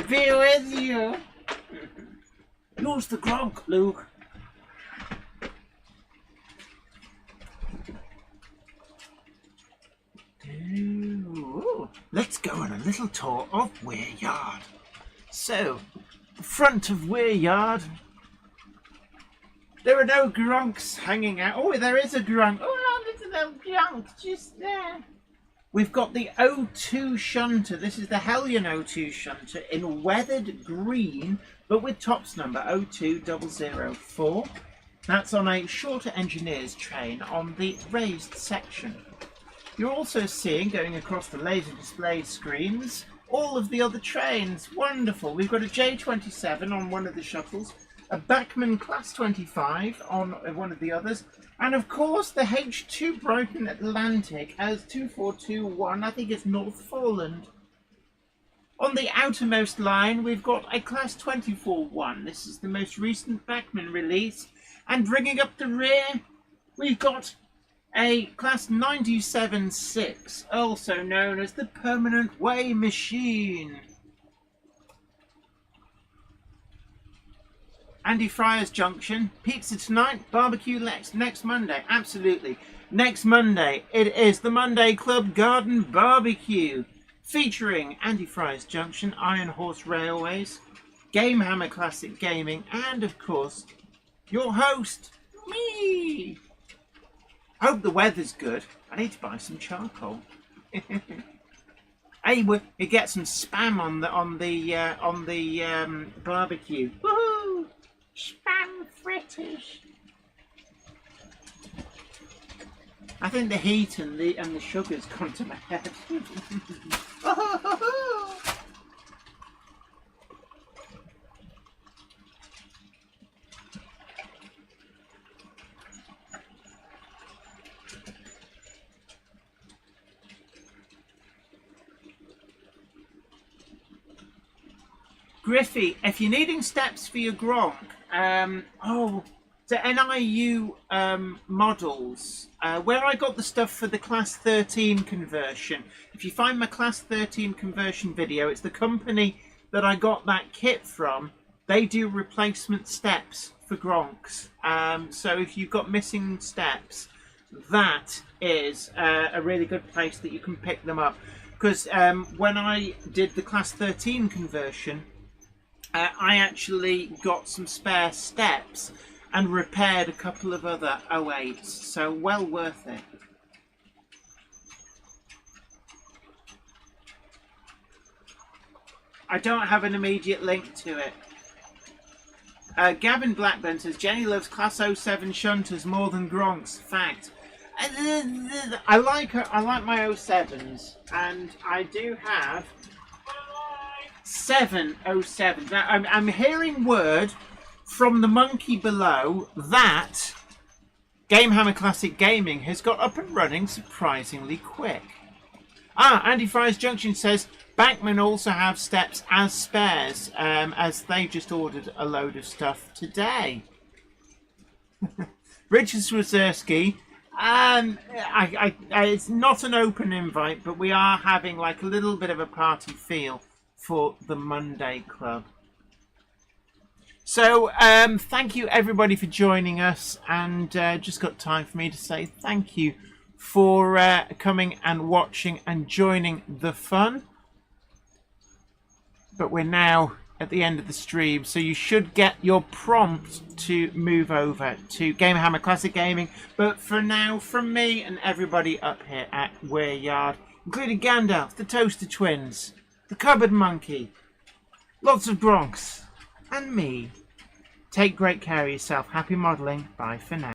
be with you. Use the Gronk, Luke. Ooh. Let's go on a little tour of Weir Yard. So, the front of Weir Yard. There are no Gronks hanging out. Oh, there is a Gronk. Oh, there's a little Gronk just there. We've got the O2 shunter. This is the Hellion O2 shunter in weathered green, but with tops number 02004. That's on a shorter engineer's train on the raised section. You're also seeing, going across the laser display screens, all of the other trains. Wonderful. We've got a J27 on one of the shuttles, a Bachmann Class 25 on one of the others, and of course the H2 Brighton Atlantic as 2421, I think it's North Foreland. On the outermost line, we've got a Class 24-1. This is the most recent Bachmann release. And bringing up the rear, we've got a Class 97-6, also known as the Permanent Way Machine. Andy Fryer's Junction. Pizza tonight, barbecue next Monday. Absolutely. Next Monday, it is the Monday Club Garden Barbecue. Featuring Andy Fryer's Junction, Iron Horse Railways, Gamehammer Classic Gaming, and of course, your host, me. Hope the weather's good. I need to buy some charcoal. Hey, we get some spam on the barbecue. Woohoo! Spam fritters. I think the heat and the sugar's gone to my head. Griffey, if you're needing steps for your Gronk, the NIU models, where I got the stuff for the Class 13 conversion. If you find my Class 13 conversion video, it's the company that I got that kit from. They do replacement steps for Gronks. So if you've got missing steps, that is a really good place that you can pick them up. Because when I did the Class 13 conversion, I actually got some spare steps and repaired a couple of other 08s, so well worth it. I don't have an immediate link to it. Gavin Blackburn says, Jenny loves Class 07 shunters more than Gronks. Fact. I like my 07s, and I do have 7 07s. Now, I'm hearing word from the monkey below that Gamehammer Classic Gaming has got up and running surprisingly quick. Andy Fryer's Junction says Bankman also have steps as spares, as they just ordered a load of stuff today. Richard Swazerski, it's not an open invite, but we are having like a little bit of a party feel for the Monday Club. So thank you everybody for joining us, and just got time for me to say thank you for coming and watching and joining the fun. But we're now at the end of the stream, so you should get your prompt to move over to Gamehammer Classic Gaming. But for now, from me and everybody up here at Weir Yard, including Gandalf, the Toaster Twins, the Cupboard Monkey, lots of Bronx, and me. Take great care of yourself. Happy modelling. Bye for now.